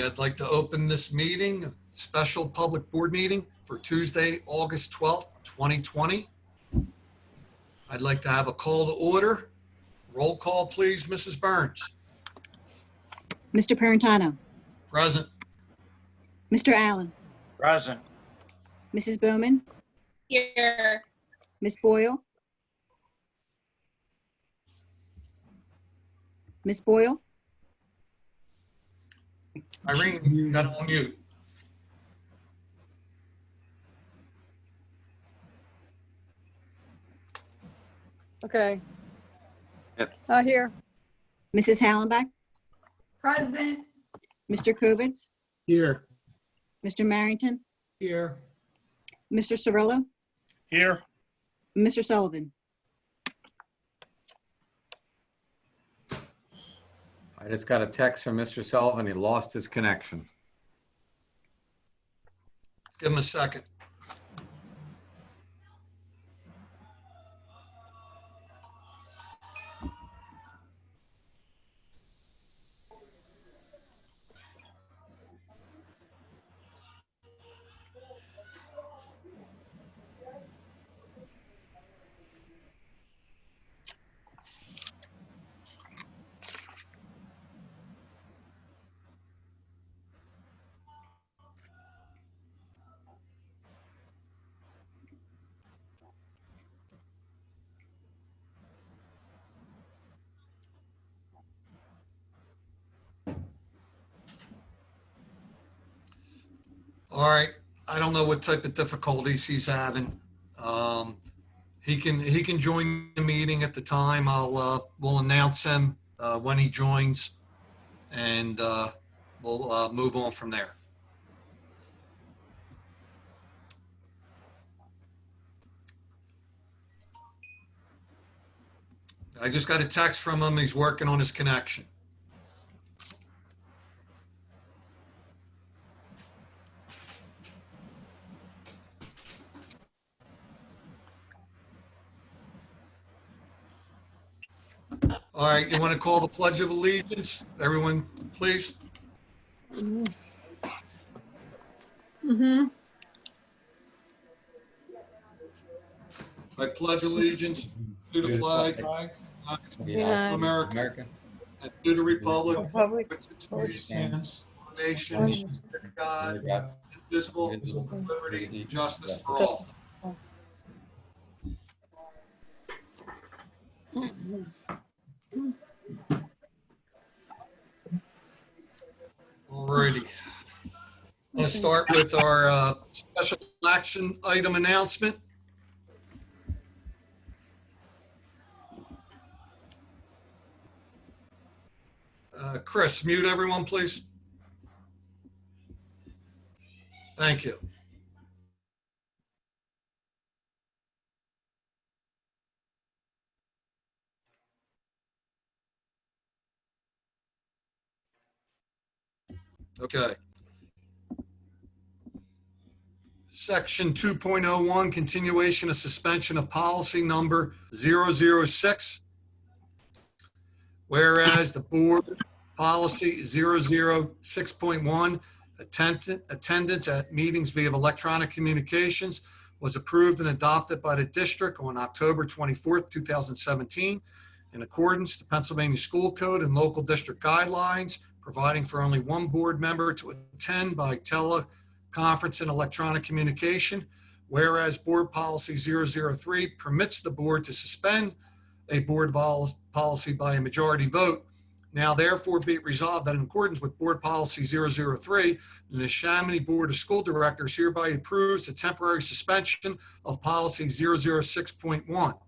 Alrighty, I'd like to open this meeting, a special public board meeting for Tuesday, August 12th, 2020. I'd like to have a call to order. Roll call, please, Mrs. Burns. Mr. Parentano. Present. Mr. Allen. Present. Mrs. Bowman. Here. Ms. Boyle. Ms. Boyle. Irene, you got it on mute. Okay. Yep. Here. Mrs. Hallenbeck. Present. Mr. Kovitz. Here. Mr. Marrington. Here. Mr. Cirillo. Here. Mr. Sullivan. I just got a text from Mr. Sullivan. He lost his connection. Give him a second. All right, I don't know what type of difficulties he's having. He can join the meeting at the time. We'll announce him when he joins, and we'll move on from there. I just got a text from him. He's working on his connection. All right, you want to call the Pledge of Allegiance? Everyone, please. I pledge allegiance to the flag of America and to the republic which stands one nation, under God, indivisible, with liberty and justice for all. Alrighty. I'm going to start with our special action item announcement. Chris, mute everyone, please. Thank you. Okay. Section 2.01, continuation of suspension of policy number 006. Whereas the board policy 006.1, attendance at meetings via electronic communications was approved and adopted by the district on October 24th, 2017, in accordance to Pennsylvania School Code and local district guidelines, providing for only one board member to attend by teleconference and electronic communication. Whereas board policy 003 permits the board to suspend a board policy by a majority vote. Now therefore be it resolved that in accordance with board policy 003, the Neshaminy Board of School Directors hereby approves the temporary suspension of policy 006.1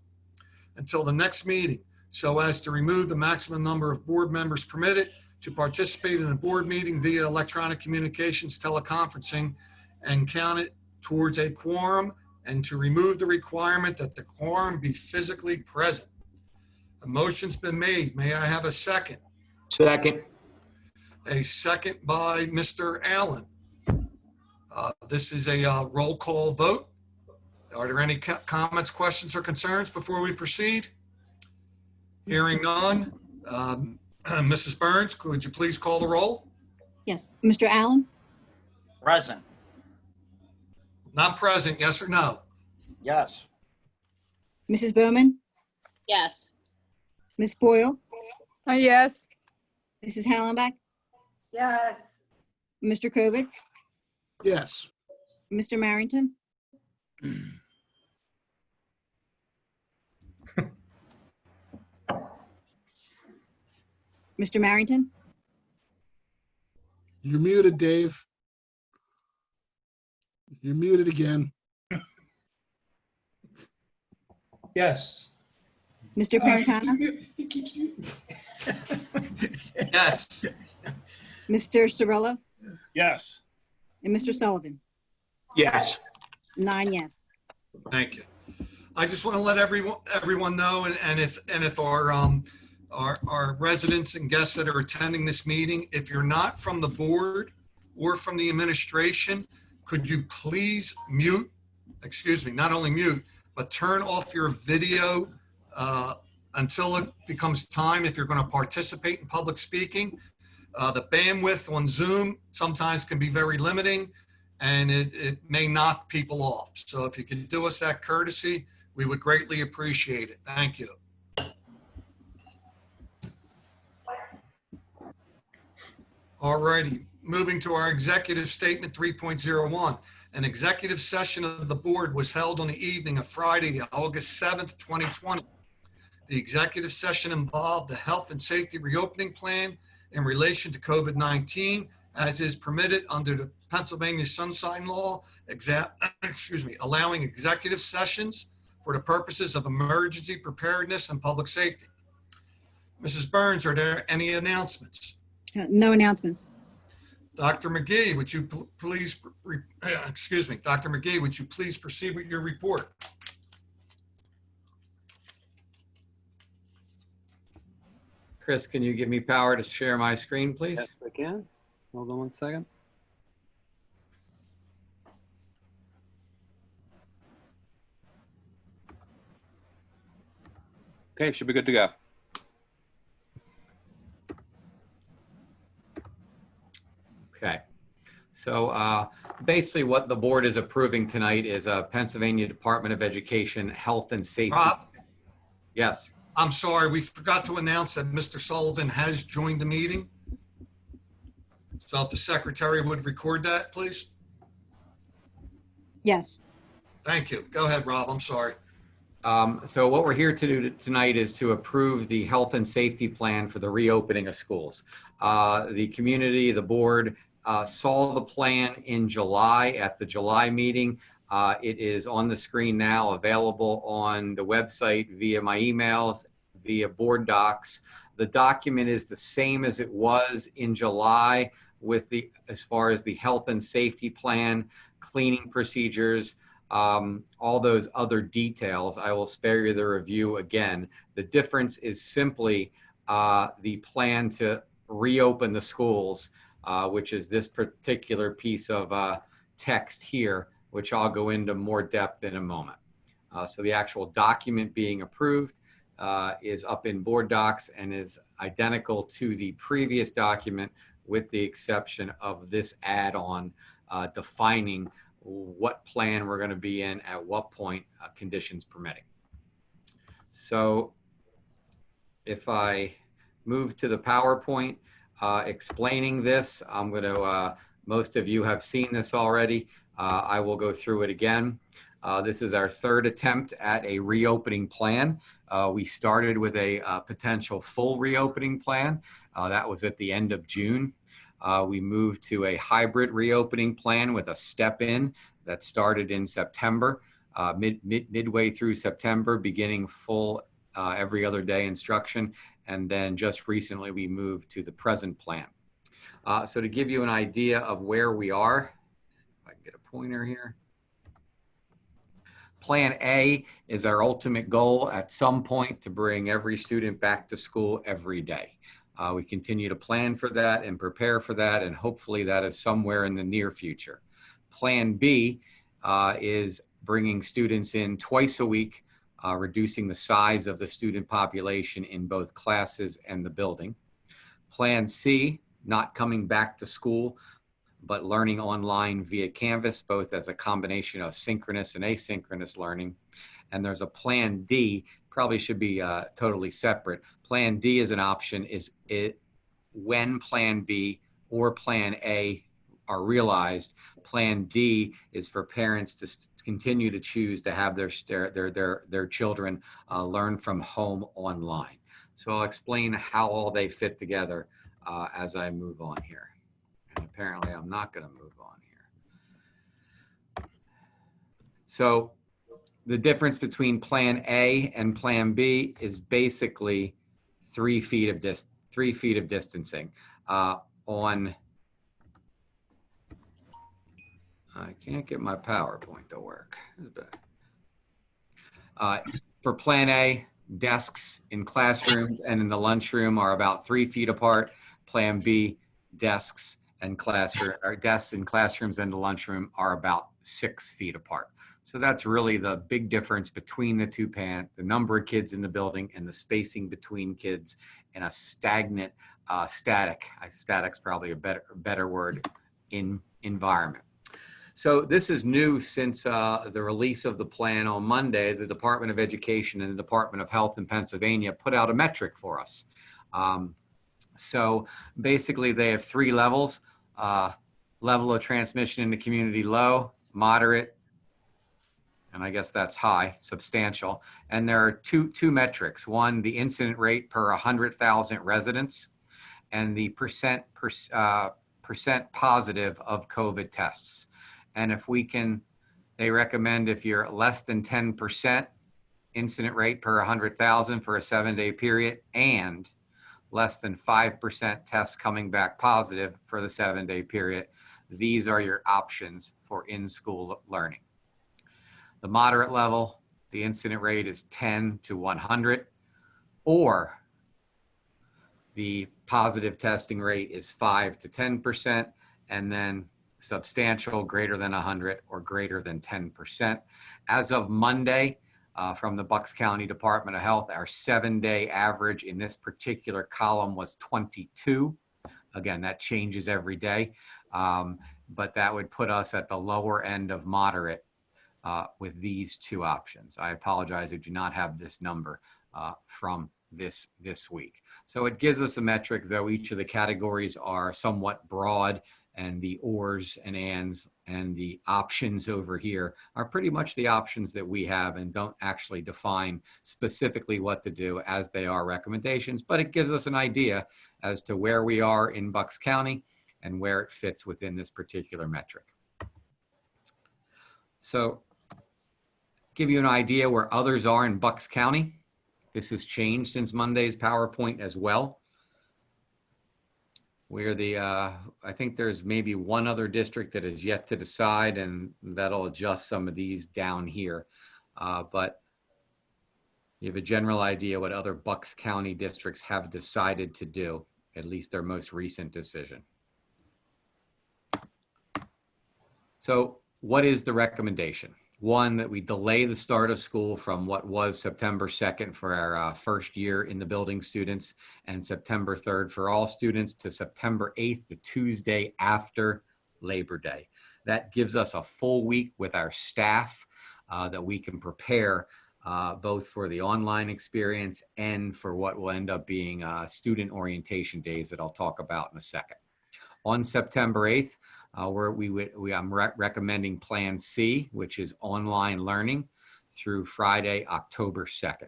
until the next meeting, so as to remove the maximum number of board members permitted to participate in a board meeting via electronic communications teleconferencing and count it towards a quorum, and to remove the requirement that the quorum be physically present. A motion's been made. May I have a second? Second. A second by Mr. Allen. This is a roll call vote. Are there any comments, questions, or concerns before we proceed? Hearing none. Mrs. Burns, could you please call the roll? Yes. Mr. Allen? Present. Not present, yes or no? Yes. Mrs. Bowman? Yes. Ms. Boyle? Yes. Mrs. Hallenbeck? Yes. Mr. Kovitz? Yes. Mr. Marrington? Mr. Marrington? You're muted, Dave. You're muted again. Yes. Mr. Parentano? Yes. Mr. Cirillo? Yes. And Mr. Sullivan? Yes. 9 yes. Thank you. I just want to let everyone know, and if our residents and guests that are attending this meeting, if you're not from the board or from the administration, could you please not only mute, but turn off your video until it becomes time if you're going to participate in public speaking. The bandwidth on Zoom sometimes can be very limiting, and it may knock people off. So if you could do us that courtesy, we would greatly appreciate it. Thank you. All righty, moving to our executive statement 3.01. An executive session of the board was held on the evening of Friday, August 7th, 2020. The executive session involved the health and safety reopening plan in relation to COVID-19, as is permitted under the Pennsylvania Sunshine Law, allowing executive sessions for the purposes of emergency preparedness and public safety. Mrs. Burns, are there any announcements? No announcements. Dr. McGee, would you please, Dr. McGee, would you please proceed with your report? Chris, can you give me power to share my screen, please? Yes, I can. Hold on one second. Okay, should be good to go. Okay. So basically what the board is approving tonight is a Pennsylvania Department of Education Health and Safety. Rob, Yes. I'm sorry, we forgot to announce that Mr. Sullivan has joined the meeting. So if the secretary would record that, please. Yes. Thank you. Go ahead, Rob. I'm sorry. So what we're here to do tonight is to approve the health and safety plan for the reopening of schools. The community, the board saw the plan in July at the July meeting. It is on the screen now, available on the website via my emails, via board docs. The document is the same as it was in July with as far as the health and safety plan, cleaning procedures, all those other details. I will spare you the review again. The difference is simply the plan to reopen the schools, which is this particular piece of text here, which I'll go into more depth in a moment. So the actual document being approved is up in board docs and is identical to the previous document, with the exception of this add-on defining what plan we're going to be in at what point, conditions permitting. So if I move to the PowerPoint explaining this, I'm going to, most of you have seen this already. I will go through it again. This is our third attempt at a reopening plan. We started with a potential full reopening plan. That was at the end of June. We moved to a hybrid reopening plan with a step-in that started in September, midway through September, beginning full every other day instruction. And then just recently we moved to the present plan. So to give you an idea of where we are, if I can get a pointer here. Plan A is our ultimate goal at some point to bring every student back to school every day. We continue to plan for that and prepare for that, and hopefully that is somewhere in the near future. Plan B is bringing students in twice a week, reducing the size of the student population in both classes and the building. Plan C not coming back to school, but learning online via Canvas, both as a combination of synchronous and asynchronous learning. And there's a Plan D, probably should be totally separate. Plan D is an option when Plan B or Plan A are realized. Plan D is for parents to continue to choose to have their children learn from home online. So I'll explain how all they fit together as I move on here. And apparently I'm not going to move on here. So the difference between Plan A and Plan B is basically 3 feet of distancing. I can't get my PowerPoint to work. For Plan A, desks in classrooms and in the lunchroom are about 3 feet apart. Plan B, desks in classrooms and the lunchroom are about 6 feet apart. So that's really the big difference between the two the number of kids in the building and the spacing between kids in a static's probably a better word, in environment. So this is new since the release of the plan on Monday. The Department of Education and the Department of Health in Pennsylvania put out a metric for us. So basically they have 3 levels: level of transmission in the community low, moderate, and I guess that's high, substantial. And there are two metrics. One, the incident rate per 100,000 residents, and the percent positive of COVID tests. And if we can, they recommend if you're less than 10% incident rate per 100,000 for a 7-day period, and less than 5% tests coming back positive for the 7-day period, these are your options for in-school learning. The moderate level, the incident rate is 10 to 100, or the positive testing rate is 5 to 10%, and then substantial, greater than 100 or greater than 10%. As of Monday, from the Bucks County Department of Health, our 7-day average in this particular column was 22. Again, that changes every day, but that would put us at the lower end of moderate with these 2 options. I apologize, I do not have this number from this week. So it gives us a metric, though each of the categories are somewhat broad, and the ors and ands and the options over here are pretty much the options that we have and don't actually define specifically what to do, as they are recommendations, but it gives us an idea as to where we are in Bucks County and where it fits within this particular metric. So give you an idea where others are in Bucks County. This has changed since Monday's PowerPoint as well. We're I think there's maybe one other district that is yet to decide, and that'll adjust some of these down here. But you have a general idea what other Bucks County districts have decided to do, at least their most recent decision. So what is the recommendation? One, that we delay the start of school from what was September 2nd for our first year in the building students, and September 3rd for all students, to September 8th, the Tuesday after Labor Day. That gives us a full week with our staff that we can prepare both for the online experience and for what will end up being student orientation days that I'll talk about in a second. On September 8th, I'm recommending Plan C, which is online learning, through Friday, October 2nd.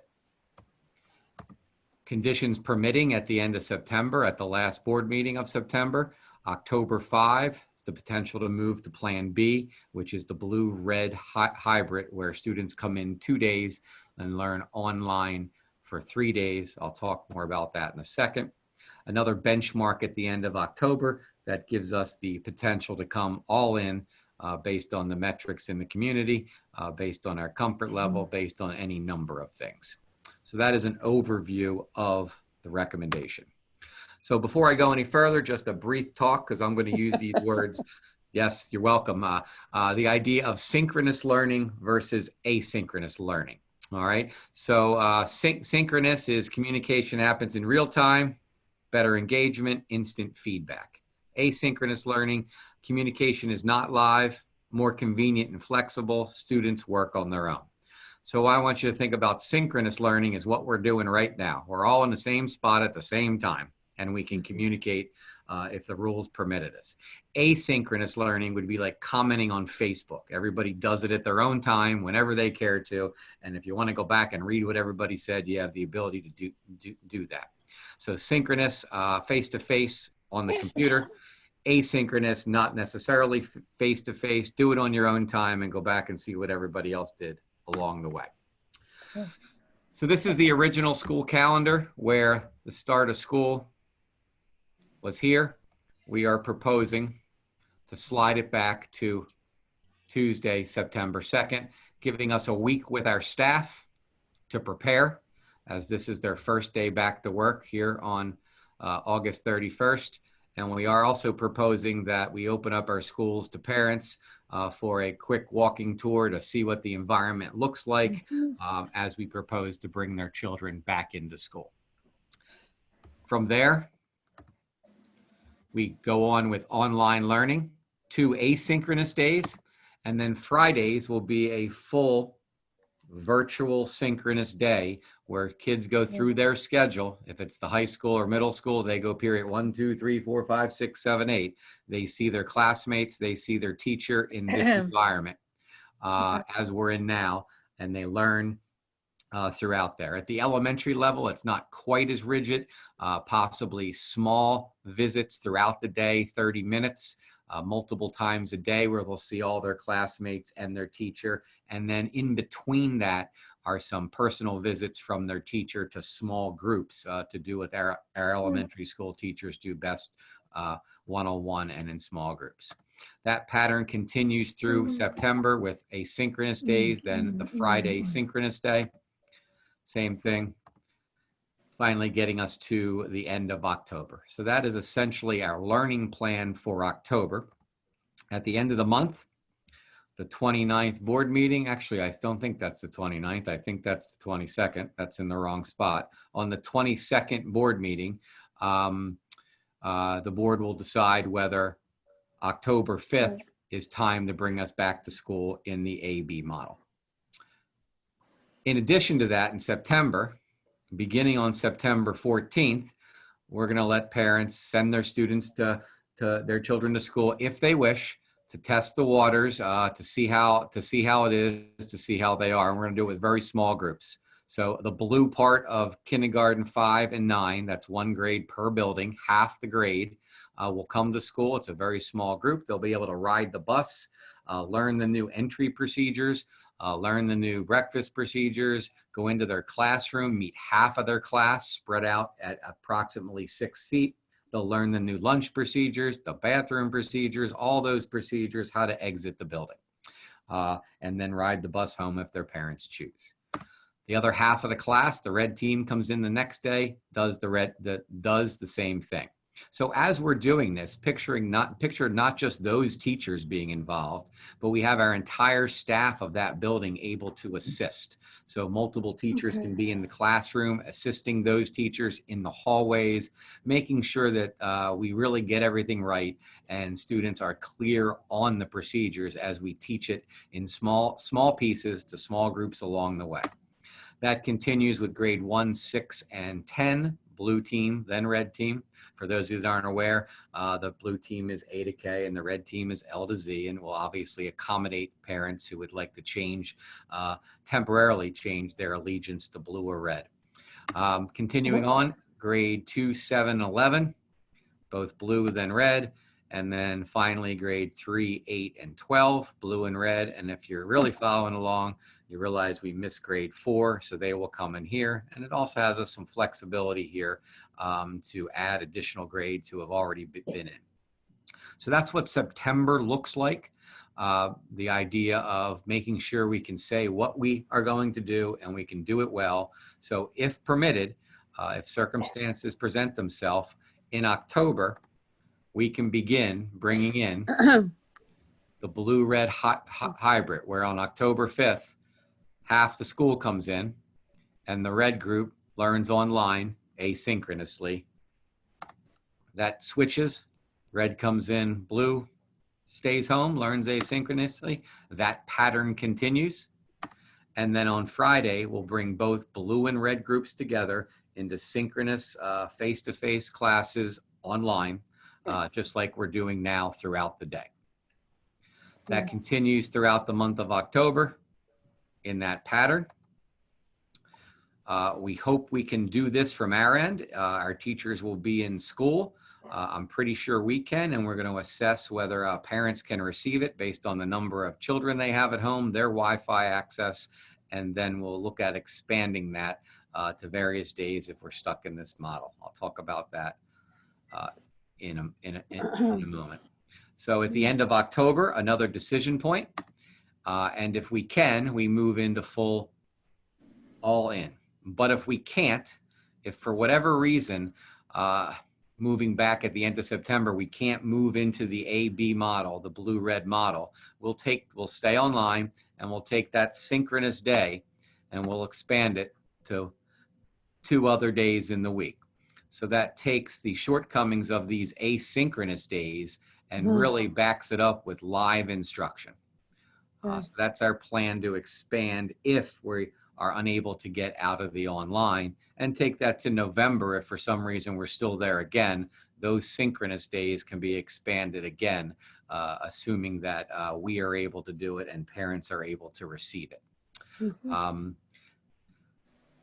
Conditions permitting, at the end of September, at the last board meeting of September, October 5, is the potential to move to Plan B, which is the blue-red hybrid, where students come in 2 days and learn online for 3 days. I'll talk more about that in a second. Another benchmark at the end of October that gives us the potential to come all in based on the metrics in the community, based on our comfort level, based on any number of things. So that is an overview of the recommendation. So before I go any further, just a brief talk, because I'm going to use these words. Yes, you're welcome. The idea of synchronous learning versus asynchronous learning. All right. So synchronous is communication happens in real time. better engagement, instant feedback. Asynchronous learning, communication is not live, more convenient and flexible. Students work on their own. So I want you to think about synchronous learning is what we're doing right now. We're all in the same spot at the same time, and we can communicate if the rules permitted us. Asynchronous learning would be like commenting on Facebook. Everybody does it at their own time, whenever they care to. And if you want to go back and read what everybody said, you have the ability to do that. So synchronous, face-to-face on the computer. Asynchronous, not necessarily face-to-face. Do it on your own time and go back and see what everybody else did along the way. So this is the original school calendar where the start of school was here. We are proposing to slide it back to Tuesday, September 2nd, giving us a week with our staff to prepare, as this is their first day back to work here on August 31st. And we are also proposing that we open up our schools to parents for a quick walking tour to see what the environment looks like as we propose to bring their children back into school. From there, we go on with online learning, 2 asynchronous days, and then Fridays will be a full virtual synchronous day where kids go through their schedule. If it's the high school or middle school, they go period 1, 2, 3, 4, 5, 6, 7, 8. They see their classmates, they see their teacher in this environment as we're in now, and they learn throughout there. At the elementary level, it's not quite as rigid, possibly small visits throughout the day, 30 minutes. Multiple times a day where they'll see all their classmates and their teacher. And then in between that are some personal visits from their teacher to small groups to do what our elementary school teachers do best, one-on-one and in small groups. That pattern continues through September with asynchronous days, then the Friday synchronous day. Same thing. Finally getting us to the end of October. So that is essentially our learning plan for October. At the end of the month, the 29th board meeting, actually, I don't think that's the 29th. I think that's the 22nd. That's in the wrong spot. On the 22nd board meeting, the board will decide whether October 5th is time to bring us back to school in the AB model. In addition to that, in September, beginning on September 14th, we're going to let parents send their students to their children to school if they wish to test the waters, to see how it is, to see how they are. And we're going to do it with very small groups. So the blue part of kindergarten 5 and 9, that's 1 grade per building, half the grade will come to school. It's a very small group. They'll be able to ride the bus, learn the new entry procedures, learn the new breakfast procedures, go into their classroom, meet half of their class spread out at approximately 6 feet. They'll learn the new lunch procedures, the bathroom procedures, all those procedures, how to exit the building, and then ride the bus home if their parents choose. The other half of the class, the red team, comes in the next day, does the same thing. So as we're doing this, picture not just those teachers being involved, but we have our entire staff of that building able to assist. So multiple teachers can be in the classroom, assisting those teachers in the hallways, making sure that we really get everything right and students are clear on the procedures as we teach it in small pieces to small groups along the way. That continues with grade 1, 6, and 10, blue team, then red team. For those who aren't aware, the blue team is A to K and the red team is L to Z, and will obviously accommodate parents who would like to temporarily change their allegiance to blue or red. Continuing on, grade 2, 7, 11, both blue then red. And then finally, grade 3, 8, and 12, blue and red. And if you're really following along, you realize we missed grade 4, so they will come in here. And it also has us some flexibility here to add additional grades who have already been in. So that's what September looks like. The idea of making sure we can say what we are going to do and we can do it well. So if permitted, if circumstances present themselves in October, we can begin bringing in the blue-red hybrid, where on October 5th, half the school comes in and the red group learns online asynchronously That switches. Red comes in, blue stays home, learns asynchronously. That pattern continues. And then on Friday, we'll bring both blue and red groups together into synchronous face-to-face classes online, just like we're doing now throughout the day. That continues throughout the month of October in that pattern. We hope we can do this from our end. Our teachers will be in school. I'm pretty sure we can, and we're going to assess whether parents can receive it based on the number of children they have at home, their Wi-Fi access, and then we'll look at expanding that to various days if we're stuck in this model. I'll talk about that in a moment. So at the end of October, another decision point, and if we can, we move into full all in. But if we can't, if for whatever reason, moving back at the end of September, we can't move into the A-B model, the blue-red model, we'll stay online and we'll take that synchronous day and we'll expand it to 2 other days in the week. So that takes the shortcomings of these asynchronous days and really backs it up with live instruction. So that's our plan to expand if we are unable to get out of the online, and take that to November if for some reason we're still there again. Those synchronous days can be expanded again, assuming that we are able to do it and parents are able to receive it.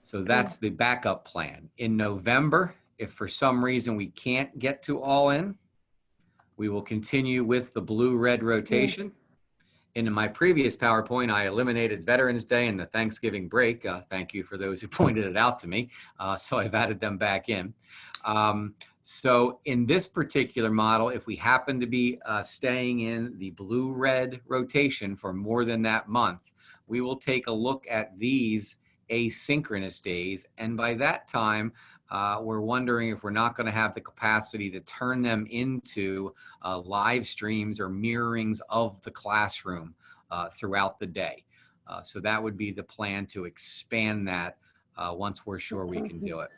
So that's the backup plan. In November, if for some reason we can't get to all in, we will continue with the blue-red rotation. In my previous PowerPoint, I eliminated Veterans Day and the Thanksgiving break. Thank you for those who pointed it out to me. So I've added them back in. So in this particular model, if we happen to be staying in the blue-red rotation for more than that month, we will take a look at these asynchronous days. And by that time, we're wondering if we're not going to have the capacity to turn them into live streams or mirrorings of the classroom throughout the day. So that would be the plan, to expand that once we're sure we can do it.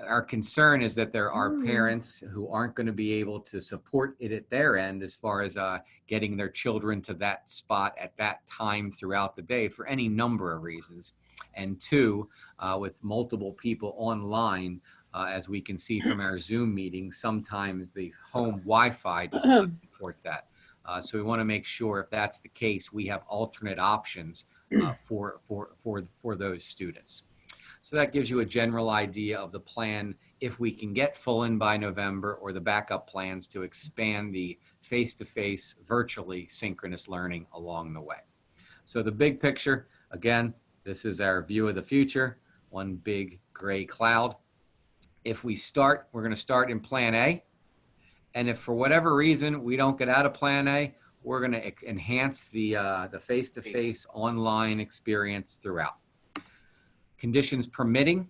Our concern is that there are parents who aren't going to be able to support it at their end as far as getting their children to that spot at that time throughout the day for any number of reasons. And 2, with multiple people online, as we can see from our Zoom meetings, sometimes the home Wi-Fi does not support that. So we want to make sure if that's the case, we have alternate options for those students. So that gives you a general idea of the plan if we can get full in by November, or the backup plans to expand the face-to-face virtually synchronous learning along the way. So the big picture, again, this is our view of the future, one big gray cloud. If we start, we're going to start in plan A. And if for whatever reason we don't get out of plan A, we're going to enhance the face-to-face online experience throughout. Conditions permitting,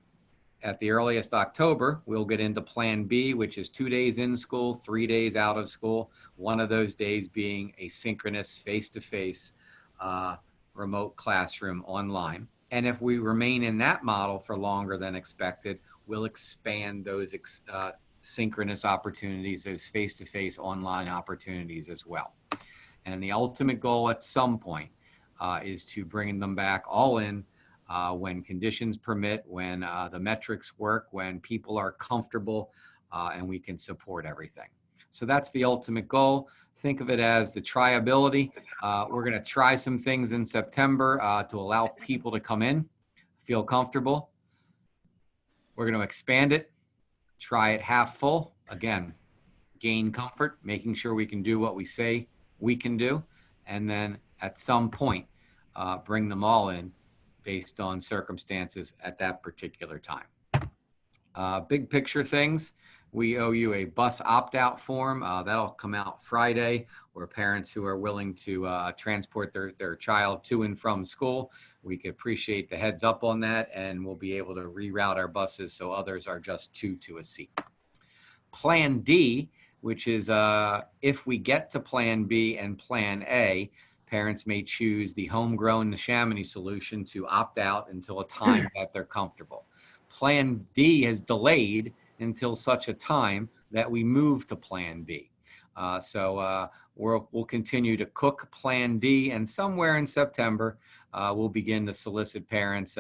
at the earliest October, we'll get into plan B, which is 2 days in school, 3 days out of school, one of those days being a synchronous face-to-face remote classroom online. And if we remain in that model for longer than expected, we'll expand those synchronous opportunities, those face-to-face online opportunities as well. And the ultimate goal at some point is to bring them back all in when conditions permit, when the metrics work, when people are comfortable, and we can support everything. So that's the ultimate goal. Think of it as the tryability. We're going to try some things in September to allow people to come in, feel comfortable. We're going to expand it, try it half full. Again, gain comfort, making sure we can do what we say we can do. And then at some point, bring them all in based on circumstances at that particular time. Big picture things. We owe you a bus opt-out form. That'll come out Friday, where parents who are willing to transport their child to and from school, we could appreciate the heads up on that, and we'll be able to reroute our buses so others are just 2 to a seat. Plan D, which is if we get to Plan B and Plan A, parents may choose the homegrown Neshaminy solution to opt out until a time that they're comfortable. Plan D has delayed until such a time that we move to Plan B. So we'll continue to cook Plan D, and somewhere in September, we'll begin to solicit parents'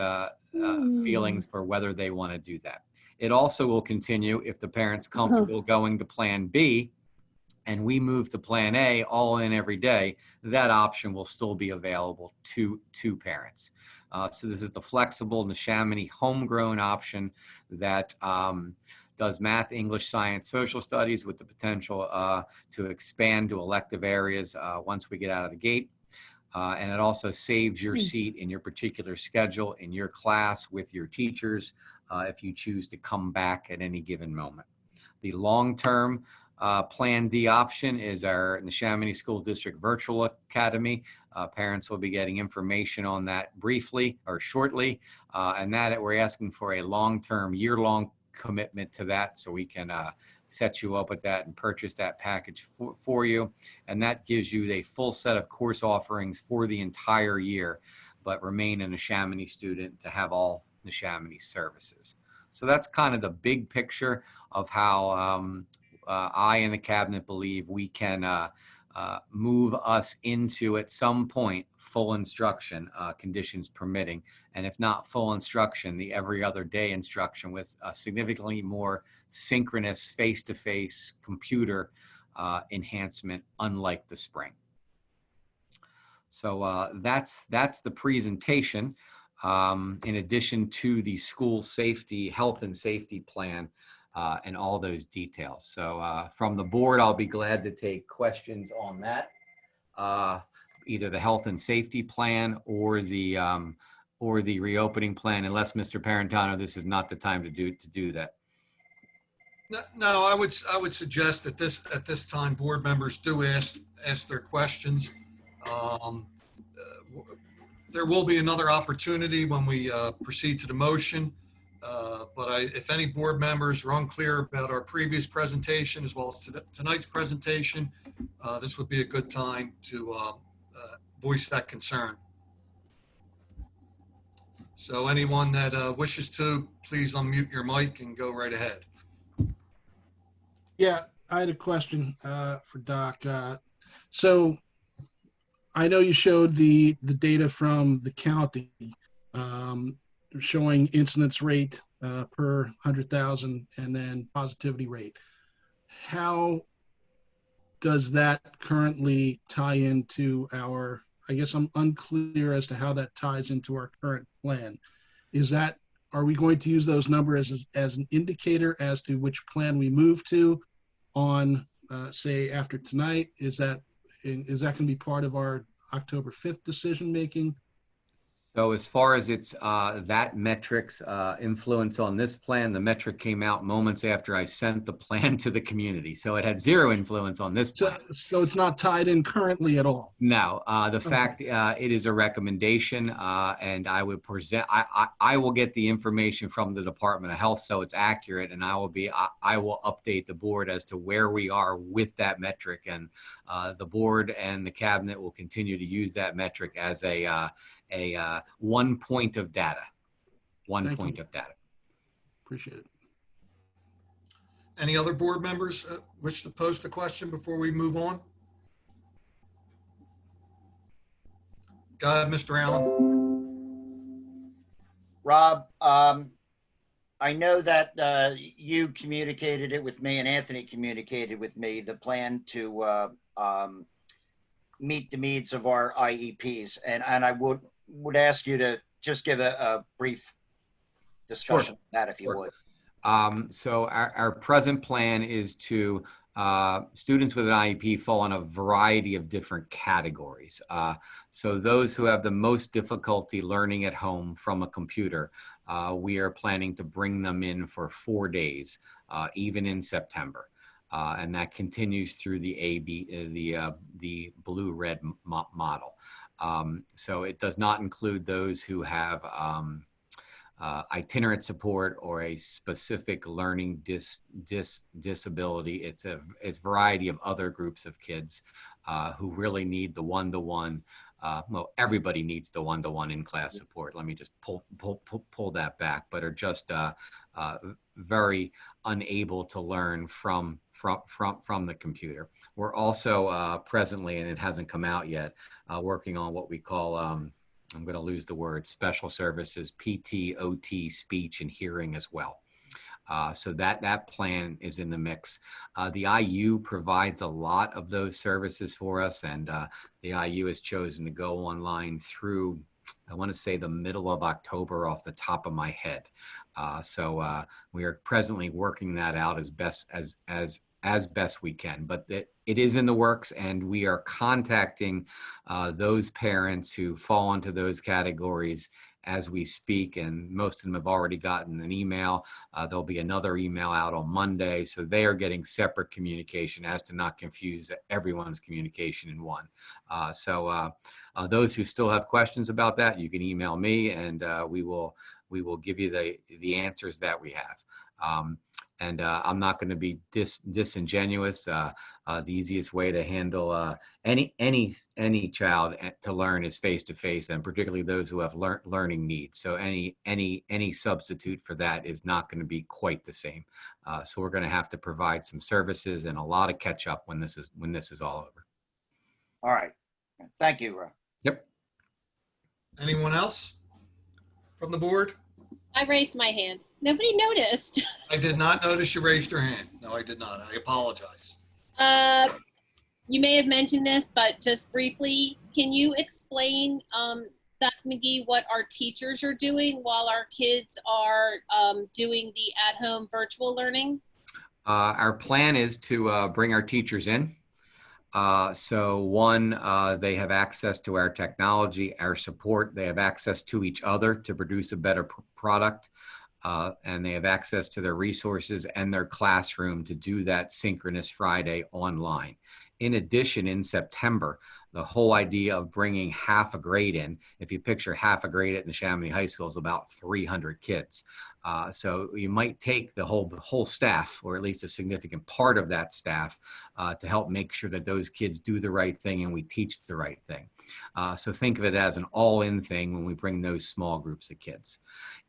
feelings for whether they want to do that. It also will continue if the parent's comfortable going to Plan B and we move to Plan A all in every day, that option will still be available to parents. So this is the flexible Neshaminy homegrown option that does math, English, science, social studies with the potential to expand to elective areas once we get out of the gate. And it also saves your seat in your particular schedule, in your class with your teachers, if you choose to come back at any given moment. The long-term Plan D option is our Neshaminy School District Virtual Academy. Parents will be getting information on that briefly or shortly, and that we're asking for a long-term, year-long commitment to that, so we can set you up with that and purchase that package for you. And that gives you a full set of course offerings for the entire year, but remain a Neshaminy student to have all Neshaminy services. So that's kind of the big picture of how I and the cabinet believe we can move us into, at some point, full instruction, conditions permitting, and if not full instruction, the every other day instruction with significantly more synchronous face-to-face computer enhancement, unlike the spring. So that's the presentation. In addition to the school safety, health and safety plan, and all those details. So from the board, I'll be glad to take questions on that, either the health and safety plan or the reopening plan. Unless Mr. Parentano, this is not the time to do that. No, I would suggest that at this time, board members do ask their questions. There will be another opportunity when we proceed to the motion. But if any board members are unclear about our previous presentation as well as tonight's presentation, this would be a good time to voice that concern. So anyone that wishes to, please unmute your mic and go right ahead. Yeah, I had a question for Doc. So I know you showed the data from the county showing incidence rate per 100,000 and then positivity rate. How does that currently tie into our, I guess I'm unclear as to how that ties into our current plan. Are we going to use those numbers as an indicator as to which plan we move to on, say, after tonight? Is that going to be part of our October 5th decision making? So as far as its that metric's influence on this plan, the metric came out moments after I sent the plan to the community. So it had zero influence on this plan. So it's not tied in currently at all? No, the fact it is a recommendation, and I would present. I will get the information from the Department of Health, so it's accurate, and I will update the board as to where we are with that metric, and the board and the cabinet will continue to use that metric as a one point of data. Appreciate it. Any other board members wish to pose the question before we move on? Go ahead, Mr. Allen. Rob, I know that you communicated it with me and Anthony communicated with me, the plan to meet the needs of our IEPs. And I would ask you to just give a brief discussion of that, if you would. So our present plan is to students with an IEP fall in a variety of different categories. So those who have the most difficulty learning at home from a computer, we are planning to bring them in for 4 days, even in September. And that continues through the blue-red model. So it does not include those who have itinerant support or a specific learning disability. It's a variety of other groups of kids who really need the one-to-one. Well, everybody needs the one-to-one in-class support. Let me just pull that back, but are just very unable to learn from the computer. We're also presently, and it hasn't come out yet, working on what we call, I'm going to lose the word, special services, PT, OT, speech, and hearing as well. So that plan is in the mix. The IU provides a lot of those services for us, and the IU has chosen to go online through, I want to say, the middle of October off the top of my head. So we are presently working that out as best we can, but it is in the works, and we are contacting those parents who fall into those categories as we speak, and most of them have already gotten an email. There'll be another email out on Monday, so they are getting separate communication as to not confuse everyone's communication in one. So those who still have questions about that, you can email me, and we will give you the answers that we have. And I'm not going to be disingenuous. The easiest way to handle any child to learn is face-to-face, and particularly those who have learning needs. So any substitute for that is not going to be quite the same. So we're going to have to provide some services and a lot of catch up when this is all over. All right. Thank you, Rob. Yep. Anyone else from the board? I raised my hand. Nobody noticed. I did not notice you raised your hand. No, I did not. I apologize. You may have mentioned this, but just briefly, can you explain, Dr. McGee, what our teachers are doing while our kids are doing the at-home virtual learning? Our plan is to bring our teachers in. So one, they have access to our technology, our support. They have access to each other to produce a better product. And they have access to their resources and their classroom to do that synchronous Friday online. In addition, in September, the whole idea of bringing half a grade in, if you picture half a grade at Neshaminy High School is about 300 kids. So you might take the whole staff, or at least a significant part of that staff, to help make sure that those kids do the right thing and we teach the right thing. So think of it as an all-in thing when we bring those small groups of kids.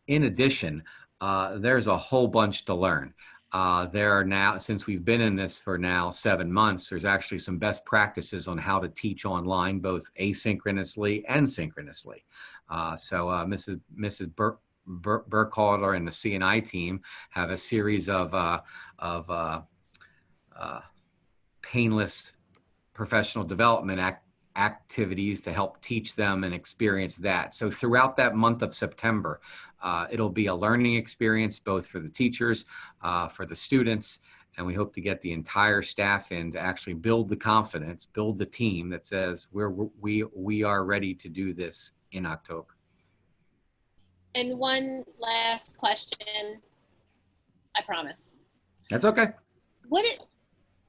In addition, there's a whole bunch to learn. There are now, since we've been in this for now 7 months, there's actually some best practices on how to teach online, both asynchronously and synchronously. So Mrs. Burkhalter and the C&I team have a series of painless professional development activities to help teach them and experience that. So throughout that month of September, it'll be a learning experience both for the teachers, for the students, and we hope to get the entire staff in to actually build the confidence, build the team that says we are ready to do this in October. And one last question, I promise. That's okay. What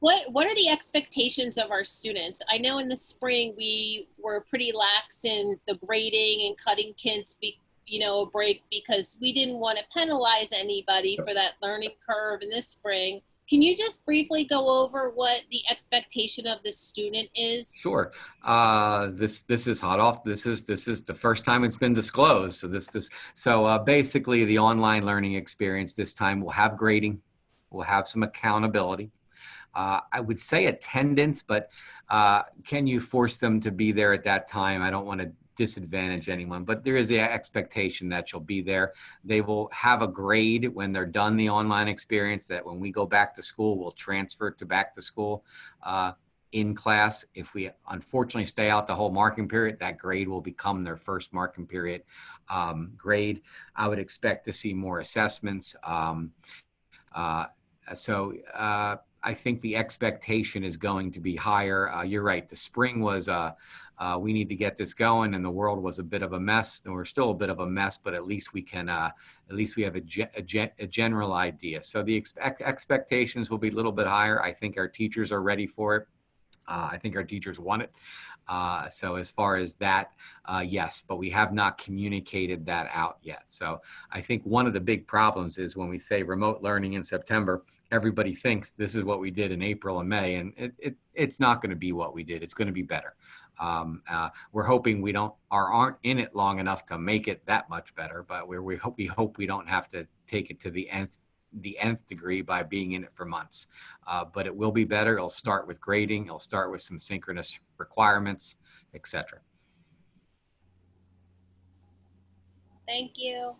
are the expectations of our students? I know in the spring we were pretty lax in the grading and cutting kids a break because we didn't want to penalize anybody for that learning curve in this spring. Can you just briefly go over what the expectation of the student is? Sure. This is hot off. This is the first time it's been disclosed. So basically the online learning experience this time will have grading, we'll have some accountability. I would say attendance, but can you force them to be there at that time? I don't want to disadvantage anyone, but there is the expectation that you'll be there. They will have a grade when they're done the online experience that when we go back to school, we'll transfer to back to school in class. If we unfortunately stay out the whole marking period, that grade will become their first marking period grade. I would expect to see more assessments. I think the expectation is going to be higher. You're right. The spring was, we need to get this going, and the world was a bit of a mess, and we're still a bit of a mess, but at least we can, at least we have a general idea. So the expectations will be a little bit higher. I think our teachers are ready for it. I think our teachers want it. So as far as that, yes, but we have not communicated that out yet. So I think one of the big problems is when we say remote learning in September, everybody thinks this is what we did in April and May, and it's not going to be what we did. It's going to be better. We're hoping we aren't in it long enough to make it that much better, but we hope we don't have to take it to the the nth degree by being in it for months. But it will be better. It'll start with grading. It'll start with some synchronous requirements, etc. Thank you.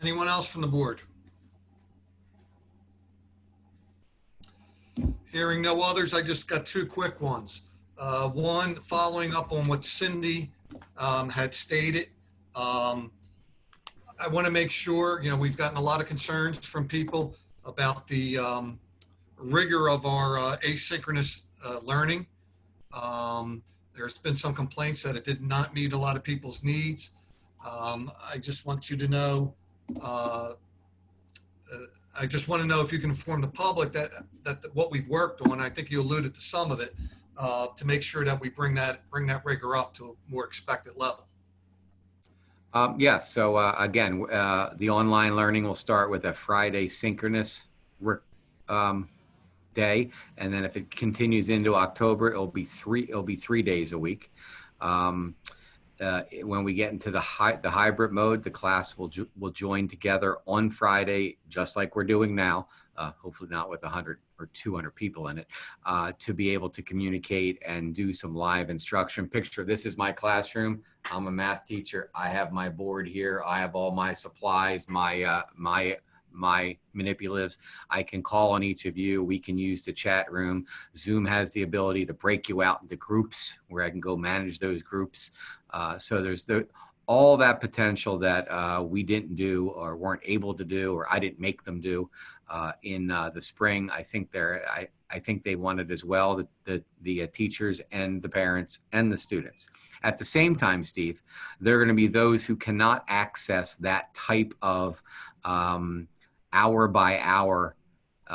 Anyone else from the board? Hearing no others, I just got two quick ones. One, following up on what Cindy had stated. I want to make sure, we've gotten a lot of concerns from people about the rigor of our asynchronous learning. There's been some complaints that it did not meet a lot of people's needs. I just want you to know, I just want to know if you can inform the public that what we've worked on, I think you alluded to some of it, to make sure that we bring that rigor up to a more expected level. Yes. So again, the online learning will start with a Friday synchronous day, and then if it continues into October, it'll be 3 days a week. When we get into the hybrid mode, the class will join together on Friday, just like we're doing now. Hopefully not with 100 or 200 people in it, to be able to communicate and do some live instruction. Picture, this is my classroom. I'm a math teacher. I have my board here. I have all my supplies, my manipulatives. I can call on each of you. We can use the chat room. Zoom has the ability to break you out into groups where I can go manage those groups. So there's all that potential that we didn't do or weren't able to do, or I didn't make them do in the spring. I think they wanted as well, the teachers and the parents and the students. At the same time, Steve, there are going to be those who cannot access that type of hour by hour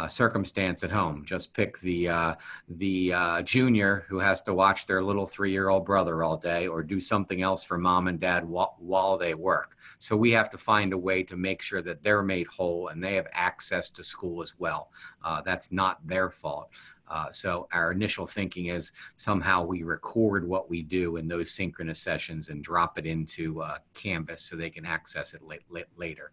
circumstance at home. Just pick the junior who has to watch their little 3-year-old brother all day, or do something else for mom and dad while they work. So we have to find a way to make sure that they're made whole and they have access to school as well. That's not their fault. So our initial thinking is somehow we record what we do in those synchronous sessions and drop it into Canvas so they can access it later.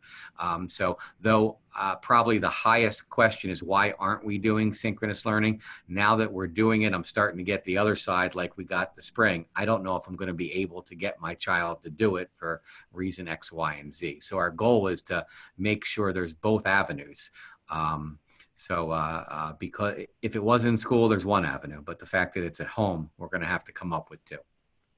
So though probably the highest question is, why aren't we doing synchronous learning? Now that we're doing it, I'm starting to get the other side like we got the spring. I don't know if I'm going to be able to get my child to do it for reason X, Y, and Z. So our goal is to make sure there's both avenues. Because if it was in school, there's one avenue, but the fact that it's at home, we're going to have to come up with two,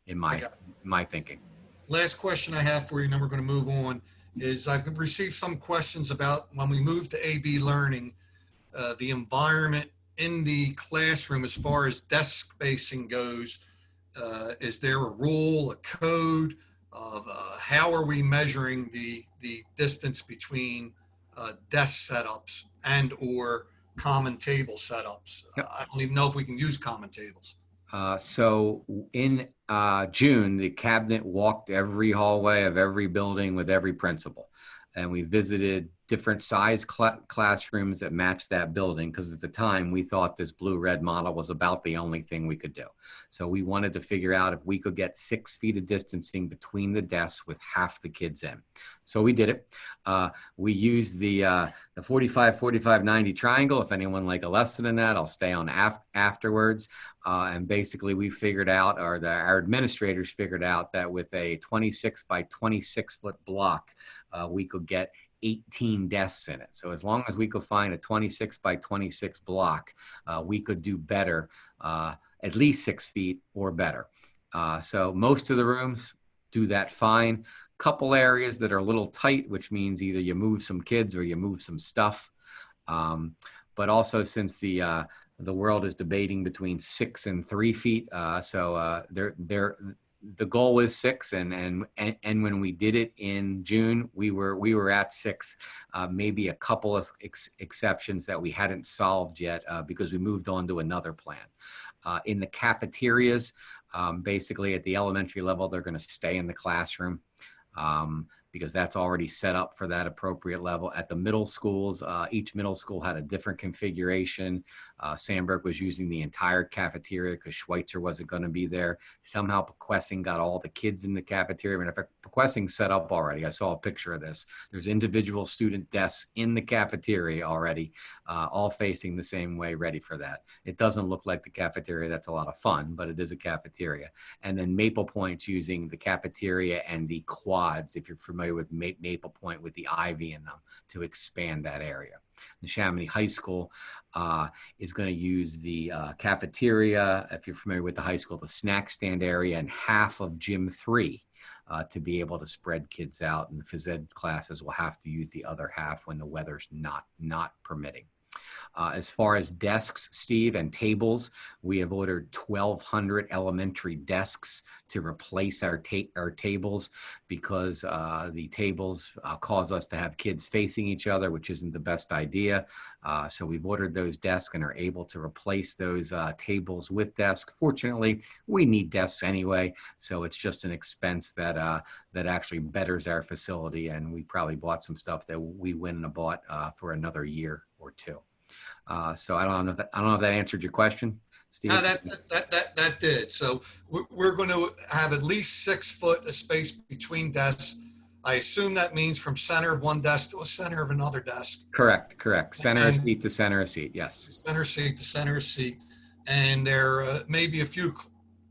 in my thinking. Last question I have for you, and then we're going to move on, is I've received some questions about when we move to AB learning, the environment in the classroom as far as desk spacing goes. Is there a rule, a code of how are we measuring the distance between desk setups and or common table setups? Yep. I don't even know if we can use common tables. So in June, the cabinet walked every hallway of every building with every principal. And we visited different size classrooms that matched that building, because at the time we thought this blue-red model was about the only thing we could do. So we wanted to figure out if we could get 6 feet of distancing between the desks with half the kids in. So we did it. We used the 45, 45, 90 triangle. If anyone like a lesson in that, I'll stay on afterwards. And basically we figured out, or our administrators figured out, that with a 26 by 26 foot block, we could get 18 desks in it. So as long as we could find a 26 by 26 block, we could do better, at least 6 feet or better. So most of the rooms do that fine. Couple areas that are a little tight, which means either you move some kids or you move some stuff. But also, since the world is debating between 6 and 3 feet, the goal was 6, and when we did it in June, we were at 6. Maybe a couple of exceptions that we hadn't solved yet because we moved on to another plan. In the cafeterias, basically at the elementary level, they're going to stay in the classroom. because that's already set up for that appropriate level. At the middle schools, each middle school had a different configuration. Sandburg was using the entire cafeteria because Schweitzer wasn't going to be there. Somehow Pequessing got all the kids in the cafeteria. And in fact, Pequessing's set up already. I saw a picture of this. There's individual student desks in the cafeteria already, all facing the same way, ready for that. It doesn't look like the cafeteria. That's a lot of fun, but it is a cafeteria. And then Maple Point's using the cafeteria and the quads, if you're familiar with Maple Point, with the ivy in them, to expand that area. Neshaminy High School is going to use the cafeteria, if you're familiar with the high school, the snack stand area, and half of Gym 3 to be able to spread kids out. And the phys ed classes will have to use the other half when the weather's not permitting. As far as desks, Steve, and tables, we have ordered 1,200 elementary desks to replace our tables, because the tables cause us to have kids facing each other, which isn't the best idea. So we've ordered those desks and are able to replace those tables with desks. Fortunately, we need desks anyway, so it's just an expense that that actually betters our facility, and we probably bought some stuff that we wouldn't have bought for another year or two. So I don't know if that answered your question, Steve. No, that did. So we're going to have at least 6 foot of space between desks. I assume that means from center of one desk to a center of another desk. Correct. Center of seat to center of seat. Yes. Center seat to center seat. And there may be a few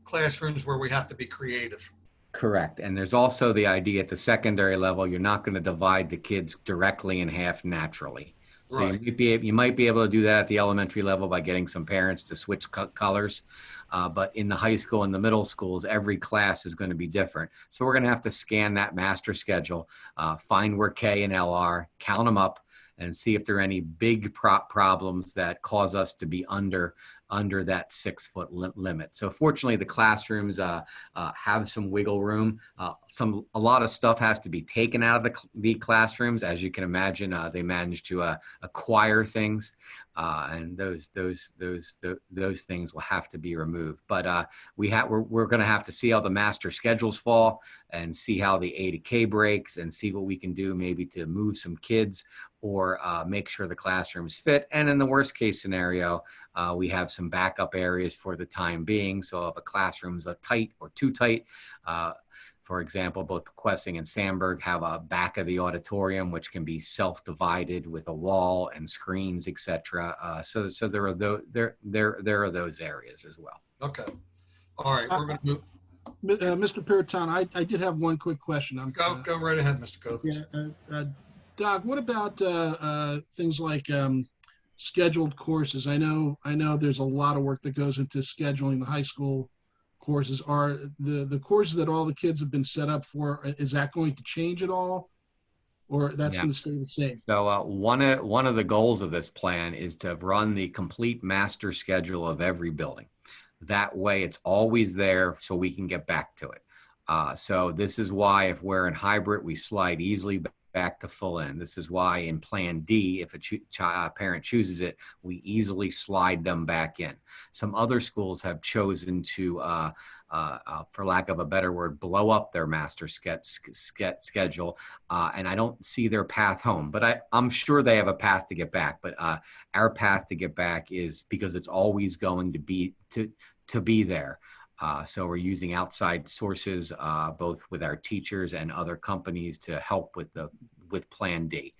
classrooms where we have to be creative. Correct. And there's also the idea at the secondary level, you're not going to divide the kids directly in half naturally. So Right. you might be able to do that at the elementary level by getting some parents to switch colors. But in the high school and the middle schools, every class is going to be different. So we're going to have to scan that master schedule, find where K and L are, count them up, and see if there are any big problems that cause us to be under that 6 foot limit. So fortunately, the classrooms have some wiggle room. A lot of stuff has to be taken out of the classrooms. As you can imagine, they managed to acquire things, and those things will have to be removed. But we're going to have to see how the master schedules fall, and see how the A to K breaks, and see what we can do maybe to move some kids, or make sure the classrooms fit. And in the worst case scenario, we have some backup areas for the time being. So if a classroom's tight or too tight, for example, both Pequessing and Sandburg have a back of the auditorium, which can be self-divided with a wall and screens, etc. So there are those areas as well. Okay. All right. We're going to move. Mr. Piriton, I did have one quick question. Go right ahead, Mr. Kovitz. Yeah, Doc, what about things like scheduled courses? I know there's a lot of work that goes into scheduling the high school courses. Are the courses that all the kids have been set up for, is that going to change at all, or that's going to stay the same? So one of the goals of this plan is to run the complete master schedule of every building. That way it's always there, so we can get back to it. So this is why, if we're in hybrid, we slide easily back to full in. This is why in Plan D, if a parent chooses it, we easily slide them back in. Some other schools have chosen to, for lack of a better word, blow up their master schedule, and I don't see their path home. But I'm sure they have a path to get back. But our path to get back is because it's always going to be there. So we're using outside sources, both with our teachers and other companies, to help with Plan D.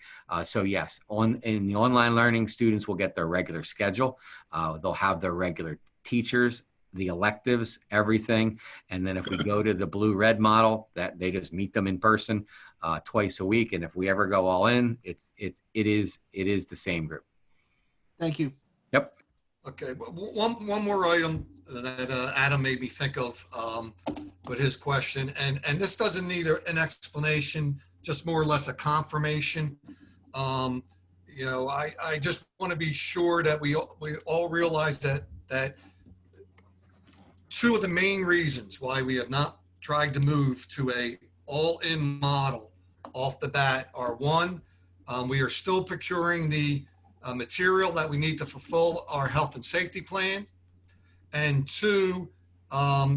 So yes, in the online learning, students will get their regular schedule. They'll have their regular teachers, the electives, everything. And then if we go to the blue-red model, that they just meet them in person twice a week. And if we ever go all in, it is the same group. Thank you. Yep. Okay, one more item that Adam made me think of with his question, and this doesn't need an explanation, just more or less a confirmation. I just want to be sure that we all realize that two of the main reasons why we have not tried to move to a all-in model off the bat are: one, we are still procuring the material that we need to fulfill our health and safety plan, and two,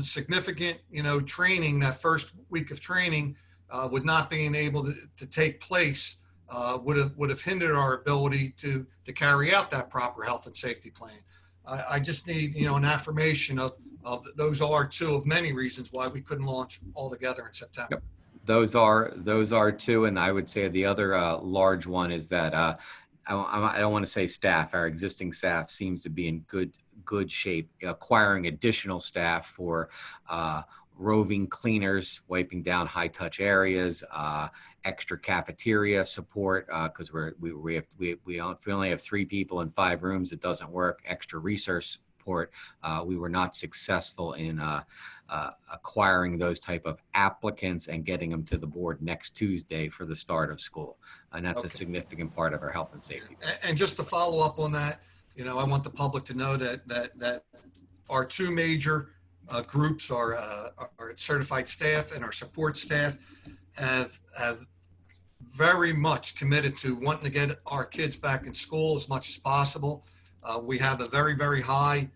significant, training. That first week of training with not being able to take place would have hindered our ability to carry out that proper health and safety plan. I just need, an affirmation of those are two of many reasons why we couldn't launch altogether in September. Yep. Those are two, and I would say the other large one is that I don't want to say staff. Our existing staff seems to be in good shape. Acquiring additional staff for roving cleaners, wiping down high touch areas, extra cafeteria support because we only have 3 people in 5 rooms. It doesn't work. Extra resource support. We were not successful in acquiring those type of applicants and getting them to the board next Tuesday for the start of school. And that's Okay. a significant part of our health and safety. And just to follow up on that, I want the public to know that our 2 major groups, our certified staff and our support staff, have very much committed to wanting to get our kids back in school as much as possible. We have a very, very high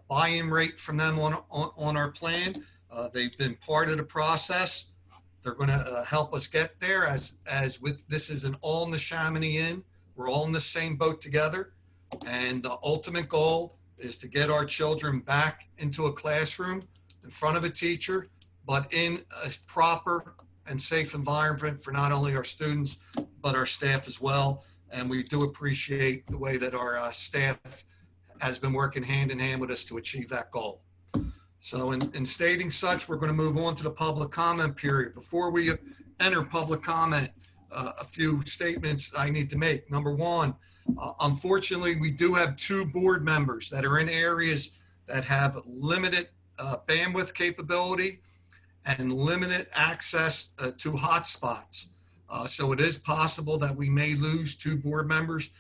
buy-in rate from them on our plan. They've been part of the process. They're going to help us get there as with this is an all Neshaminy in. We're all in the same boat together. And the ultimate goal is to get our children back into a classroom in front of a teacher, but in a proper and safe environment for not only our students, but our staff as well. And we do appreciate the way that our staff has been working hand in hand with us to achieve that goal. So in stating such, we're going to move on to the public comment period. Before we enter public comment, a few statements I need to make. Number one, unfortunately, we do have 2 board members that are in areas that have limited bandwidth capability and limited access to hotspots. So it is possible that we may lose 2 board members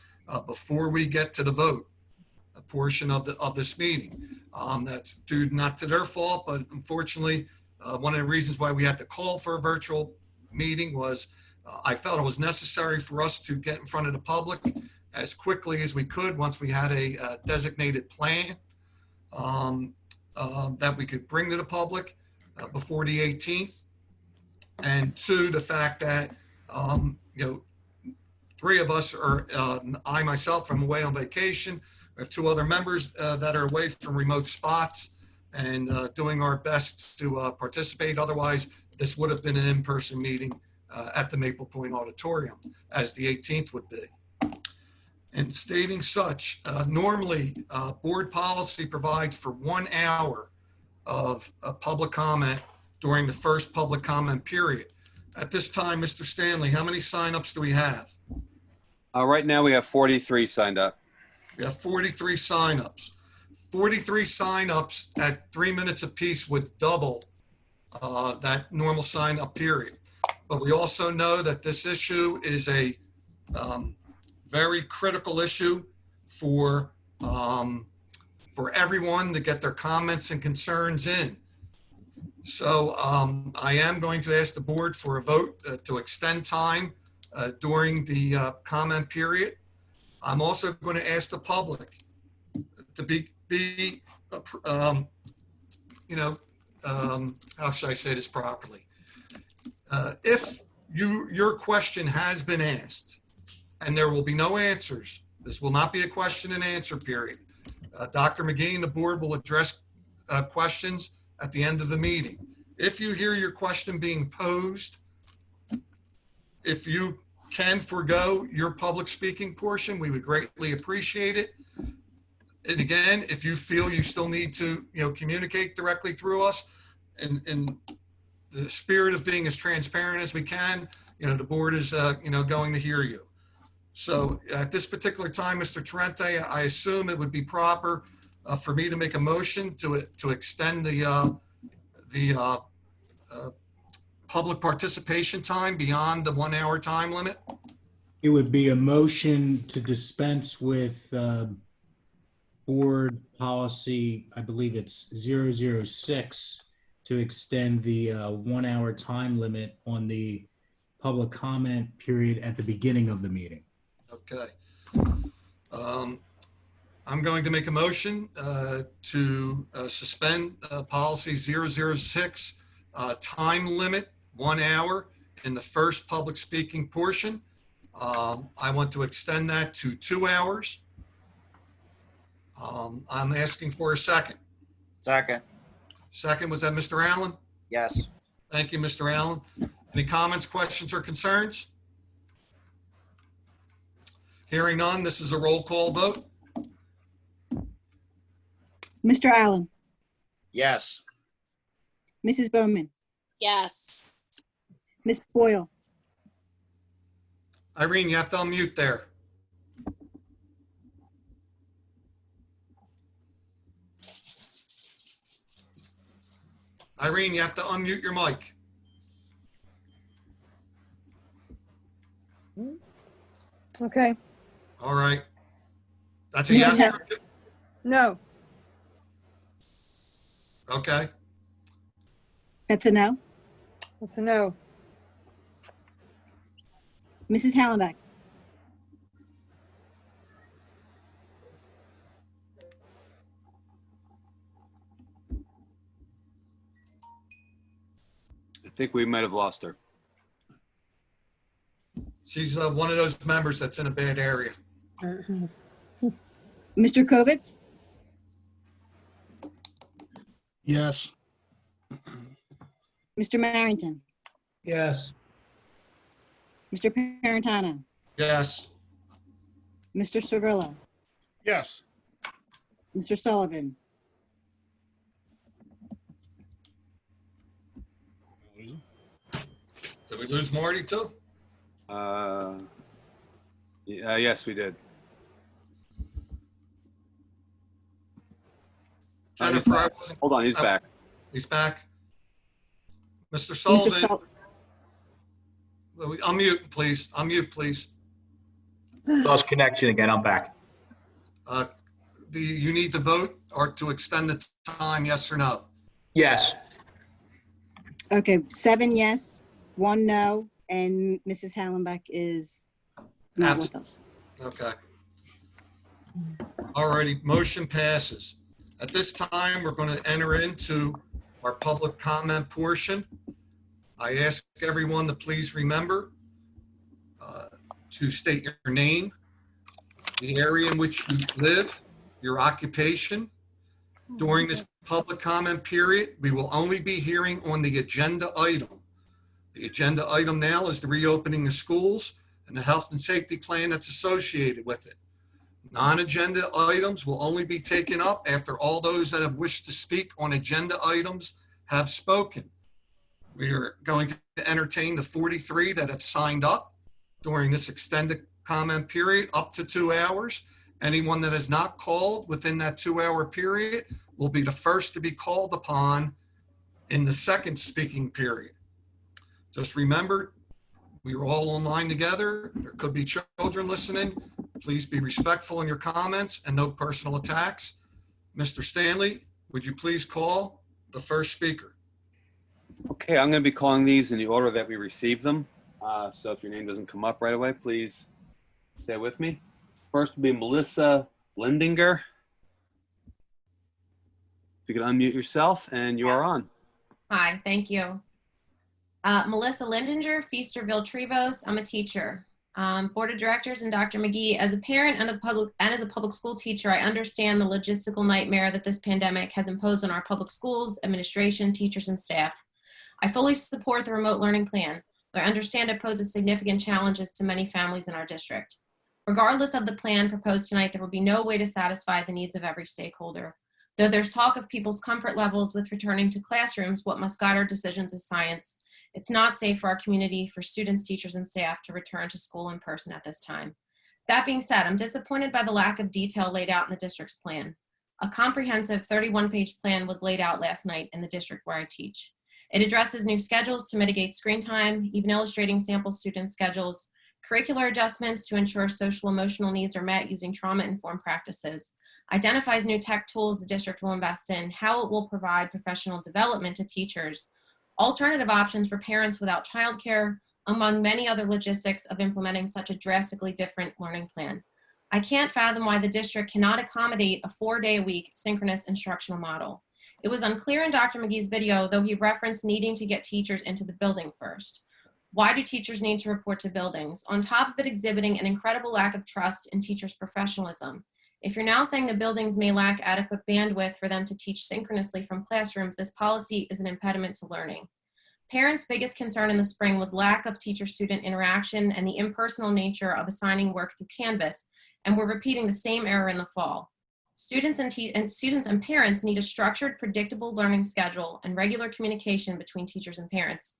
before we get to the vote, a portion of this meeting. That's due not to their fault, but unfortunately, one of the reasons why we had to call for a virtual meeting was I felt it was necessary for us to get in front of the public as quickly as we could once we had a designated plan that we could bring to the public before the 18th. And 2, the fact that, 3 of us are, I myself am away on vacation. We have 2 other members that are away from remote spots and doing our best to participate. Otherwise, this would have been an in-person meeting at the Maple Point Auditorium, as the 18th would be. And stating such, normally board policy provides for 1 hour of public comment during the first public comment period. At this time, Mr. Stanley, how many signups do we have? Right now we have 43 signed up. We have 43 signups. 43 signups at 3 minutes apiece would double that normal sign-up period. But we also know that this issue is a very critical issue for everyone to get their comments and concerns in. So I am going to ask the board for a vote to extend time during the comment period. I'm also going to ask the public to how should I say this properly? If your question has been asked and there will be no answers, this will not be a question and answer period. Dr. McGee and the board will address questions at the end of the meeting. If you hear your question being posed, if you can forego your public speaking portion, we would greatly appreciate it. And again, if you feel you still need to, communicate directly through us in the spirit of being as transparent as we can, the board is, going to hear you. So at this particular time, Mr. Tarente, I assume it would be proper for me to make a motion to extend the public participation time beyond the 1 hour time limit. It would be a motion to dispense with board policy, I believe it's 006, to extend the 1 hour time limit on the public comment period at the beginning of the meeting. Okay. I'm going to make a motion to suspend policy 006, time limit 1 hour, in the first public speaking portion. I want to extend that to 2 hours. I'm asking for a second. Second. Second, was that Mr. Allen? Yes. Thank you, Mr. Allen. Any comments, questions, or concerns? Hearing none, this is a roll call vote. Mr. Allen, Yes. Mrs. Bowman, Yes. Ms. Boyle, Irene, you have to unmute there. Irene, you have to unmute your mic. Okay. All right. That's a yes? Yes. No. Okay. that's a no. That's a no. Mrs. Hallenbeck, I think we might have lost her. She's one of those members that's in a bad area. Mr. Kovitz, Yes. Mr. Marrington, Yes. Mr. Parentano, Yes. Mr. Cirillo, Yes. Mr. Sullivan, Did we lose Marty too? Yes, we did. Jennifer, I wasn't. Hold on, he's back. He's back. Mr. Mr. Sullivan, Sul- unmute, please. Unmute, please. Lost connection again. I'm back. Do you need to vote or to extend the time, yes or no? Yes. Okay, 7 yes, 1 no, and Mrs. Hallenbeck is not with us. Okay. All righty, motion passes. At this time, we're going to enter into our public comment portion. I ask everyone to please remember to state your name, the area in which you live, your occupation. During this public comment period, we will only be hearing on the agenda item. The agenda item now is the reopening of schools and the health and safety plan that's associated with it. Non-agenda items will only be taken up after all those that have wished to speak on agenda items have spoken. We are going to entertain the 43 that have signed up during this extended comment period up to 2 hours. Anyone that is not called within that 2-hour period will be the first to be called upon in the second speaking period. Just remember, we are all online together. There could be children listening. Please be respectful in your comments and no personal attacks. Mr. Stanley, would you please call the first speaker? Okay, I'm going to be calling these in the order that we received them. So if your name doesn't come up right away, please stay with me. First will be Melissa Lindinger. If you could unmute yourself, and you are on. Hi, thank you. Melissa Lindinger, Feasterville Trevos. I'm a teacher. Board of Directors and Dr. McGee, as a parent and as a public school teacher, I understand the logistical nightmare that this pandemic has imposed on our public schools, administration, teachers, and staff. I fully support the remote learning plan, but I understand it poses significant challenges to many families in our district. Regardless of the plan proposed tonight, there will be no way to satisfy the needs of every stakeholder. Though there's talk of people's comfort levels with returning to classrooms, what must guide our decisions is science. It's not safe for our community, for students, teachers, and staff to return to school in person at this time. That being said, I'm disappointed by the lack of detail laid out in the district's plan. A comprehensive 31-page plan was laid out last night in the district where I teach. It addresses new schedules to mitigate screen time, even illustrating sample student schedules, curricular adjustments to ensure social emotional needs are met using trauma-informed practices, identifies new tech tools the district will invest in, how it will provide professional development to teachers, alternative options for parents without childcare, among many other logistics of implementing such a drastically different learning plan. I can't fathom why the district cannot accommodate a 4-day-a-week synchronous instructional model. It was unclear in Dr. McGee's video, though he referenced needing to get teachers into the building first. Why do teachers need to report to buildings? On top of it exhibiting an incredible lack of trust in teachers' professionalism. If you're now saying the buildings may lack adequate bandwidth for them to teach synchronously from classrooms, this policy is an impediment to learning. Parents' biggest concern in the spring was lack of teacher-student interaction and the impersonal nature of assigning work through Canvas, and we're repeating the same error in the fall. Students and parents need a structured, predictable learning schedule and regular communication between teachers and parents.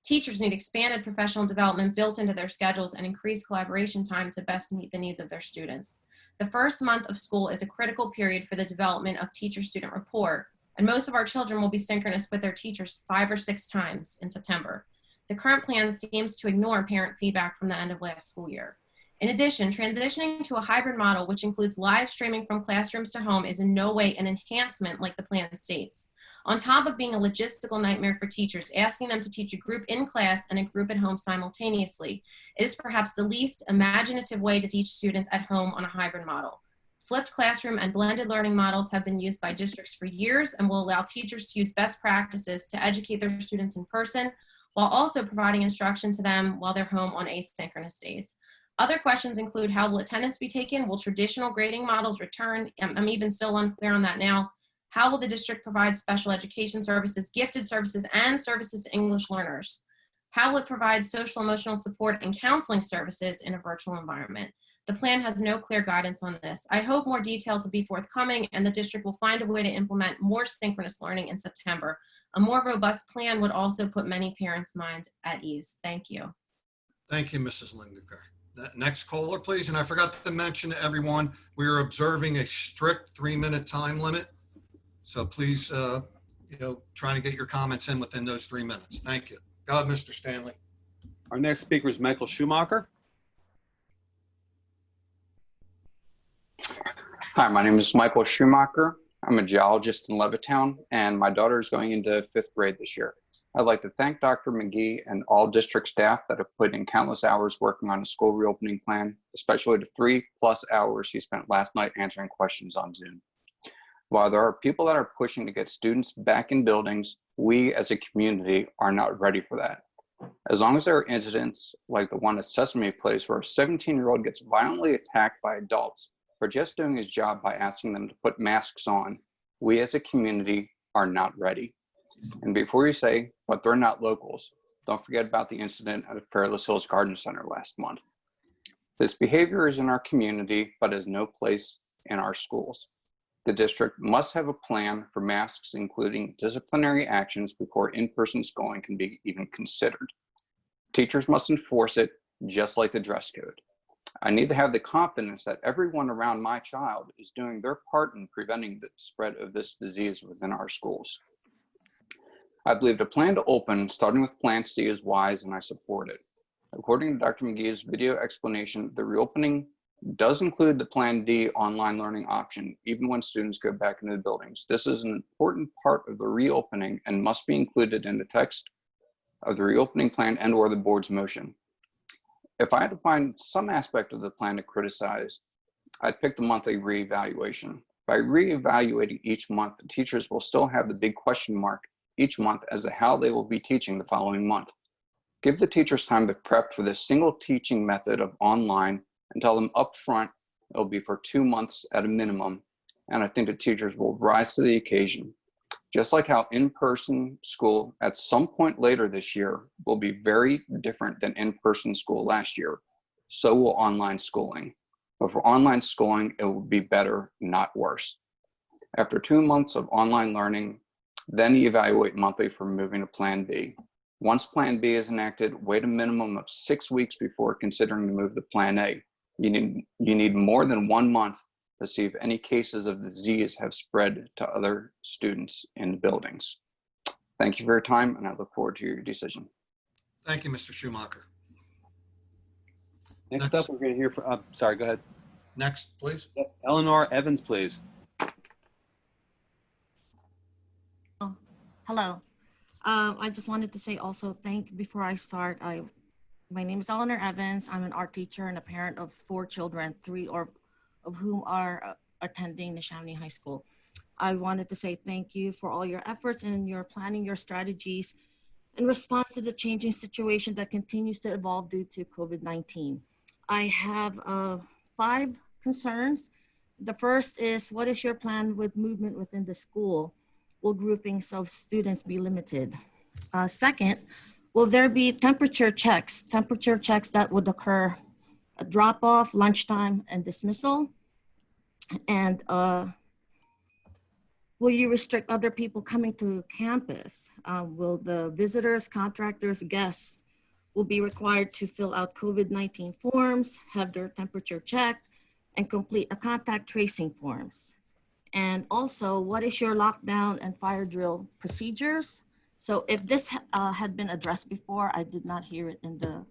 Teachers need expanded professional development built into their schedules and increased collaboration time to best meet the needs of their students. The first month of school is a critical period for the development of teacher-student rapport, and most of our children will be synchronous with their teachers 5 or 6 times in September. The current plan seems to ignore parent feedback from the end of last school year. In addition, transitioning to a hybrid model, which includes live streaming from classrooms to home, is in no way an enhancement like the plan states. On top of being a logistical nightmare for teachers, asking them to teach a group in class and a group at home simultaneously, it is perhaps the least imaginative way to teach students at home on a hybrid model. Flipped classroom and blended learning models have been used by districts for years and will allow teachers to use best practices to educate their students in person, while also providing instruction to them while they're home on asynchronous days. Other questions include how will attendance be taken? Will traditional grading models return? I'm even still unclear on that now. How will the district provide special education services, gifted services, and services to English learners? How will it provide social emotional support and counseling services in a virtual environment? The plan has no clear guidance on this. I hope more details will be forthcoming and the district will find a way to implement more synchronous learning in September. A more robust plan would also put many parents' minds at ease. Thank you. Thank you, Mrs. Lindiger. Next caller, please. And I forgot to mention to everyone, we are observing a strict 3-minute time limit. So please, trying to get your comments in within those 3 minutes. Thank you. Go ahead, Mr. Stanley. Our next speaker is Michael Schumacher. Hi, my name is Michael Schumacher. I'm a geologist in Levittown, and my daughter is going into 5th grade this year. I'd like to thank Dr. McGee and all district staff that have put in countless hours working on a school reopening plan, especially the 3+ hours he spent last night answering questions on Zoom. While there are people that are pushing to get students back in buildings, we as a community are not ready for that. As long as there are incidents like the one at Sesame Place where a 17-year-old gets violently attacked by adults for just doing his job by asking them to put masks on, we as a community are not ready. And before you say, but they're not locals, don't forget about the incident at Fairless Hills Garden Center last month. This behavior is in our community, but has no place in our schools. The district must have a plan for masks, including disciplinary actions before in-person schooling can be even considered. Teachers must enforce it, just like the dress code. I need to have the confidence that everyone around my child is doing their part in preventing the spread of this disease within our schools. I believe the plan to open, starting with Plan C, is wise and I support it. According to Dr. McGee's video explanation, the reopening does include the Plan D online learning option, even when students go back into the buildings. This is an important part of the reopening and must be included in the text of the reopening plan and or the board's motion. If I had to find some aspect of the plan to criticize, I'd pick the monthly reevaluation. By reevaluating each month, the teachers will still have the big question mark each month as to how they will be teaching the following month. Give the teachers time to prep for this single teaching method of online and tell them up front it'll be for 2 months at a minimum, and I think the teachers will rise to the occasion. Just like how in-person school at some point later this year will be very different than in-person school last year, so will online schooling. But for online schooling, it will be better, not worse. After 2 months of online learning, then evaluate monthly for moving to Plan B. Once Plan B is enacted, wait a minimum of 6 weeks before considering the move to Plan A. You need more than 1 month to see if any cases of the disease have spread to other students in the buildings. Thank you for your time, and I look forward to your decision. Thank you, Mr. Schumacher. Next up, we're going to hear from, sorry, go ahead. Next, please. Eleanor Evans, please. Hello. I just wanted to say also before I start, my name is Eleanor Evans. I'm an art teacher and a parent of 4 children, 3 of whom are attending Neshaminy High School. I wanted to say thank you for all your efforts and your planning, your strategies, in response to the changing situation that continues to evolve due to COVID-19. I have 5 concerns. The first is, what is your plan with movement within the school? Will groupings of students be limited? Second, will there be temperature checks that would occur at drop-off, lunchtime, and dismissal? And will you restrict other people coming to campus? Will the visitors, contractors, guests will be required to fill out COVID-19 forms, have their temperature checked, and complete a contact tracing forms? And also, what is your lockdown and fire drill procedures? So if this had been addressed before, I did not hear it in the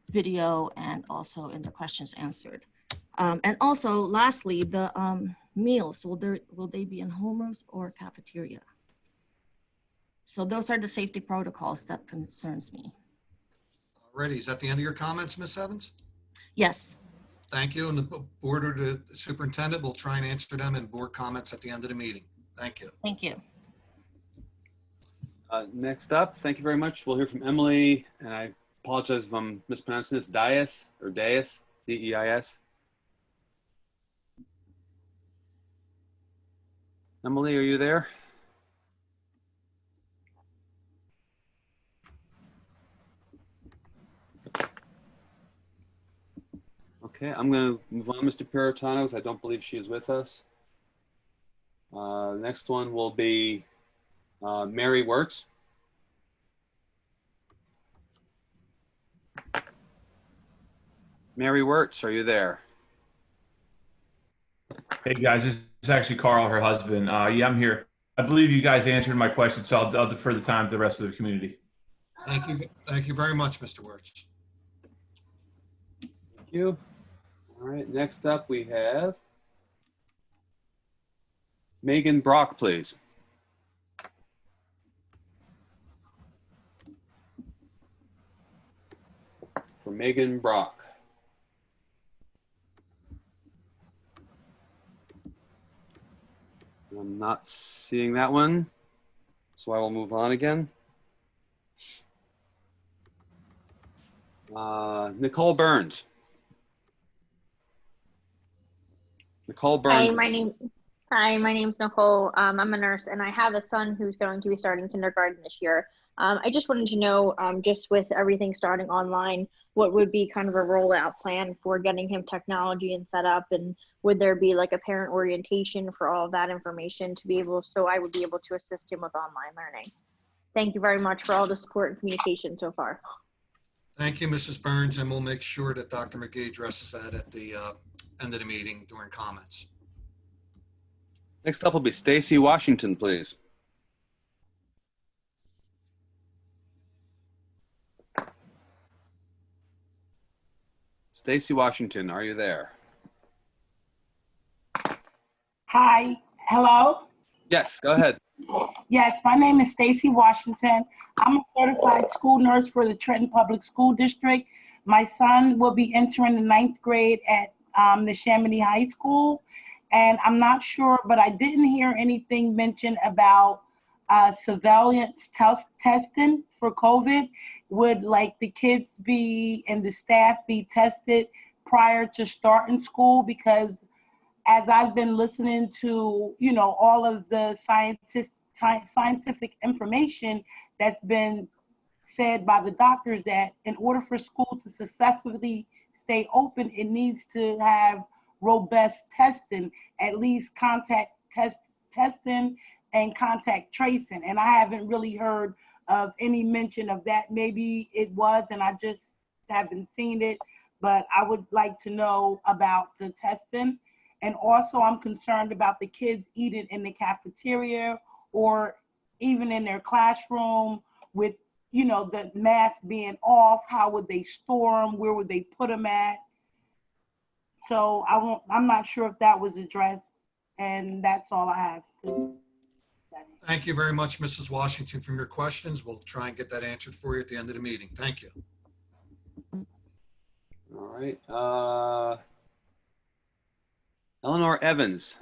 video and also in the questions answered. And also, lastly, the meals, will they be in homeroom or cafeteria? So those are the safety protocols that concerns me. Alrighty, is that the end of your comments, Ms. Evans? Yes. Thank you, and the board or the superintendent will try and answer them in board comments at the end of the meeting. Thank you. Thank you. Next up, thank you very much. We'll hear from Emily, and I apologize if I'm mispronouncing this, Dias, D-E-I-S. Emily, are you there? Okay, I'm going to move on, Mr. Piritanos. I don't believe she is with us. Next one will be Mary Wirtz. Mary Wirtz, are you there? Hey guys, this is actually Carl, her husband. Yeah, I'm here. I believe you guys answered my question, so I'll defer the time to the rest of the community. Thank you. Thank you very much, Mr. Wirtz. Thank you. All right, next up we have Megan Brock, please. For Megan Brock. I'm not seeing that one, so I will move on again. Nicole Burns. Nicole Burns. Hi, my name's Nicole. I'm a nurse, and I have a son who's going to be starting kindergarten this year. I just wanted to know, just with everything starting online, what would be kind of a rollout plan for getting him technology and set up, and would there be like a parent orientation for all of that information to be able, so I would be able to assist him with online learning? Thank you very much for all the support and communication so far. Thank you, Mrs. Burns, and we'll make sure that Dr. McGee addresses that at the end of the meeting during comments. Next up will be Stacy Washington, please. Stacy Washington, are you there? Hi, hello? Yes, go ahead. Yes, my name is Stacy Washington. I'm a certified school nurse for the Trenton Public School District. My son will be entering the 9th grade at Neshaminy High School. And I'm not sure, but I didn't hear anything mentioned about surveillance testing for COVID. Would like the kids be and the staff be tested prior to starting school? Because as I've been listening to, you know, all of the scientific information that's been said by the doctors, that in order for school to successfully stay open, it needs to have robust testing, at least contact testing and contact tracing. And I haven't really heard of any mention of that. Maybe it was and I just haven't seen it, but I would like to know about the testing. And also I'm concerned about the kids eating in the cafeteria or even in their classroom with, you know, the mask being off. How would they store them? Where would they put them at? So I'm not sure if that was addressed, and that's all I have to say. Thank you very much, Mrs. Washington, for your questions. We'll try and get that answered for you at the end of the meeting. Thank you. All right. Eleanor Evans.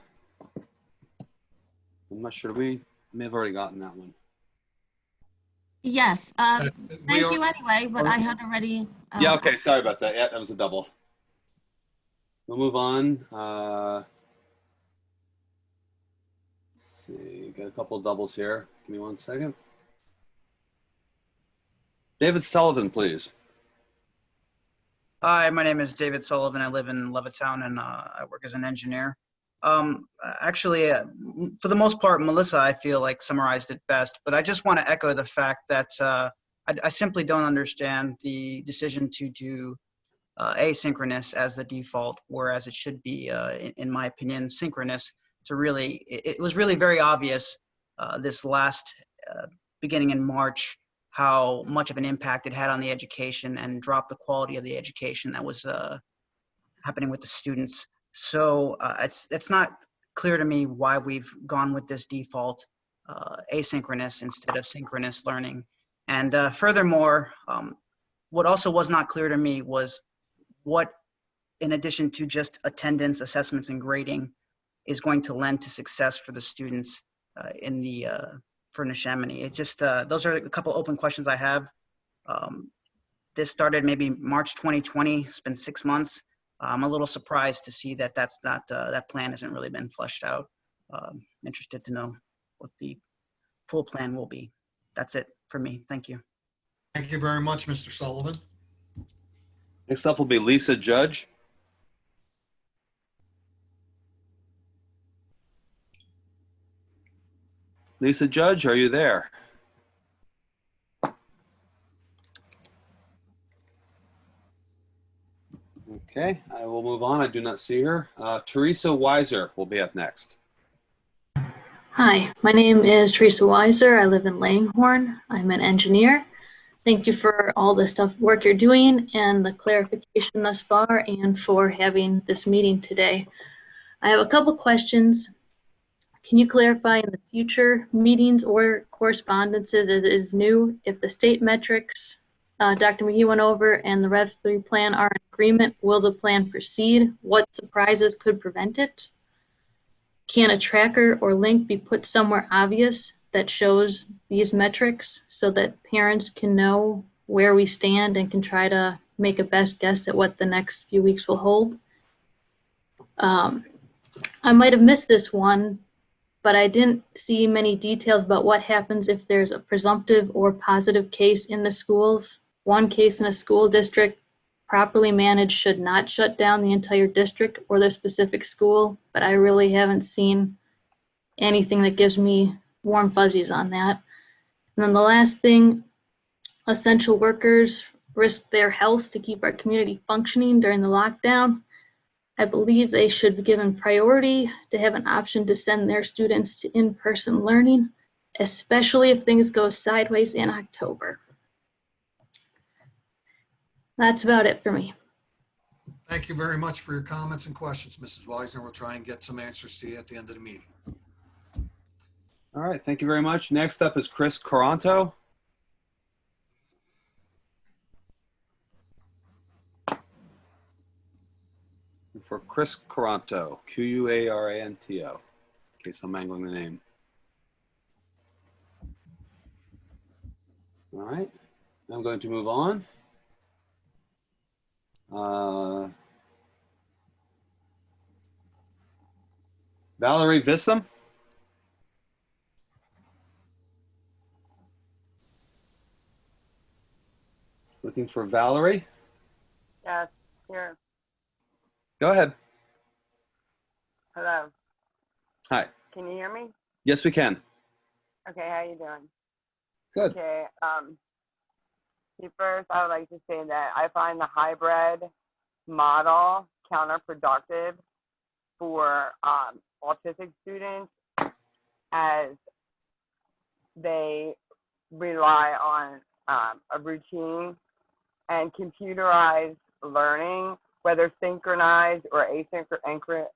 I'm not sure. We may have already gotten that one. Yes, We thank are, you anyway, but I had already. Yeah, okay, sorry about that. Yeah, that was a double. We'll move on. Let's see, got a couple of doubles here. Give me 1 second. David Sullivan, please. Hi, my name is David Sullivan. I live in Levittown and I work as an engineer. Actually, for the most part, Melissa, I feel like summarized it best, but I just want to echo the fact that I simply don't understand the decision to do asynchronous as the default, whereas it should be, in my opinion, synchronous to really, it was really very obvious this last beginning in March how much of an impact it had on the education and dropped the quality of the education that was happening with the students. So it's not clear to me why we've gone with this default asynchronous instead of synchronous learning. And furthermore, what also was not clear to me was what, in addition to just attendance, assessments, and grading, is going to lend to success for the students in the for Neshaminy. It just those are a couple open questions I have. This started maybe March 2020. It's been 6 months. I'm a little surprised to see that that's not that plan hasn't really been fleshed out. Interested to know what the full plan will be. That's it for me. Thank you. thank you very much, Mr. Sullivan. Next up will be Lisa Judge. Lisa Judge, are you there? Okay, I will move on. I do not see her. Teresa Weiser will be up next. Hi, my name is Teresa Weiser. I live in Langhorne. I'm an engineer. Thank you for all the work you're doing and the clarification thus far and for having this meeting today. I have a couple questions. Can you clarify in the future meetings or correspondences as is new if the state metrics Dr. McGee went over and the Rev 3 plan are in agreement, will the plan proceed? What surprises could prevent it? Can a tracker or link be put somewhere obvious that shows these metrics so that parents can know where we stand and can try to make a best guess at what the next few weeks will hold? I might have missed this one, but I didn't see many details about what happens if there's a presumptive or positive case in the schools. One case in a school district properly managed should not shut down the entire district or the specific school, but I really haven't seen anything that gives me warm fuzzies on that. And then the last thing, essential workers risk their health to keep our community functioning during the lockdown. I believe they should be given priority to have an option to send their students to in-person learning, especially if things go sideways in October. That's about it for me. Thank you very much for your comments and questions, Mrs. Weisner. We'll try and get some answers to you at the end of the meeting. All right, thank you very much. Next up is Chris Coranto. For Chris Coranto, Q-U-A-R-A-N-T-O, in case I'm mangling the name. All right, I'm going to move on. Valerie Vissam. Looking for Valerie. Yes, here. Go ahead. Hello. Hi. Can you hear me? Yes, we can. Okay, how you doing? Good. Okay. First, I would like to say that I find the hybrid model counterproductive for autistic students as they rely on a routine and computerized learning, whether synchronized or asynchronous,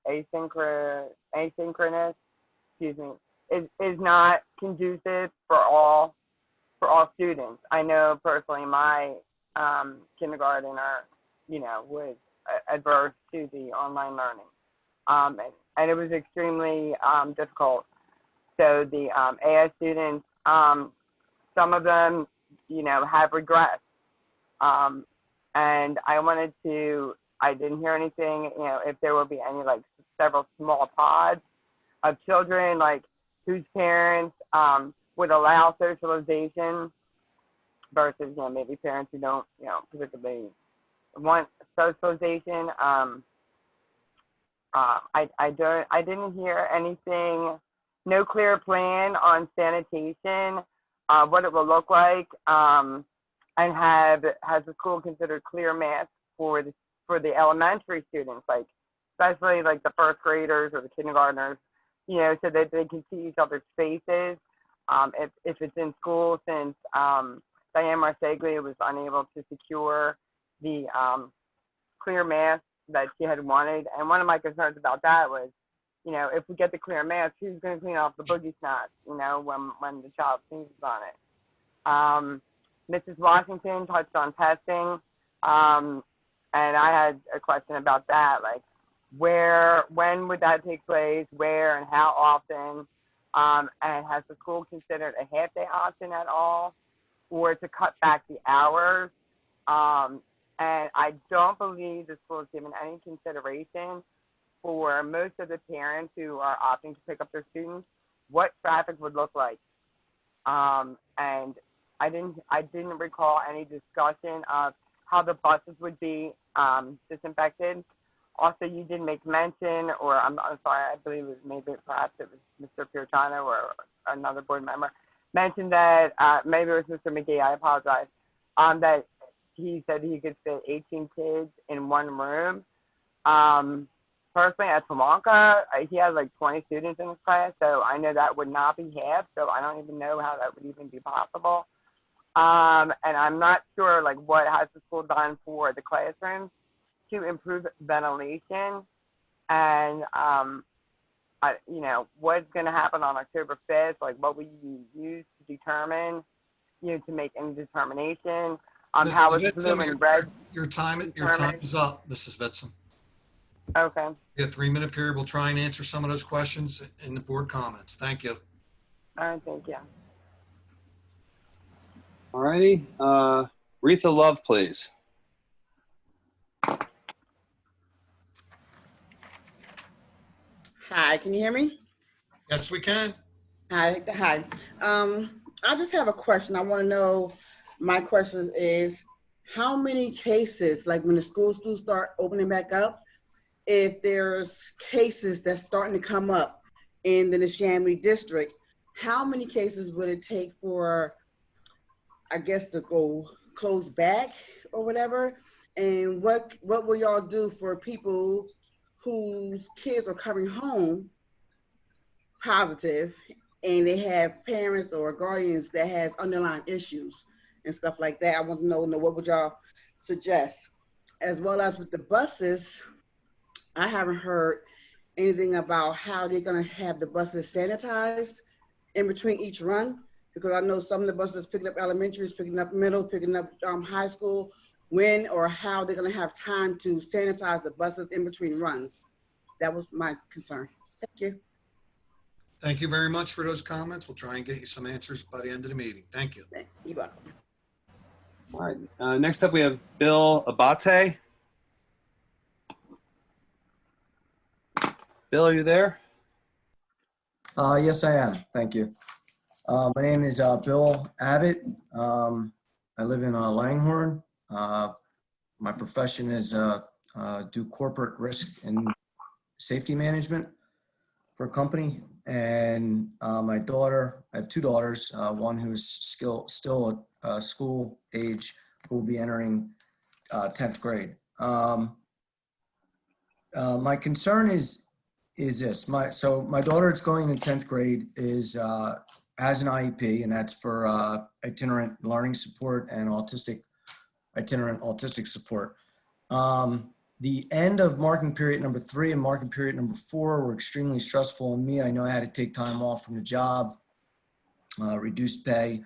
is not conducive for all students. I know personally my kindergartner, was adverse to the online learning, and it was extremely difficult. So the AS students, some of them have regressed. And I didn't hear anything, if there will be any like several small pods of children, like whose parents would allow socialization versus, maybe parents who don't, particularly want socialization. I didn't hear anything, no clear plan on sanitation, what it will look like, and has the school considered clear masks for the elementary students, like especially like the first graders or the kindergartners, so that they can see each other's faces. If it's in school, since Diane Marseglia was unable to secure the clear mask that she had wanted. And one of my concerns about that was, if we get the clear mask, who's going to clean off the boogie snacks, when the child sneezes on it? Mrs. Washington touched on testing. And I had a question about that, like when would that take place, where and how often? And has the school considered a half-day option at all, or to cut back the hours? And I don't believe the school has given any consideration for most of the parents who are opting to pick up their students, what traffic would look like. And I didn't recall any discussion of how the buses would be disinfected. Also, you did make mention, or I'm sorry, I believe it was perhaps it was Mr. Piertano or another board member, mentioned that, maybe it was Mr. McGee, I apologize, that he said he could fit 18 kids in one room. Personally, at Tawanka, he has like 20 students in his class, so I know that would not be half, so I don't even know how that would even be possible. And I'm not sure like what has the school done for the classrooms to improve ventilation, and what's going to happen on October 5th, like what will you use to determine, to make any determination. How is blue and red? Your time is up, Mrs. Vitson. Okay. We have a 3-minute period. We'll try and answer some of those questions in the board comments. Thank you. All right, thank you. All righty. Retha Love, please. Hi, can you hear me? Yes, we can. Hi. I just have a question. I want to know, my question is, how many cases, like when the schools do start opening back up, if there's cases that's starting to come up in the Neshaminy district, how many cases would it take for, I guess, to go close back or whatever? And what will y'all do for people whose kids are coming home positive and they have parents or guardians that has underlying issues and stuff like that? I want to know what would y'all suggest? As well as with the buses, I haven't heard anything about how they're going to have the buses sanitized in between each run, because I know some of the buses picking up elementaries, picking up middle, picking up high school, when or how they're going to have time to sanitize the buses in between runs. That was my concern. Thank you. Thank you very much for those comments. We'll try and get you some answers by the end of the meeting. Thank you. You're welcome. All right. Next up, we have Bill Abate. Bill, are you there? Yes, I am. Thank you. My name is Bill Abbott. I live in Langhorne. My profession is do corporate risk and safety management for a company. And my daughter, I have 2 daughters, one who's still at school age, who will be entering 10th grade. My concern is this. So my daughter that's going in 10th grade has an IEP, and that's for itinerant learning support and itinerant autistic support. The end of marking period number 3 and marking period number 4 were extremely stressful on me. I know I had to take time off from the job, reduced pay,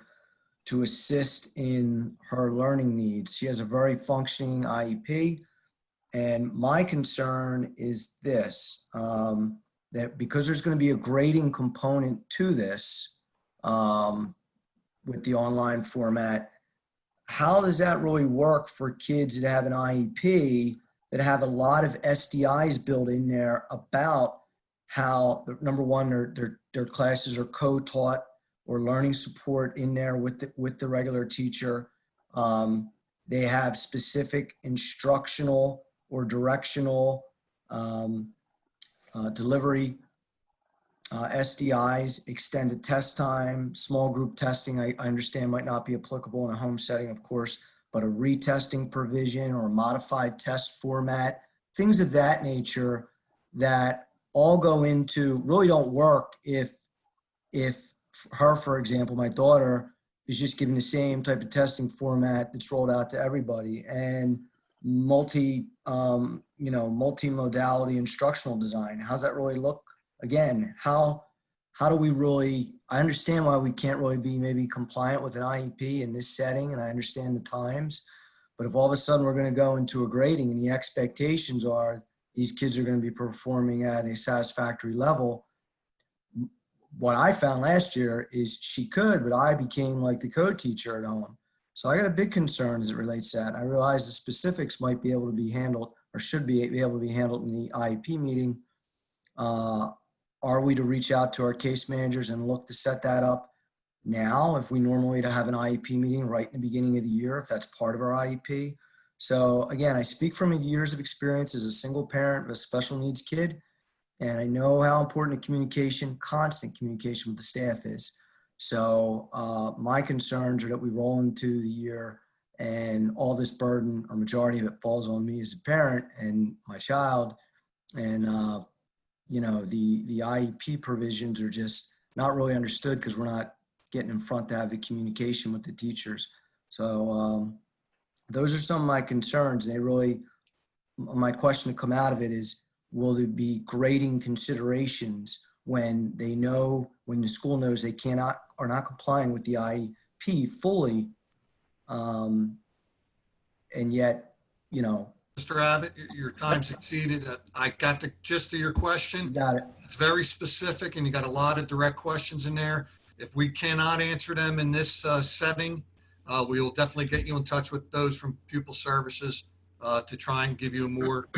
to assist in her learning needs. She has a very functioning IEP. And my concern is this, that because there's going to be a grading component to this with the online format, how does that really work for kids that have an IEP that have a lot of SDIs built in there about how, number one, their classes are co-taught or learning support in there with the regular teacher. They have specific instructional or directional delivery, SDIs, extended test time, small group testing, I understand might not be applicable in a home setting, of course, but a retesting provision or a modified test format, things of that nature that all go into, really don't work if her, for example, my daughter, is just given the same type of testing format that's rolled out to everybody, and multi-modality instructional design. How's that really look? Again, how do we really, I understand why we can't really be maybe compliant with an IEP in this setting, and I understand the times, but if all of a sudden we're going to go into a grading and the expectations are these kids are going to be performing at a satisfactory level, what I found last year is she could, but I became like the co-teacher at home. So I got a big concern as it relates to that. I realize the specifics might be able to be handled or should be able to be handled in the IEP meeting. Are we to reach out to our case managers and look to set that up now if we normally to have an IEP meeting right in the beginning of the year, if that's part of our IEP? So again, I speak from years of experience as a single parent of a special needs kid, and I know how important communication, constant communication with the staff is. So my concerns are that we roll into the year and all this burden, or majority of it, falls on me as a parent and my child, and the IEP provisions are just not really understood because we're not getting in front to have the communication with the teachers. So those are some of my concerns. They really, my question to come out of it is, will there be grading considerations when they know, when the school knows they are not complying with the IEP fully, and yet, Mr. Abbott, your time's exceeded. I got the gist of your question. Got it. It's very specific, and you got a lot of direct questions in there. If we cannot answer them in this setting, we will definitely get you in touch with those from Pupil Services to try and give you more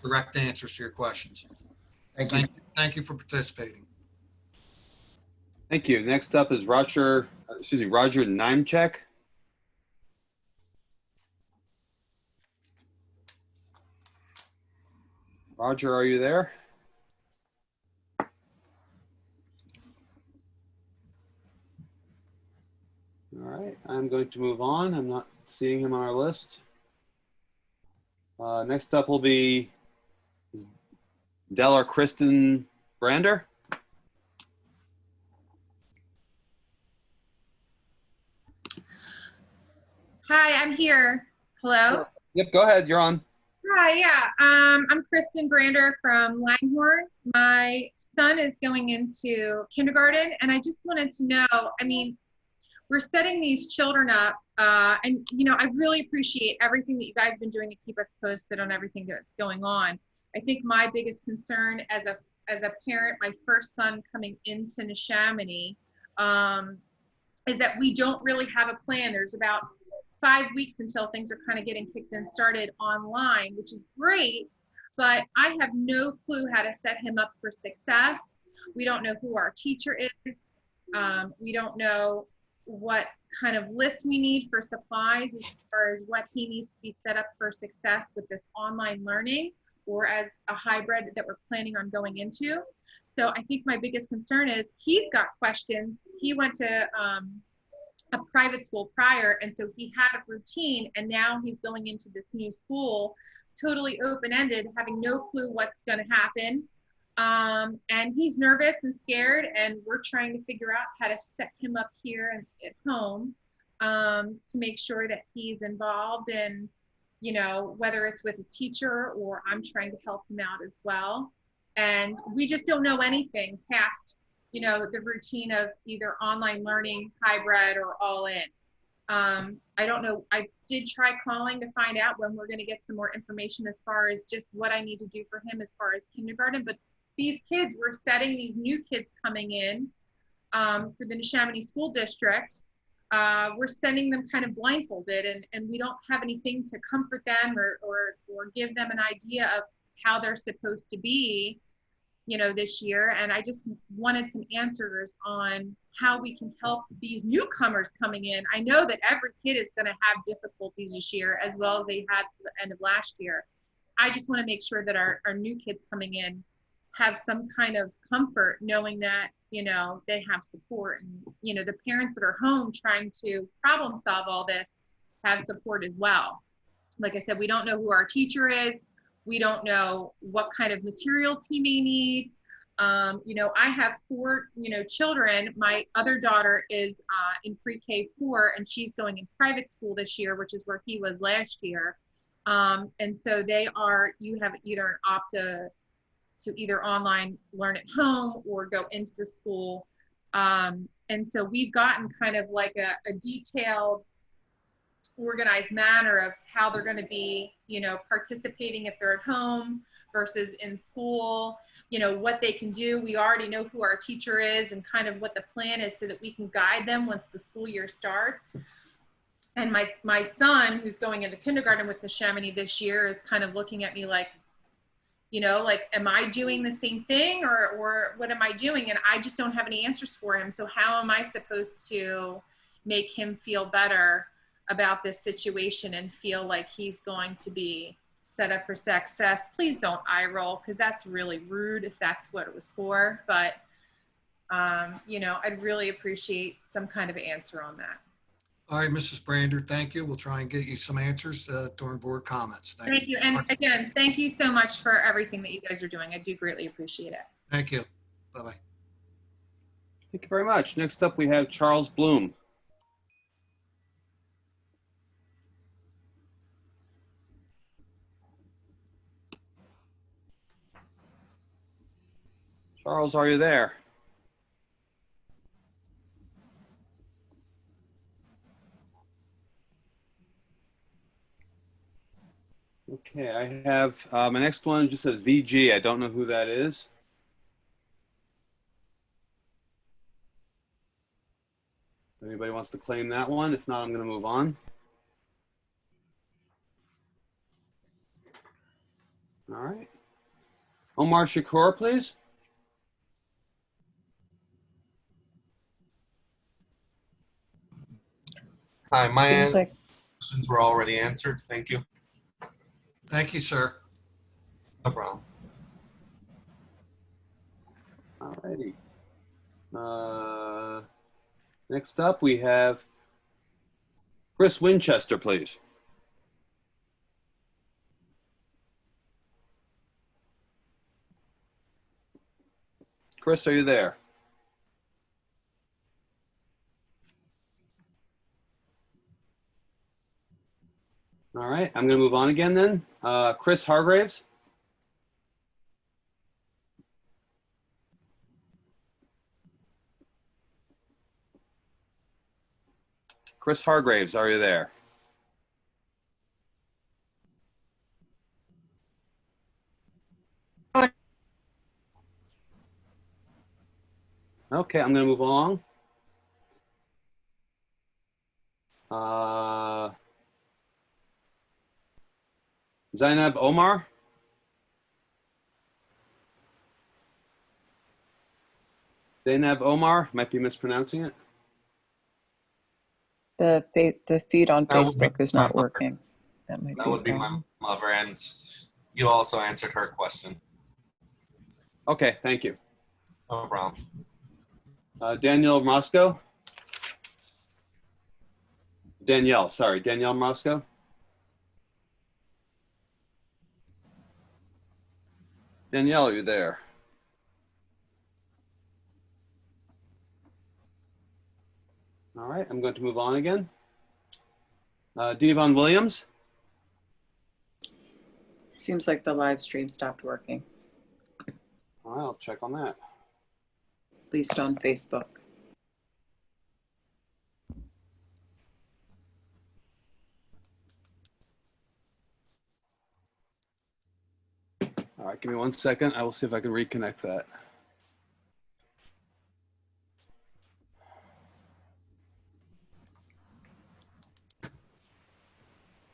direct answers to your questions. Thank you. Thank you for participating. Thank you. Next up is Roger Nimechek. Roger, are you there? All right, I'm going to move on. I'm not seeing him on our list. Next up will be Della Kristen Brander. Hi, I'm here. Hello? Yep, go ahead. You're on. Hi, yeah. I'm Kristen Brander from Langhorne. My son is going into kindergarten, and I just wanted to know, I mean, we're setting these children up, and, I really appreciate everything that you guys have been doing to keep us posted on everything that's going on. I think my biggest concern as a parent, my first son coming into Neshaminy, is that we don't really have a plan. There's about 5 weeks until things are kind of getting kicked and started online, which is great, but I have no clue how to set him up for success. We don't know who our teacher is. We don't know what kind of list we need for supplies as far as what he needs to be set up for success with this online learning, or as a hybrid that we're planning on going into. So I think my biggest concern is he's got questions. He went to a private school prior, and so he had a routine, and now he's going into this new school totally open-ended, having no clue what's going to happen, and he's nervous and scared, and we're trying to figure out how to set him up here at home to make sure that he's involved in, whether it's with his teacher or I'm trying to help him out as well. And we just don't know anything past the routine of either online learning, hybrid, or all in. I don't know. I did try calling to find out when we're going to get some more information as far as just what I need to do for him as far as kindergarten. But these kids, we're setting these new kids coming in for the Neshaminy School District. we're sending them kind of blindfolded, and we don't have anything to comfort them or give them an idea of how they're supposed to be, you know, this year. And I just wanted some answers on how we can help these newcomers coming in. I know that every kid is going to have difficulties this year, as well as they had at the end of last year. I just want to make sure that our new kids coming in have some kind of comfort knowing that, you know, they have support, and, you know, the parents that are home trying to problem solve all this have support as well. Like I said, we don't know who our teacher is. We don't know what kind of materials he may need. You know, I have 4, you know, children. My other daughter is in pre-K 4, and she's going in private school this year, which is where he was last year. And so you have either an opt to either online learn at home or go into the school. And so we've gotten kind of like a detailed, organized manner of how they're going to be, you know, participating if they're at home versus in school, you know, what they can do. We already know who our teacher is and kind of what the plan is so that we can guide them once the school year starts. And my son, who's going into kindergarten with Neshaminy this year, is kind of looking at me like, you know, like, am I doing the same thing or what am I doing? And I just don't have any answers for him. So how am I supposed to make him feel better about this situation and feel like he's going to be set up for success? Please don't eye roll, because that's really rude if that's what it was for. But, you know, I'd really appreciate some kind of answer on that. All right, Mrs. Brander, thank you. We'll try and get you some answers during board comments. Thank you. And again, thank you so much for everything that you guys are doing. I do greatly appreciate it. Thank you. Bye-bye. Thank you very much. Next up, we have Charles Bloom. Charles, are you there? Okay, I have my next one just says VG. I don't know who that is. Anybody wants to claim that one? If not, I'm going to move on. All right. Omar Shakur, please. Hi, my Seems like questions were already answered. Thank you. Thank you, sir. No problem. All righty. Next up, we have Chris Winchester, please. Chris, are you there? All right, I'm going to move on again then. Chris Hargraves. Chris Hargraves, are you there? Okay, I'm going to move along. Zainab Omar. Zainab Omar, might be mispronouncing it. The feed on Facebook is not working. That would be my mother, and you also answered her question. Okay, thank you. No problem. Danielle Moscow. Danielle Moscow. Danielle, are you there? All right, I'm going to move on again. Devon Williams. Seems like the live stream stopped working, All right, I'll check on that. at least on Facebook. All right, give me 1 second. I will see if I can reconnect that.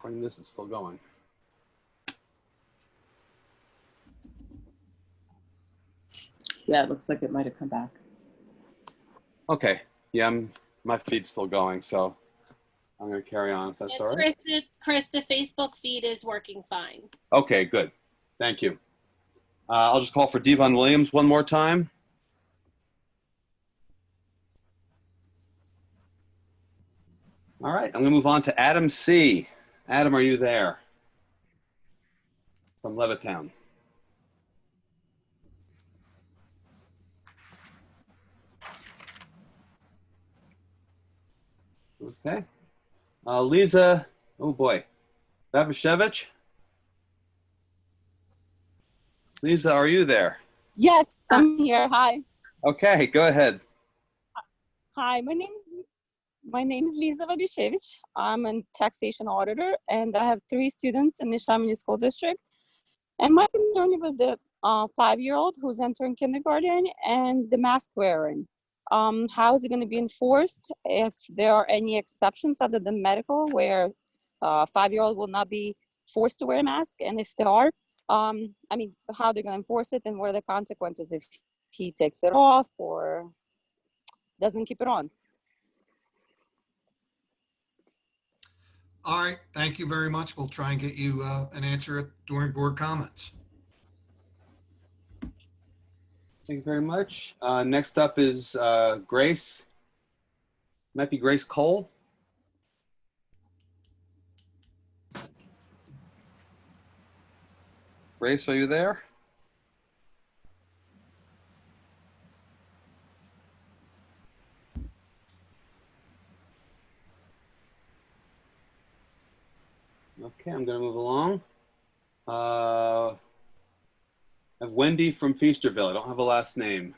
According to this, it's still going. Yeah, it looks like it might have come back. Okay. Yeah, my feed's still going, so I'm going to carry on if that's all right. Chris, the Facebook feed is working fine. Okay, good. Thank you. I'll just call for Devon Williams one more time. All right, I'm going to move on to Adam C. Adam, are you there? From Levittown. Okay. Lisa, oh boy, Babashevich? Lisa, are you there? Yes, I'm here. Hi. Okay, go ahead. Hi, my name is Lisa Babishevich. I'm a taxation auditor, and I have 3 students in the Neshaminy School District. And my concern is with the 5-year-old who's entering kindergarten and the mask wearing. How is it going to be enforced? If there are any exceptions other than medical, where a 5-year-old will not be forced to wear a mask, and if there are, I mean, how they're going to enforce it, and what are the consequences if he takes it off or doesn't keep it on? All right, thank you very much. We'll try and get you an answer during board comments. Thank you very much. Next up is Grace. Might be Grace Cole. Grace, are you there? Okay, I'm going to move along. I have Wendy from Feasterville. I don't have a last name.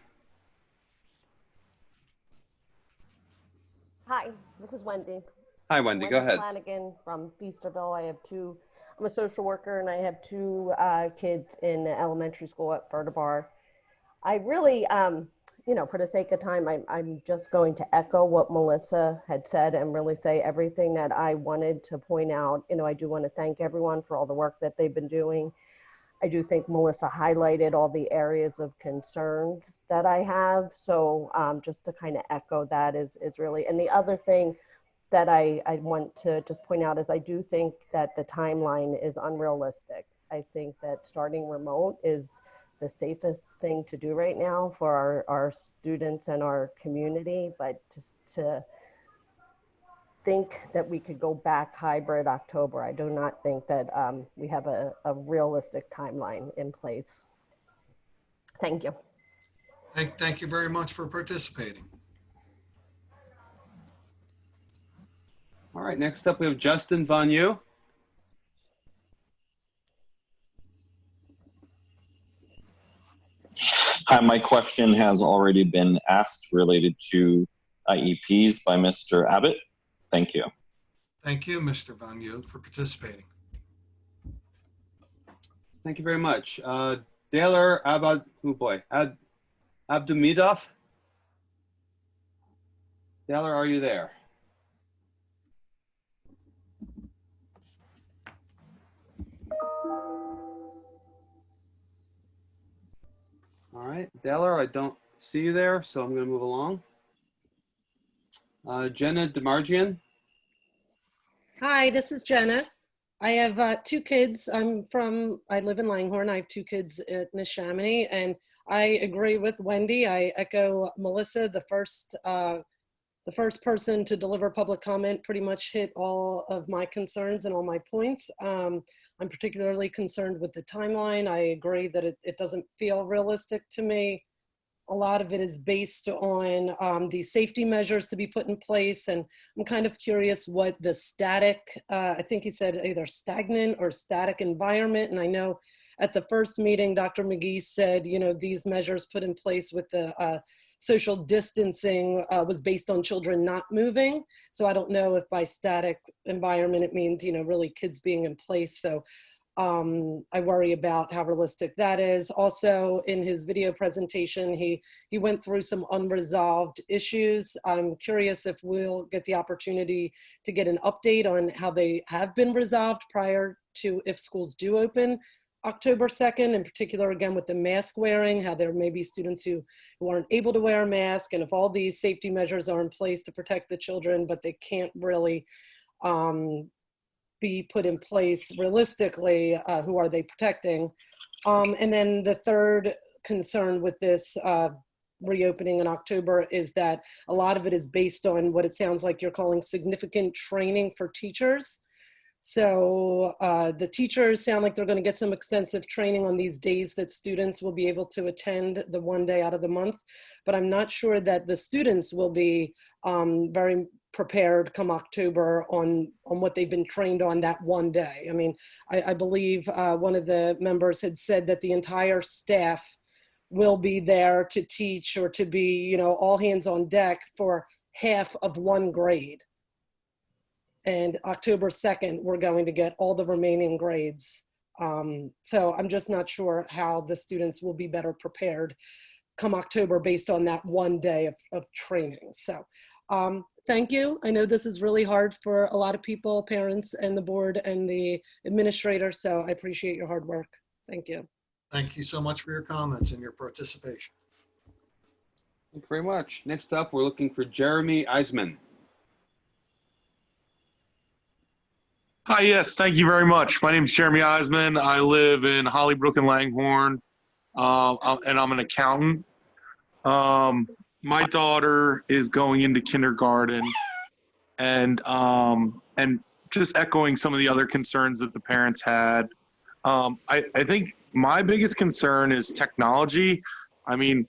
Hi, this is Wendy. Hi, Wendy. Go ahead. Flanagan from Feasterville. I'm a social worker, and I have 2 kids in elementary school at Fertibar. I really, for the sake of time, I'm just going to echo what Melissa had said and really say everything that I wanted to point out. I do want to thank everyone for all the work that they've been doing. I do think Melissa highlighted all the areas of concerns that I have. So just to kind of echo that is really, and the other thing that I want to just point out is I do think that the timeline is unrealistic. I think that starting remote is the safest thing to do right now for our students and our community, but just to think that we could go back hybrid October, I do not think that we have a realistic timeline in place. Thank you. Thank you very much for participating. All right, next up we have Justin Von Yu. Hi, my question has already been asked related to IEPs by Mr. Abbott. Thank you. Thank you, Mr. Von Yu, for participating. Thank you very much. Daler Abdumidov. Daler, are you there? All right, Daler, I don't see you there, so I'm going to move along. Jenna DeMargian. Hi, this is Jenna. I have 2 kids. I live in Langhorne. I have 2 kids at Neshaminy, and I agree with Wendy. I echo Melissa. The first person to deliver public comment pretty much hit all of my concerns and all my points. I'm particularly concerned with the timeline. I agree that it doesn't feel realistic to me. A lot of it is based on these safety measures to be put in place. And I'm kind of curious what the static, I think he said either stagnant or static environment. And I know at the first meeting, Dr. McGee said, these measures put in place with the social distancing was based on children not moving. So I don't know if by static environment, it means, really kids being in place. So I worry about how realistic that is. Also, in his video presentation, he went through some unresolved issues. I'm curious if we'll get the opportunity to get an update on how they have been resolved prior to if schools do open October 2nd, in particular, again, with the mask wearing, how there may be students who aren't able to wear a mask, and if all these safety measures are in place to protect the children, but they can't really be put in place realistically, who are they protecting? And then the third concern with this reopening in October is that a lot of it is based on what it sounds like you're calling significant training for teachers. So the teachers sound like they're going to get some extensive training on these days that students will be able to attend the one day out of the month, but I'm not sure that the students will be very prepared come October on what they've been trained on that one day. I mean, I believe one of the members had said that the entire staff will be there to teach or to be, you know, all hands on deck for half of one grade. And October 2nd, we're going to get all the remaining grades. So I'm just not sure how the students will be better prepared come October based on that one day of training. So thank you. I know this is really hard for a lot of people, parents and the board and the administrator. So I appreciate your hard work. Thank you. Thank you so much for your comments and your participation. Thank you very much. Next up, we're looking for Jeremy Eisman. Hi, yes, thank you very much. My name is Jeremy Eisman. I live in Hollybrook and Langhorne, and I'm an accountant. My daughter is going into kindergarten, and just echoing some of the other concerns that the parents had. I think my biggest concern is technology. I mean,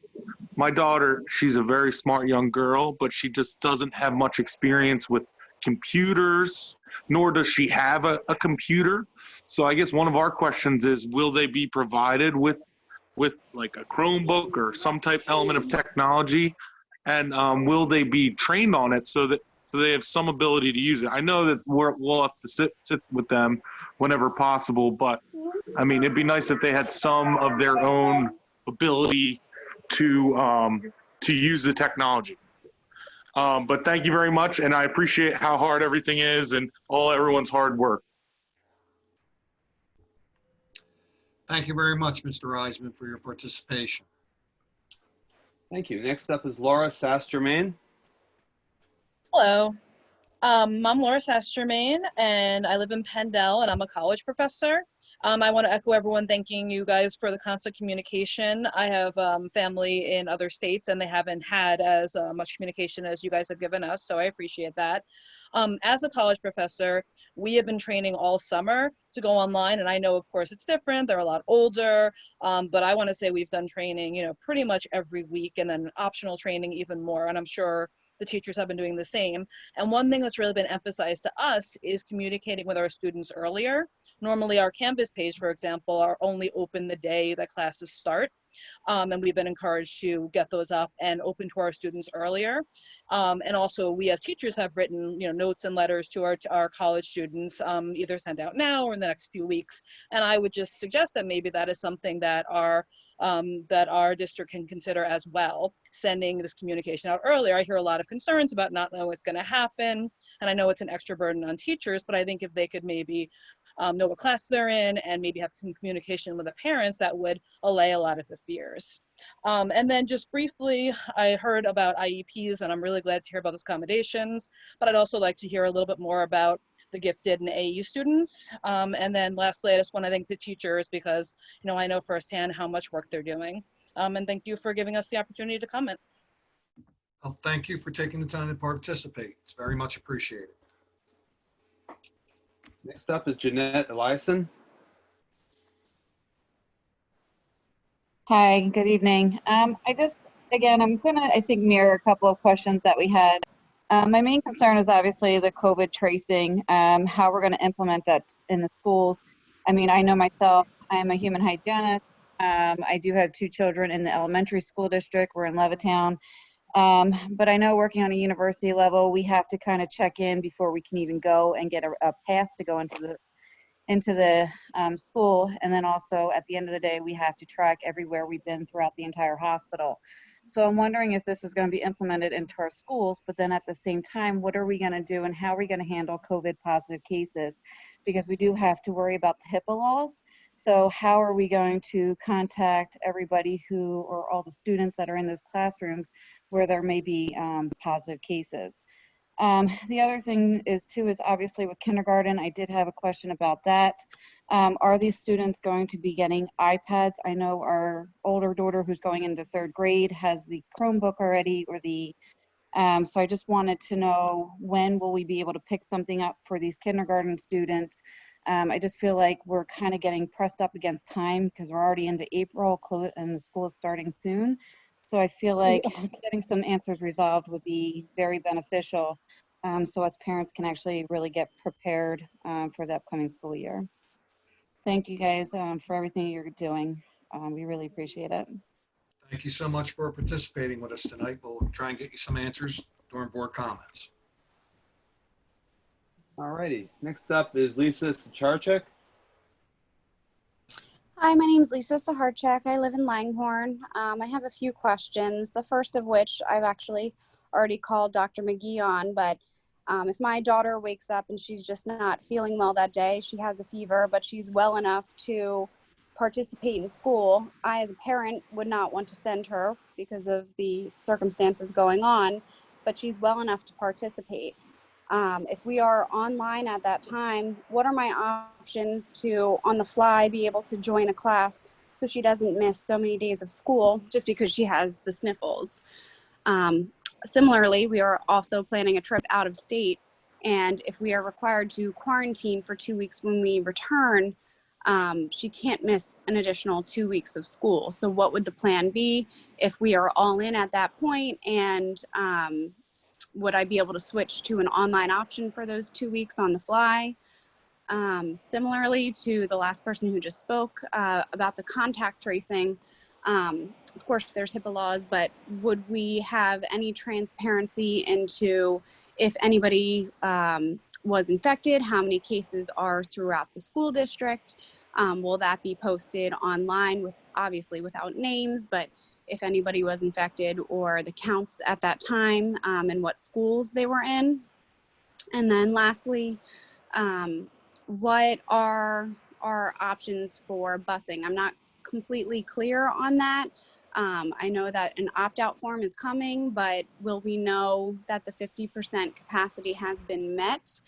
my daughter, she's a very smart young girl, but she just doesn't have much experience with computers, nor does she have a computer. So I guess one of our questions is, will they be provided with like a Chromebook or some type element of technology? And will they be trained on it so they have some ability to use it? I know that we'll have to sit with them whenever possible, but I mean, it'd be nice if they had some of their own ability to use the technology. But thank you very much, and I appreciate how hard everything is and everyone's hard work. Thank you very much, Mr. Eisman, for your participation. Thank you. Next up is Laura Sasterman. Hello. I'm Laura Sastermain, and I live in Pendel, and I'm a college professor. I want to echo everyone thanking you guys for the constant communication. I have family in other states, and they haven't had as much communication as you guys have given us, so I appreciate that. As a college professor, we have been training all summer to go online, and I know, of course, it's different. They're a lot older, but I want to say we've done training, you know, pretty much every week, and then optional training even more, and I'm sure the teachers have been doing the same. And one thing that's really been emphasized to us is communicating with our students earlier. Normally our Canvas page, for example, are only open the day that classes start. And we've been encouraged to get those up and open to our students earlier. And also we as teachers have written, you know, notes and letters to our college students, either sent out now or in the next few weeks. And I would just suggest that maybe that is something that our district can consider as well, sending this communication out earlier. I hear a lot of concerns about not knowing what's going to happen, and I know it's an extra burden on teachers, but I think if they could maybe know what class they're in and maybe have some communication with the parents, that would allay a lot of the fears. And then just briefly, I heard about IEPs, and I'm really glad to hear about those accommodations, but I'd also like to hear a little bit more about the gifted and AE students. And then lastly, I just want to thank the teachers because, you know, I know firsthand how much work they're doing. And thank you for giving us the opportunity to comment. Well, thank you for taking the time to participate. It's very much appreciated. Next up is Jeanette Eliason. Hi, good evening. I'm gonna, I think, mirror a couple of questions that we had. My main concern is obviously the COVID tracing, how we're gonna implement that in the schools. I mean, I know myself, I'm a human hygienist. I do have 2 children in the elementary school district. We're in Levittown. But I know working on a university level, we have to kind of check in before we can even go and get a pass to go into into the school. And then also at the end of the day, we have to track everywhere we've been throughout the entire hospital. So I'm wondering if this is going to be implemented into our schools, but then at the same time, what are we going to do and how are we going to handle COVID positive cases? Because we do have to worry about the HIPAA laws. So how are we going to contact everybody who, or all the students that are in those classrooms where there may be positive cases? The other thing is obviously with kindergarten, I did have a question about that. Are these students going to be getting iPads? I know our older daughter who's going into 3rd grade has the Chromebook already, or so I just wanted to know, when will we be able to pick something up for these kindergarten students? I just feel like we're kind of getting pressed up against time because we're already into April and the school is starting soon. So I feel like getting some answers resolved would be very beneficial, so us parents can actually really get prepared for the upcoming school year. Thank you guys for everything you're doing. We really appreciate it. Thank you so much for participating with us tonight. We'll try and get you some answers during board comments. All righty. Next up is Lisa Sacharchuk. Hi, my name is Lisa Saharchak. I live in Langhorne. I have a few questions. The first of which I've actually already called Dr. McGee on, but if my daughter wakes up and she's just not feeling well that day, she has a fever, but she's well enough to participate in school, I as a parent would not want to send her because of the circumstances going on, but she's well enough to participate. If we are online at that time, what are my options to, on the fly, be able to join a class so she doesn't miss so many days of school just because she has the sniffles? Similarly, we are also planning a trip out of state, and if we are required to quarantine for 2 weeks when we return, she can't miss an additional 2 weeks of school. So what would the plan be if we are all in at that point, and would I be able to switch to an online option for those 2 weeks on the fly? Similarly to the last person who just spoke about the contact tracing, of course there's HIPAA laws, but would we have any transparency into if anybody was infected, how many cases are throughout the school district? Will that be posted online, with obviously without names, but if anybody was infected or the counts at that time and what schools they were in? And then lastly, what are our options for busing? I'm not completely clear on that. I know that an opt-out form is coming, but will we know that the 50% capacity has been met?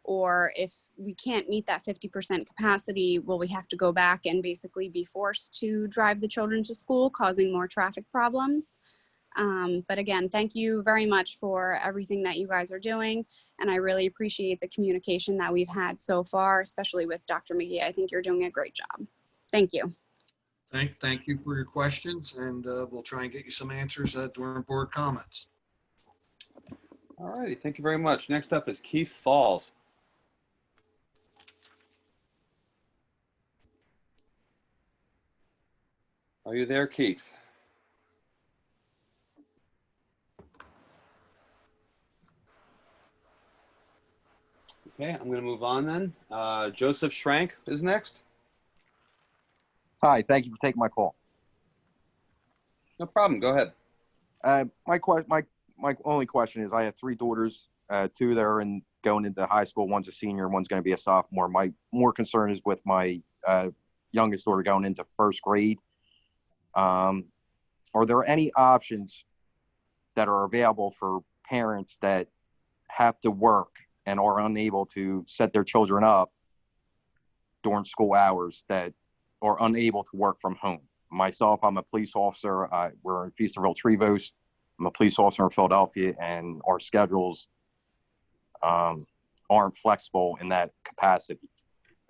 Or if we can't meet that 50% capacity, will we have to go back and basically be forced to drive the children to school, causing more traffic problems? But again, thank you very much for everything that you guys are doing. And I really appreciate the communication that we've had so far, especially with Dr. McGee. I think you're doing a great job. Thank you. Thank you for your questions, and we'll try and get you some answers during board comments. All righty. Thank you very much. Next up is Keith Falls. Are you there, Keith? Okay, I'm going to move on then. Joseph Schrank is next. Hi, thank you for taking my call. No problem. Go ahead. My only question is, I have 3 daughters, 2 that are going into high school. One's a senior, one's going to be a sophomore. My more concern is with my youngest daughter going into 1st grade. Are there any options that are available for parents that have to work and are unable to set their children up during school hours, that are unable to work from home? Myself, I'm a police officer. We're in Feasterville-Trevose. I'm a police officer in Philadelphia, and our schedules aren't flexible in that capacity.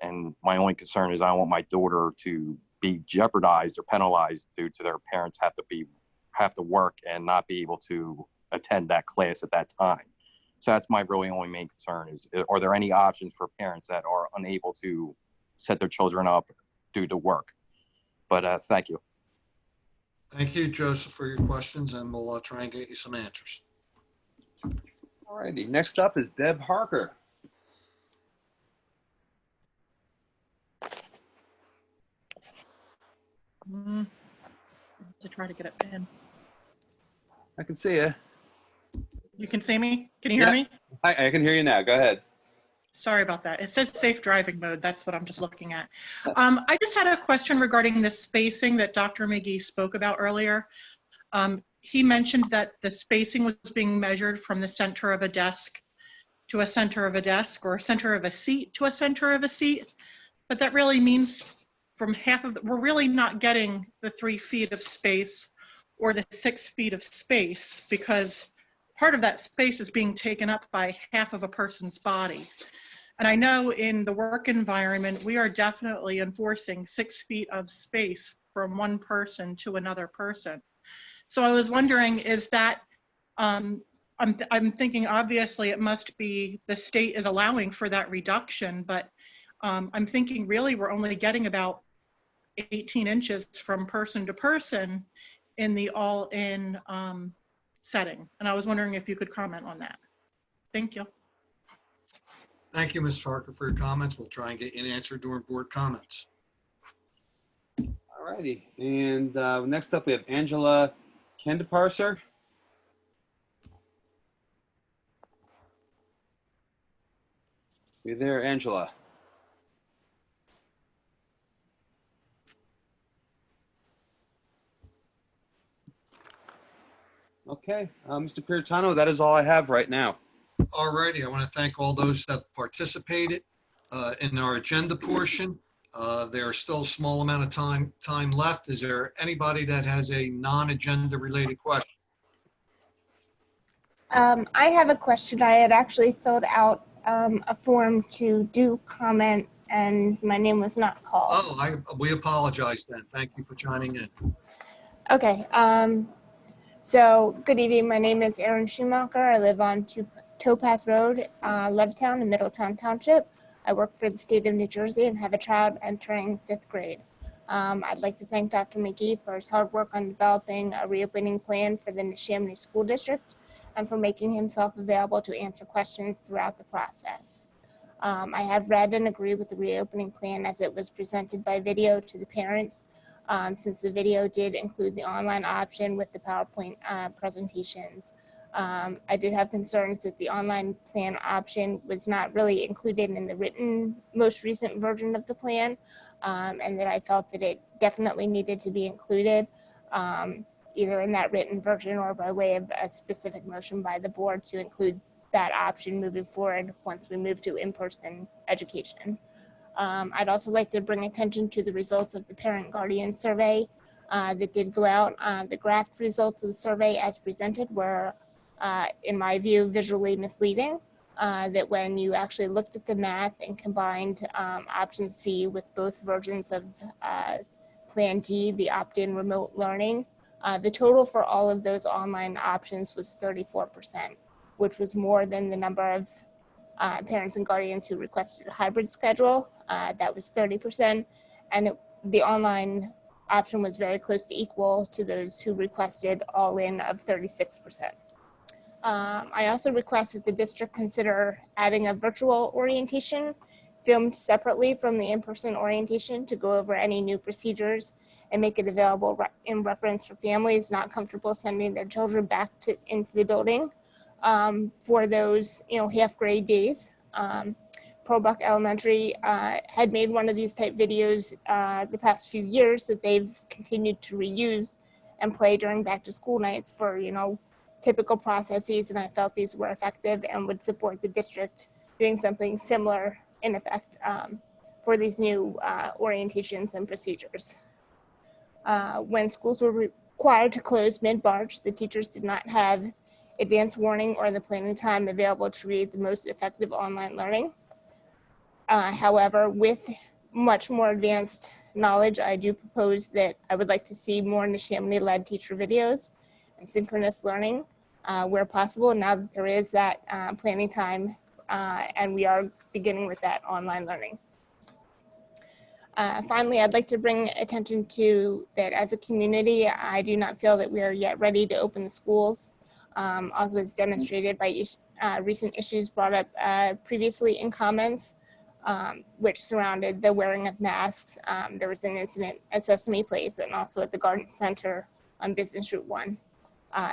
And my only concern is I don't want my daughter to be jeopardized or penalized due to their parents have to work and not be able to attend that class at that time. So that's my really only main concern is, are there any options for parents that are unable to set their children up due to work? But thank you. Thank you, Joseph, for your questions, and we'll try and get you some answers. All righty. Next up is Deb Harker. To try to get it in. I can see you. You can see me? Can you hear me? Hi, I can hear you now. Go ahead. Sorry about that. It says safe driving mode. That's what I'm just looking at. I just had a question regarding the spacing that Dr. McGee spoke about earlier. He mentioned that the spacing was being measured from the center of a desk to a center of a desk, or a center of a seat to a center of a seat. But that really means from half of we're really not getting the 3 feet of space or the 6 feet of space, because part of that space is being taken up by half of a person's body. And I know in the work environment, we are definitely enforcing 6 feet of space from one person to another person. So I was wondering, is that, I'm thinking obviously it must be the state is allowing for that reduction, but I'm thinking really we're only getting about 18 inches from person to person in the all-in setting. And I was wondering if you could comment on that. Thank you. Thank you, Ms. Farker, for your comments. We'll try and get you an answer during board comments. All righty. And next up, we have Angela Kendeparser. You there, Angela? Okay, Mr. Piritano, that is all I have right now. All righty. I want to thank all those that participated in our agenda portion. There's still a small amount of time left. Is there anybody that has a non-agenda related question? I have a question. I had actually filled out a form to do comment, and my name was not called. Oh, we apologize then. Thank you for joining in. Okay. So good evening. My name is Erin Schumacher. I live on Towpath Road, Levittown in Middletown Township. I work for the state of New Jersey and have a child entering 5th grade. I'd like to thank Dr. McGee for his hard work on developing a reopening plan for the Neshaminy School District and for making himself available to answer questions throughout the process. I have read and agree with the reopening plan as it was presented by video to the parents, since the video did include the online option with the PowerPoint presentations. I did have concerns that the online plan option was not really included in the written most recent version of the plan, and that I felt that it definitely needed to be included, either in that written version or by way of a specific motion by the board to include that option moving forward once we move to in-person education. I'd also like to bring attention to the results of the parent guardian survey that did go out. The graphed results of the survey as presented were, in my view, visually misleading. That when you actually looked at the math and combined option C with both versions of Plan D, the opt-in remote learning, the total for all of those online options was 34%, which was more than the number of parents and guardians who requested a hybrid schedule. That was 30%, and the online option was very close to equal to those who requested all-in of 36%. I also request that the district consider adding a virtual orientation filmed separately from the in-person orientation to go over any new procedures and make it available in reference for families not comfortable sending their children back into the building for those half-grade days. Probuck Elementary had made one of these type videos the past few years that they've continued to reuse and play during back-to-school nights for typical processes, and I felt these were effective and would support the district doing something similar in effect for these new orientations and procedures. When schools were required to close mid-March, the teachers did not have advance warning or the planning time available to read the most effective online learning. However, with much more advanced knowledge, I do propose that I would like to see more Neshaminy-led teacher videos and synchronous learning where possible, now that there is that planning time and we are beginning with that online learning. Finally, I'd like to bring attention to that as a community, I do not feel that we are yet ready to open the schools. Also, as demonstrated by recent issues brought up previously in comments. which surrounded the wearing of masks. There was an incident at Sesame Place and also at the Garden Center on Business Route 1.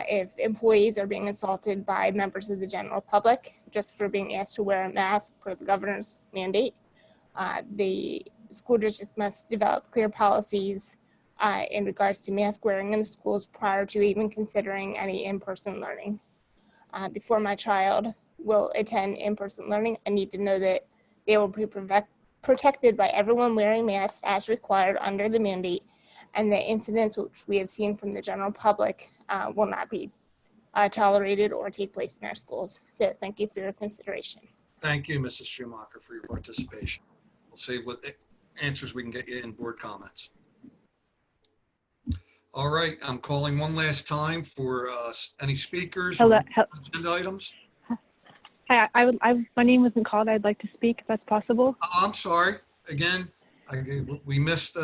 If employees are being assaulted by members of the general public just for being asked to wear a mask per the governor's mandate, the school district must develop clear policies in regards to mask wearing in the schools prior to even considering any in-person learning. Before my child will attend in-person learning, I need to know that they will be protected by everyone wearing masks as required under the mandate, and the incidents which we have seen from the general public will not be tolerated or take place in our schools. So thank you for your consideration. Thank you, Mrs. Schumacher, for your participation. We'll see what answers we can get you in board comments. All right, I'm calling one last time for any speakers on agenda items. Hi, my name wasn't called. I'd like to speak if that's possible. Oh, I'm sorry. Again, we missed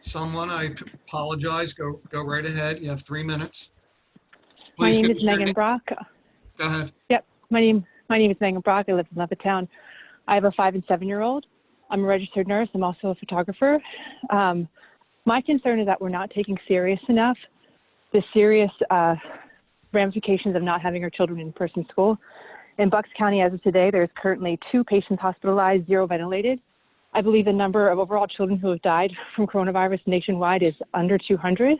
someone. I apologize. Go right ahead. You have 3 minutes. Please. My name is Megan Brock. Go ahead. Yep, my name is Megan Brock. I live in Levittown. I have a 5- and 7-year-old. I'm a registered nurse. I'm also a photographer. My concern is that we're not taking serious enough the serious ramifications of not having our children in person school. In Bucks County, as of today, there's currently 2 patients hospitalized, 0 ventilated. I believe the number of overall children who have died from coronavirus nationwide is under 200.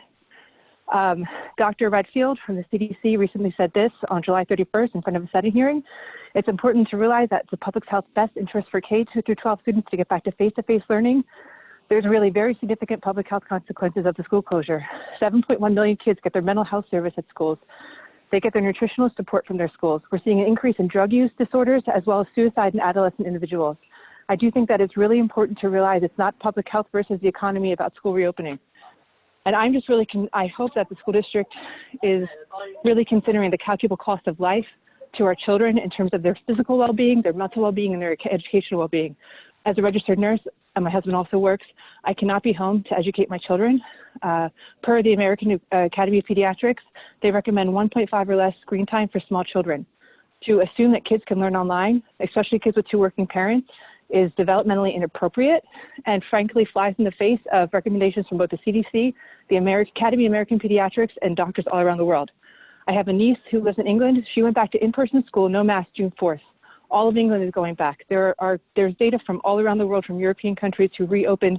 Dr. Redfield from the CDC recently said this on July 31st in front of a Senate hearing. It's important to realize that it's the public health's best interest for K through 12 students to get back to face-to-face learning. There's really very significant public health consequences of the school closure. 7.1 million kids get their mental health service at schools. They get their nutritional support from their schools. We're seeing an increase in drug use disorders as well as suicide in adolescent individuals. I do think that it's really important to realize it's not public health versus the economy about school reopening. And I'm just really, I hope that the school district is really considering the calculable cost of life to our children in terms of their physical well-being, their mental well-being, and their educational well-being. As a registered nurse, and my husband also works, I cannot be home to educate my children. Per the American Academy of Pediatrics, they recommend 1.5 or less screen time for small children. To assume that kids can learn online, especially kids with 2 working parents, is developmentally inappropriate and frankly flies in the face of recommendations from both the CDC, the Academy of American Pediatrics, and doctors all around the world. I have a niece who lives in England. She went back to in-person school, no mask, June 4th. All of England is going back. There's data from all around the world from European countries who reopened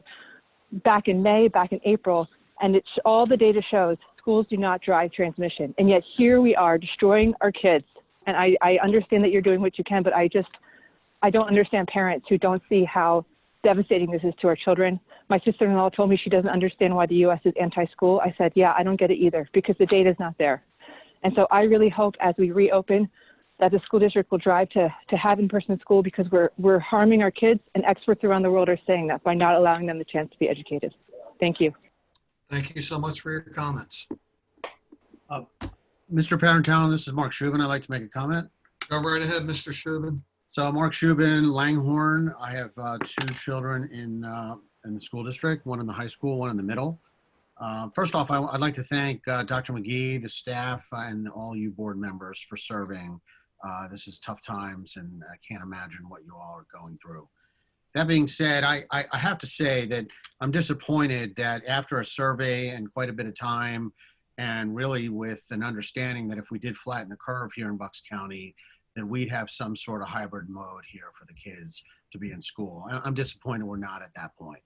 back in May, back in April, and all the data shows schools do not drive transmission. And yet here we are destroying our kids. And I understand that you're doing what you can, but I don't understand parents who don't see how devastating this is to our children. My sister-in-law told me she doesn't understand why the U.S. is anti-school. I said, yeah, I don't get it either because the data is not there. And so I really hope as we reopen that the school district will drive to have in-person school because we're harming our kids, and experts around the world are saying that by not allowing them the chance to be educated. Thank you. Thank you so much for your comments. Mr. Parentano, this is Mark Shubin. I'd like to make a comment. Go right ahead, Mr. Shubin. So Mark Shubin, Langhorne. I have 2 children in the school district, one in the high school, one in the middle. First off, I'd like to thank Dr. McGee, the staff, and all you board members for serving. This is tough times, and I can't imagine what you all are going through. That being said, I have to say that I'm disappointed that after a survey and quite a bit of time, and really with an understanding that if we did flatten the curve here in Bucks County, that we'd have some sort of hybrid mode here for the kids to be in school. I'm disappointed we're not at that point.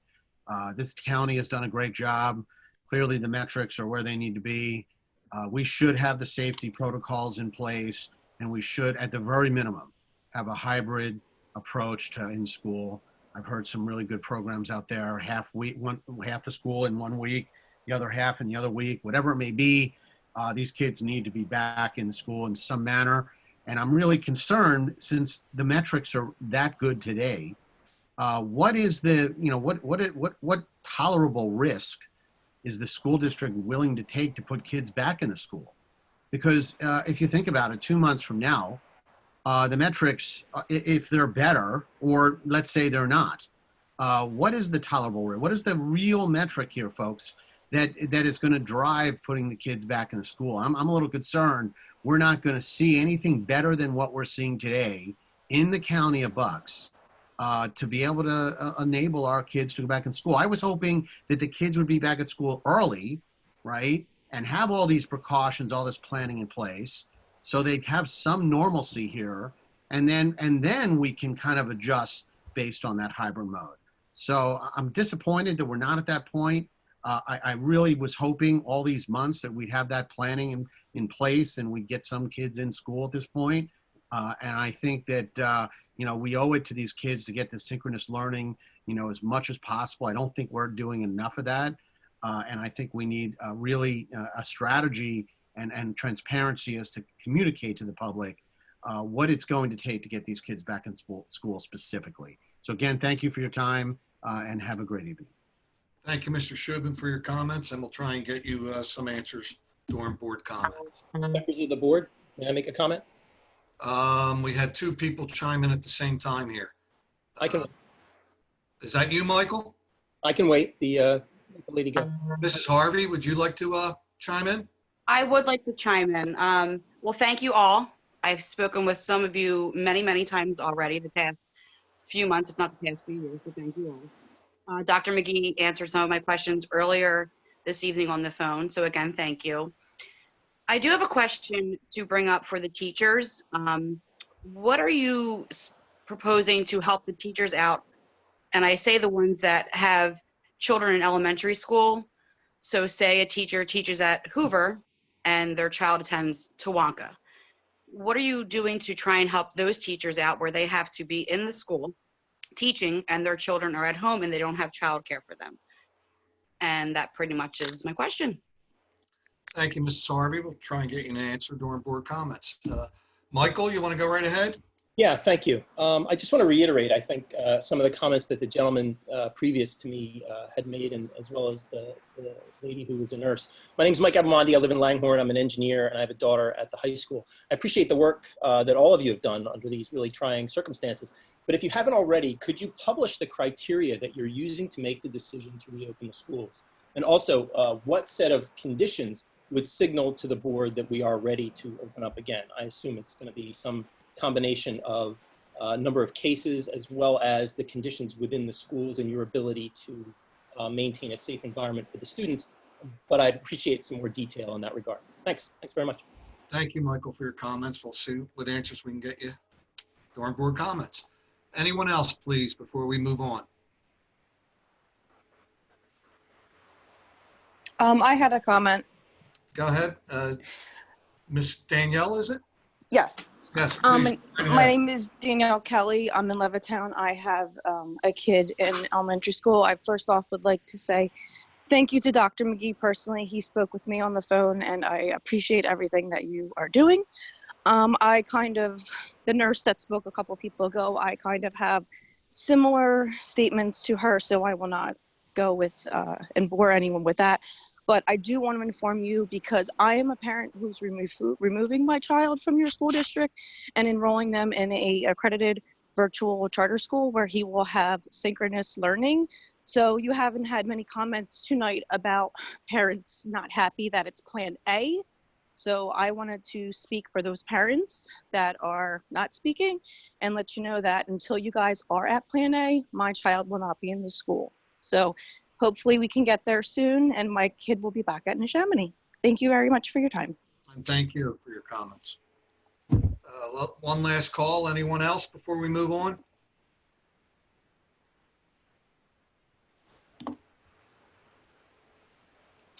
This county has done a great job. Clearly the metrics are where they need to be. We should have the safety protocols in place, and we should, at the very minimum, have a hybrid approach to in school. I've heard some really good programs out there, half the school in 1 week, the other half in the other week, whatever it may be. These kids need to be back in the school in some manner. And I'm really concerned, since the metrics are that good today, what is the, what tolerable risk is the school district willing to take to put kids back in the school? Because if you think about it, 2 months from now, the metrics, if they're better, or let's say they're not, what is the tolerable risk? What is the real metric here, folks, that is going to drive putting the kids back in the school? I'm a little concerned we're not going to see anything better than what we're seeing today in the county of Bucks to be able to enable our kids to go back in school. I was hoping that the kids would be back at school early, right? And have all these precautions, all this planning in place, so they have some normalcy here. And then we can kind of adjust based on that hybrid mode. So I'm disappointed that we're not at that point. I really was hoping all these months that we'd have that planning in place and we'd get some kids in school at this point. And I think that, we owe it to these kids to get the synchronous learning, as much as possible. I don't think we're doing enough of that. And I think we need really a strategy and transparency as to communicate to the public what it's going to take to get these kids back in school specifically. So again, thank you for your time and have a great evening. Thank you, Mr. Shubin, for your comments, and we'll try and get you some answers during board comment. Members of the board, may I make a comment? We had two people chime in at the same time here. I can. Is that you, Michael? I can wait. The lady go. Mrs. Harvey, would you like to chime in? I would like to chime in. Well, thank you all. I've spoken with some of you many, many times already the past few months, if not the past few years, so thank you all. Dr. McGee answered some of my questions earlier this evening on the phone, so again, thank you. I do have a question to bring up for the teachers. What are you proposing to help the teachers out? And I say the ones that have children in elementary school. So say a teacher teaches at Hoover and their child attends Tawanka. What are you doing to try and help those teachers out where they have to be in the school teaching and their children are at home and they don't have childcare for them? And that pretty much is my question. Thank you, Mrs. Harvey. We'll try and get you an answer during board comments. Michael, you want to go right ahead? Yeah, thank you. I just want to reiterate, I think, some of the comments that the gentleman previous to me had made, and as well as the lady who was a nurse. My name is Mike Abamondi. I live in Langhorne. I'm an engineer, and I have a daughter at the high school. I appreciate the work that all of you have done under these really trying circumstances. But if you haven't already, could you publish the criteria that you're using to make the decision to reopen the schools? And also, what set of conditions would signal to the board that we are ready to open up again? I assume it's going to be some combination of number of cases as well as the conditions within the schools and your ability to maintain a safe environment for the students. But I'd appreciate some more detail in that regard. Thanks. Thanks very much. Thank you, Michael, for your comments. We'll see what answers we can get you during board comments. Anyone else, please, before we move on? I had a comment. Go ahead. Miss Danielle, is it? Yes. Yes, please. My name is Danielle Kelly. I'm in Levittown. I have a kid in elementary school. I first off would like to say thank you to Dr. McGee personally. He spoke with me on the phone, and I appreciate everything that you are doing. The nurse that spoke a couple people ago, I kind of have similar statements to her, so I will not go with and bore anyone with that. But I do want to inform you, because I am a parent who's removing my child from your school district and enrolling them in a accredited virtual charter school where he will have synchronous learning. So you haven't had many comments tonight about parents not happy that it's plan A. So I wanted to speak for those parents that are not speaking and let you know that until you guys are at plan A, my child will not be in the school. So hopefully we can get there soon and my kid will be back at Neshaminy. Thank you very much for your time. And thank you for your comments. One last call. Anyone else before we move on?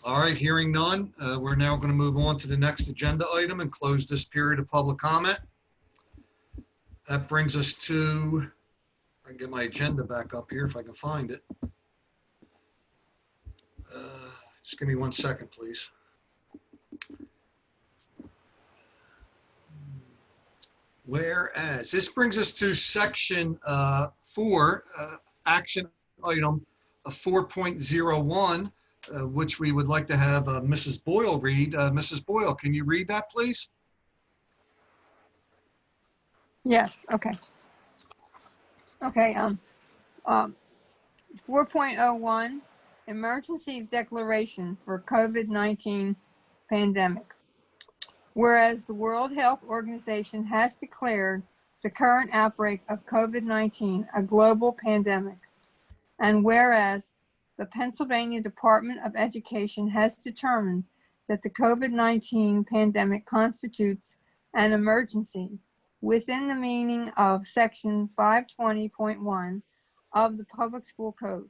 All right, hearing none, we're now going to move on to the next agenda item and close this period of public comment. That brings us to, I can get my agenda back up here if I can find it. Just give me 1 second, please. Whereas, this brings us to section 4, action item 4.01, which we would like to have Mrs. Boyle read. Mrs. Boyle, can you read that, please? Yes, okay. Okay, 4.01, emergency declaration for COVID-19 pandemic. Whereas the World Health Organization has declared the current outbreak of COVID-19 a global pandemic. And whereas the Pennsylvania Department of Education has determined that the COVID-19 pandemic constitutes an emergency within the meaning of Section 520.1 of the Public School Code.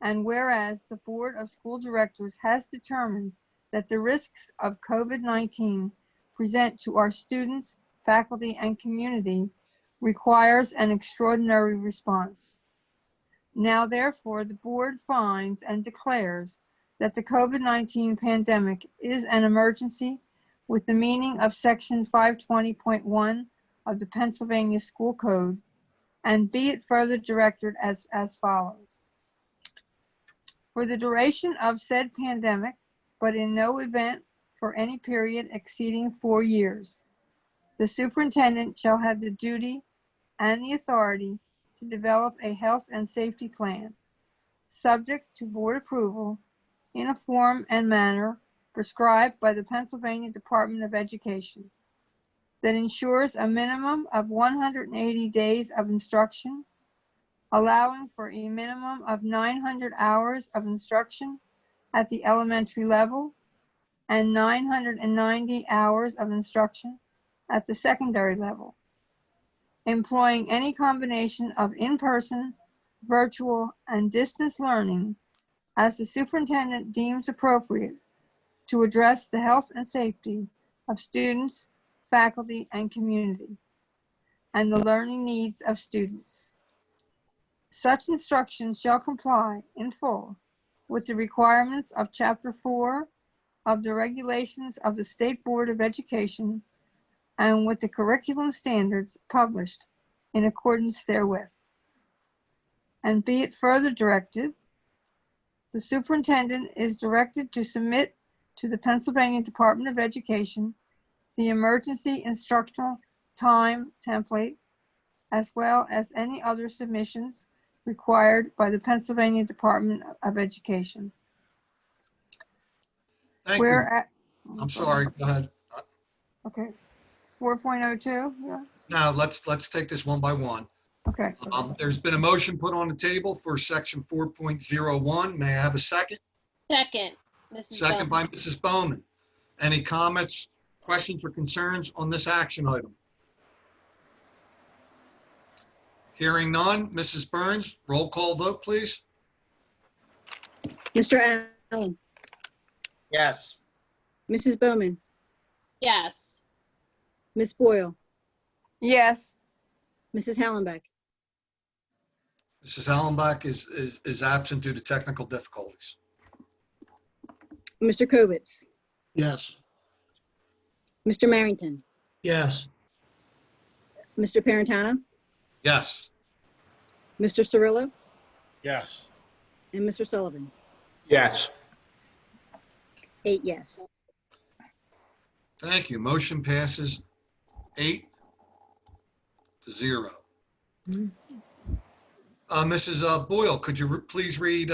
And whereas the Board of School Directors has determined that the risks of COVID-19 present to our students, faculty, and community requires an extraordinary response. Now, therefore, the board finds and declares that the COVID-19 pandemic is an emergency with the meaning of Section 520.1 of the Pennsylvania School Code, and be it further directed as follows. For the duration of said pandemic, but in no event for any period exceeding 4 years, the superintendent shall have the duty and the authority to develop a health and safety plan, subject to board approval in a form and manner prescribed by the Pennsylvania Department of Education, that ensures a minimum of 180 days of instruction, allowing for a minimum of 900 hours of instruction at the elementary level and 990 hours of instruction at the secondary level, employing any combination of in-person, virtual, and distance learning as the superintendent deems appropriate to address the health and safety of students, faculty, and community, and the learning needs of students. Such instruction shall comply in full with the requirements of Chapter 4 of the Regulations of the State Board of Education and with the curriculum standards published in accordance therewith. And be it further directed, the superintendent is directed to submit to the Pennsylvania Department of Education the emergency instructional time template, as well as any other submissions required by the Pennsylvania Department of Education. Thank you. I'm sorry, go ahead. Okay. 4.02, yeah, Now, let's take this one by one. okay. There's been a motion put on the table for section 4.01. May I have a second? Second. Mrs. Second by Bowman. Mrs. Bowman. Any comments, questions, or concerns on this action item? Hearing none. Mrs. Burns, roll call vote, please. Mr. Allen, Yes. Mrs. Bowman, Yes. Miss Boyle, Yes. Mrs. Hallenbeck, Mrs. Hallenbach is absent due to technical difficulties. Mr. Kovitz, Yes. Mr. Marrington, Yes. Mr. Parentano, Yes. Mr. Cirillo, Yes. and Mr. Sullivan. Yes. 8 yes. Thank you. Motion passes 8-0. Mrs. Boyle, could you please read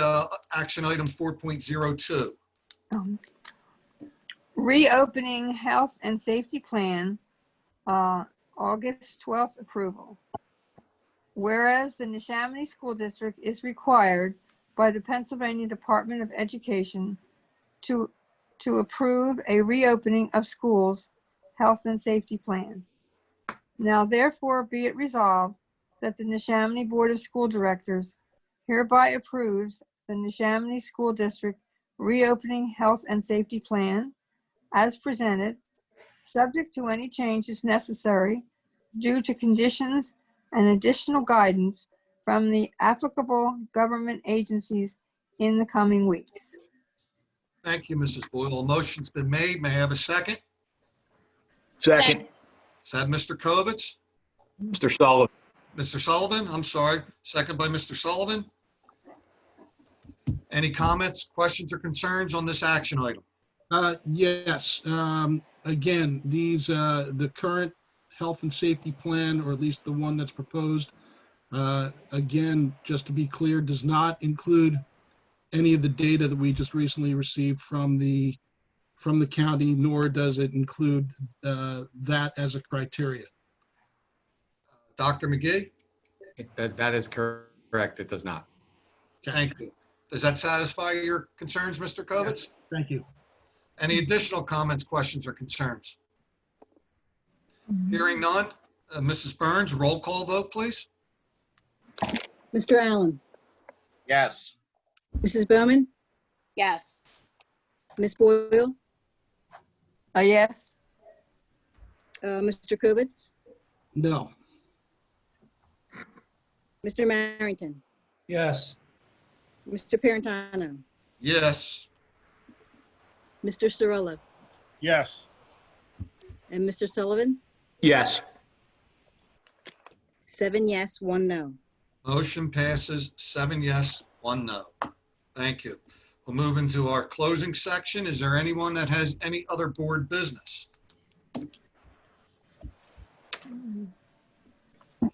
action item 4.02? Reopening health and safety plan, August 12th approval. Whereas the Neshaminy School District is required by the Pennsylvania Department of Education to approve a reopening of schools health and safety plan. Now therefore be it resolved that the Neshaminy Board of School Directors hereby approves the Neshaminy School District reopening health and safety plan as presented, subject to any changes necessary due to conditions and additional guidance from the applicable government agencies in the coming weeks. Thank you, Mrs. Boyle. A motion's been made. May I have a second? Second. Is that Mr. Kovitz? Mr. Sullivan. Mr. Sullivan, I'm sorry. Second by Mr. Sullivan. Any comments, questions, or concerns on this action item? Yes. Again, these, the current health and safety plan, or at least the one that's proposed, again, just to be clear, does not include any of the data that we just recently received from the county, nor does it include that as a criteria. Dr. McGee? That is correct. It does not. Thank you. Does that satisfy your concerns, Mr. Kovitz? Yes, thank you. Any additional comments, questions, or concerns? Hearing none. Mrs. Burns, roll call vote, please. Mr. Allen, Yes. Mrs. Bowman, Yes. Ms. Boyle, Yes. Mr. Kovitz, No. Mr. Marrington, Yes. Mr. Parentano, Yes. Mr. Cirillo, Yes. and Mr. Sullivan. Yes. 7 yes, 1 no. Motion passes 7 yes, 1 no. Thank you. We'll move into our closing section. Is there anyone that has any other board business?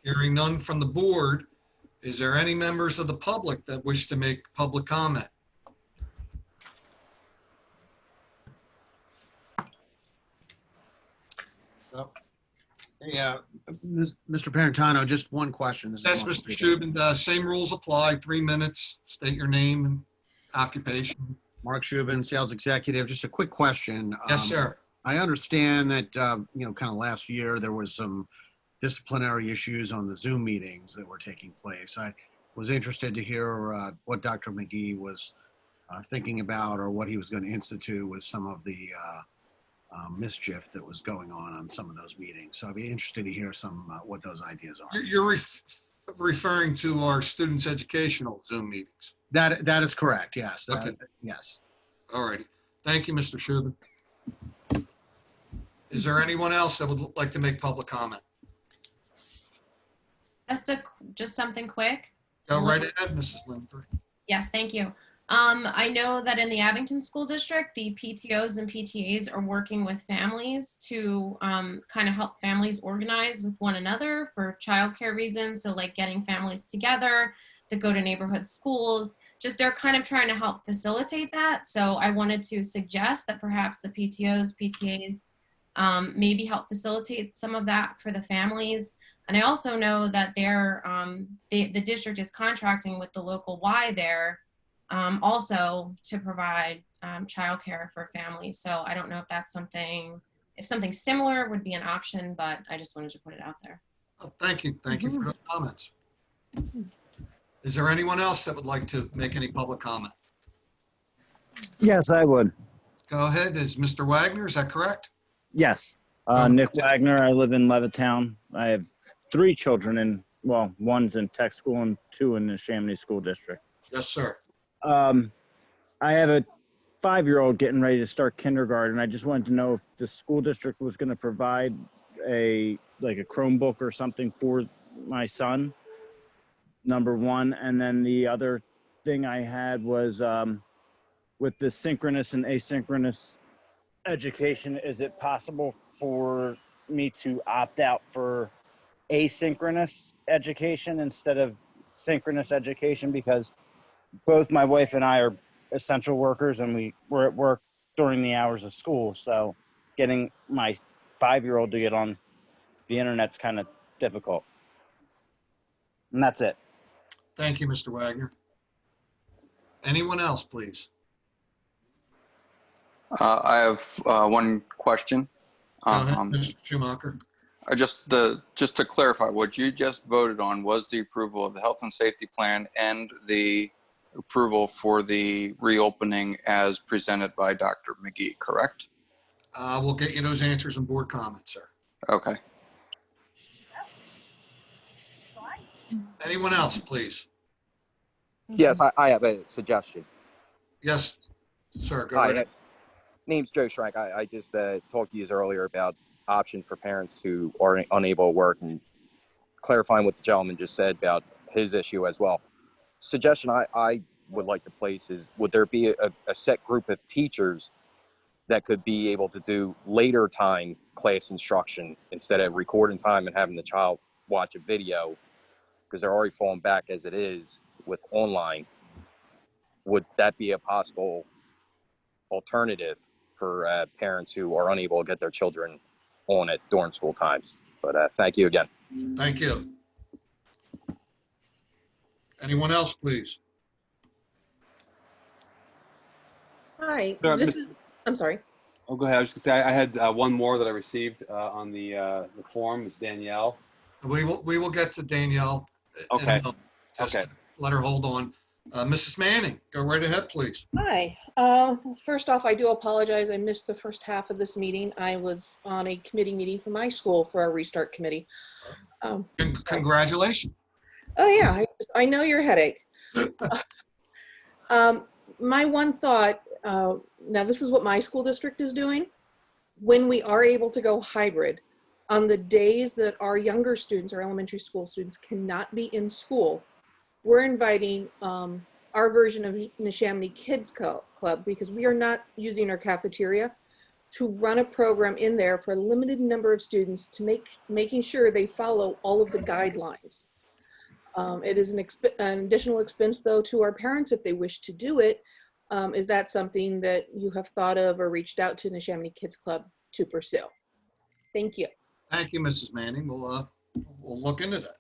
Hearing none from the board, is there any members of the public that wish to make public comment? Yeah, Mr. Parentano, just one question. This is Yes, Mark Mr. Shubin. Shubin, same rules apply, 3 minutes, state your name and occupation. Mark Shubin, sales executive. Just a quick question. Yes, sir. I understand that, kind of last year, there was some disciplinary issues on the Zoom meetings that were taking place. I was interested to hear what Dr. McGee was thinking about or what he was going to institute with some of the mischief that was going on some of those meetings. So I'd be interested to hear what those ideas are. You're referring to our students' educational Zoom meetings. That is correct. Yes. Okay. Yes. All righty. Thank you, Mr. Shubin. Is there anyone else that would like to make public comment? Just something quick. Go right ahead, Mrs. Linford. Yes, thank you. I know that in the Abington School District, the PTOs and PTAs are working with families to kind of help families organize with one another for childcare reasons. So like getting families together to go to neighborhood schools, just they're kind of trying to help facilitate that. So I wanted to suggest that perhaps the PTOs, PTAs maybe help facilitate some of that for the families. And I also know that the district is contracting with the local Y there also to provide childcare for families. So I don't know if that's something similar would be an option, but I just wanted to put it out there. Oh, thank you. Thank you for those comments. Is there anyone else that would like to make any public comment? Yes, I would. Go ahead. Is Mr. Wagner, is that correct? Yes. Nick Wagner. I live in Levittown. I have 3 children one's in tech school and 2 in the Neshaminy School District. Yes, sir. I have a 5-year-old getting ready to start kindergarten. I just wanted to know if the school district was going to provide a Chromebook or something for my son, number one. And then the other thing I had was with the synchronous and asynchronous education, is it possible for me to opt out for asynchronous education instead of synchronous education? Because both my wife and I are essential workers and we're at work during the hours of school. So getting my 5-year-old to get on the internet's kind of difficult. And that's it. Thank you, Mr. Wagner. Anyone else, please? I have one question. Go ahead, Mr. Schumacher. Just to clarify, what you just voted on was the approval of the health and safety plan and the approval for the reopening as presented by Dr. McGee, correct? We'll get you those answers in board comments, sir. Okay. Anyone else, please? Yes, I have a suggestion. Yes, sir, go Hi, ahead. name's Joe Schrank. I just talked to you earlier about options for parents who are unable to work and clarifying what the gentleman just said about his issue as well. Suggestion I would like to place is, would there be a set group of teachers that could be able to do later time class instruction instead of recording time and having the child watch a video, because they're already falling back as it is with online? Would that be a possible alternative for parents who are unable to get their children on it during school times? But thank you again. Thank you. Anyone else, please? Hi, Sure, this Miss- is, I'm sorry. Oh, go ahead. I was just gonna say I had one more that I received on the form. It's Danielle. We will get to Danielle. Okay. Just Okay. let her hold on. Mrs. Manning, go right ahead, please. Hi. First off, I do apologize. I missed the first half of this meeting. I was on a committee meeting for my school for our restart committee. Congratulations. Oh yeah, I know your headache. My one thought, now this is what my school district is doing. When we are able to go hybrid, on the days that our younger students, our elementary school students cannot be in school, we're inviting our version of Neshaminy Kids Club, because we are not using our cafeteria, to run a program in there for a limited number of students to making sure they follow all of the guidelines. It is an additional expense though to our parents if they wish to do it. Is that something that you have thought of or reached out to Neshaminy Kids Club to pursue? Thank you. Thank you, Mrs. Manning. We'll look into that.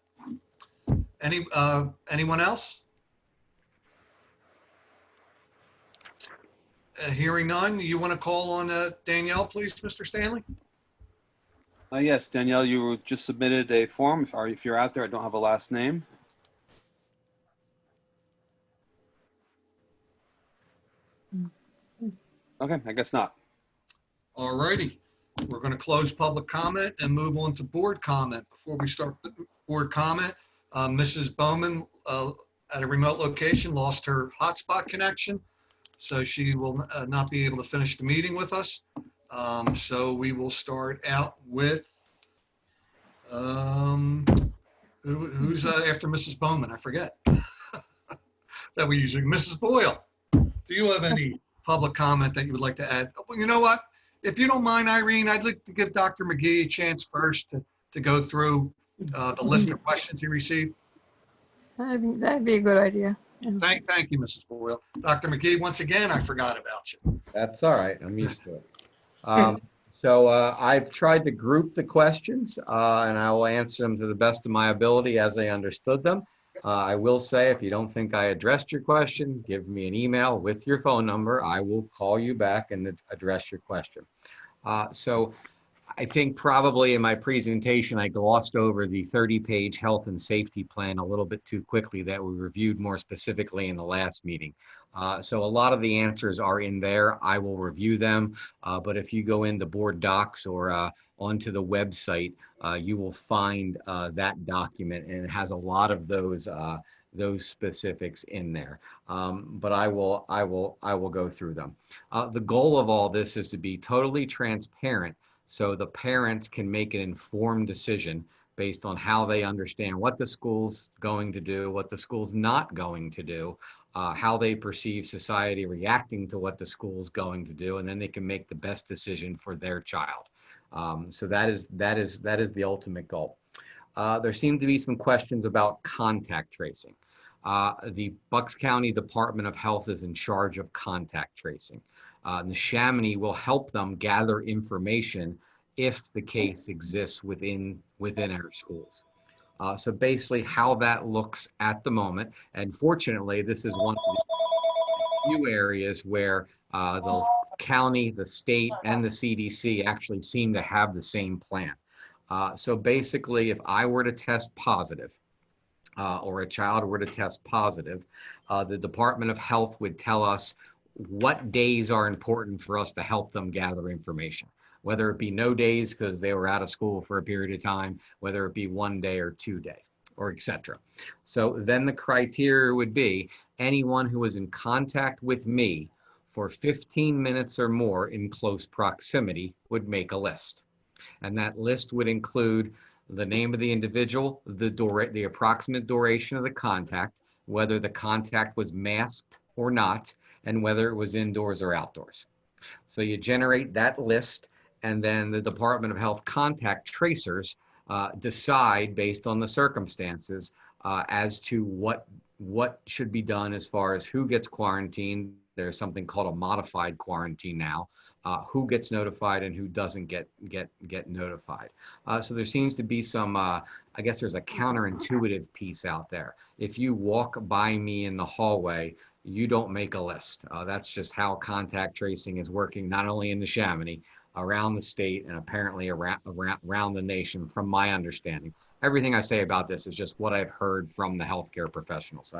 Anyone else? Hearing none, you want to call on Danielle, please, Mr. Stanley? Yes, Danielle, you just submitted a form. If you're out there, I don't have a last name. Okay, I guess not. All righty. We're going to close public comment and move on to board comment. Before we start the board comment, Mrs. Bowman at a remote location lost her hotspot connection, so she will not be able to finish the meeting with us. So we will start out with, who's after Mrs. Bowman? I forget. That we usually, Mrs. Boyle, do you have any public comment that you would like to add? Well, you know what? If you don't mind, Irene, I'd like to give Dr. McGee a chance first to go through the list of questions he received. That'd be a good idea. Yeah. Thank you, Mrs. Boyle. Dr. McGee, once again, I forgot about you. That's all right. I'm used to it. So I've tried to group the questions and I will answer them to the best of my ability as I understood them. I will say, if you don't think I addressed your question, give me an email with your phone number. I will call you back and address your question. So I think probably in my presentation, I glossed over the 30-page health and safety plan a little bit too quickly that we reviewed more specifically in the last meeting. So a lot of the answers are in there. I will review them, but if you go into board docs or onto the website, you will find that document, and it has a lot of those specifics in there. But I will go through them. The goal of all this is to be totally transparent, so the parents can make an informed decision based on how they understand what the school's going to do, what the school's not going to do, how they perceive society reacting to what the school's going to do, and then they can make the best decision for their child. So that is the ultimate goal. There seem to be some questions about contact tracing. The Bucks County Department of Health is in charge of contact tracing. Neshaminy will help them gather information if the case exists within our schools. So basically how that looks at the moment, and fortunately this is one of the few areas where the county, the state, and the CDC actually seem to have the same plan. So basically, if I were to test positive, or a child were to test positive, the Department of Health would tell us what days are important for us to help them gather information, whether it be no days because they were out of school for a period of time, whether it be 1 day or 2 day, or etc. So then the criteria would be anyone who was in contact with me for 15 minutes or more in close proximity would make a list. And that list would include the name of the individual, the approximate duration of the contact, whether the contact was masked or not, and whether it was indoors or outdoors. So you generate that list, and then the Department of Health contact tracers decide based on the circumstances as to what should be done as far as who gets quarantined, there's something called a modified quarantine now. Who gets notified and who doesn't get notified. So there seems to be some, I guess there's a counterintuitive piece out there. If you walk by me in the hallway, you don't make a list. That's just how contact tracing is working, not only in Neshaminy, around the state, and apparently around the nation, from my understanding. Everything I say about this is just what I've heard from the healthcare professionals.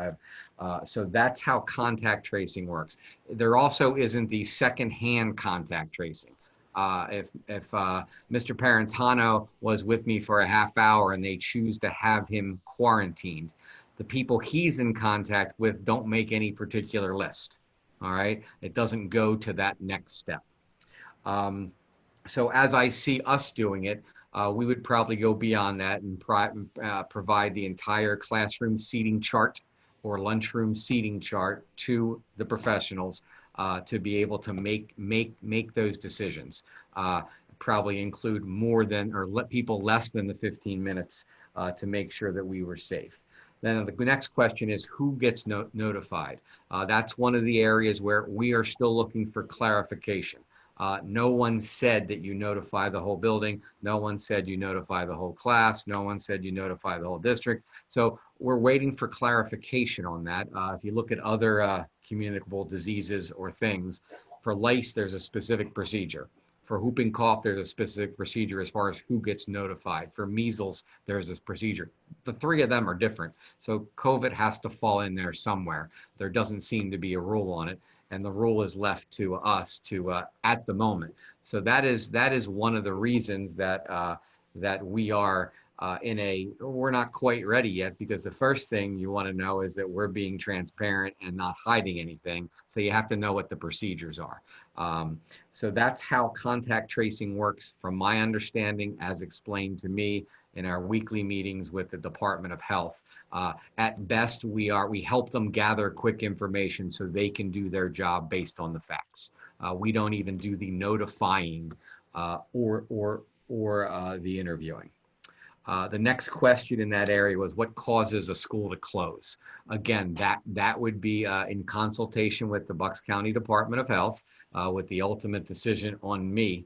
So that's how contact tracing works. There also isn't the secondhand contact tracing. If Mr. Parentano was with me for a half hour and they choose to have him quarantined, the people he's in contact with don't make any particular list. All right, it doesn't go to that next step. So as I see us doing it, we would probably go beyond that and provide the entire classroom seating chart or lunchroom seating chart to the professionals to be able to make those decisions. Probably include more than, or let people less than the 15 minutes to make sure that we were safe. Then the next question is, who gets notified? That's one of the areas where we are still looking for clarification. No one said that you notify the whole building. No one said you notify the whole class. No one said you notify the whole district. So we're waiting for clarification on that. If you look at other communicable diseases or things, for lice, there's a specific procedure. For whooping cough, there's a specific procedure as far as who gets notified. For measles, there's this procedure. The three of them are different. So COVID has to fall in there somewhere. There doesn't seem to be a rule on it. And the rule is left to us to at the moment. So that is one of the reasons that that we are we're not quite ready yet, because the first thing you want to know is that we're being transparent and not hiding anything. So you have to know what the procedures are. So that's how contact tracing works from my understanding, as explained to me in our weekly meetings with the Department of Health. At best, we help them gather quick information so they can do their job based on the facts. We don't even do the notifying or the interviewing. The next question in that area was, what causes a school to close? Again, that would be in consultation with the Bucks County Department of Health, with the ultimate decision on me,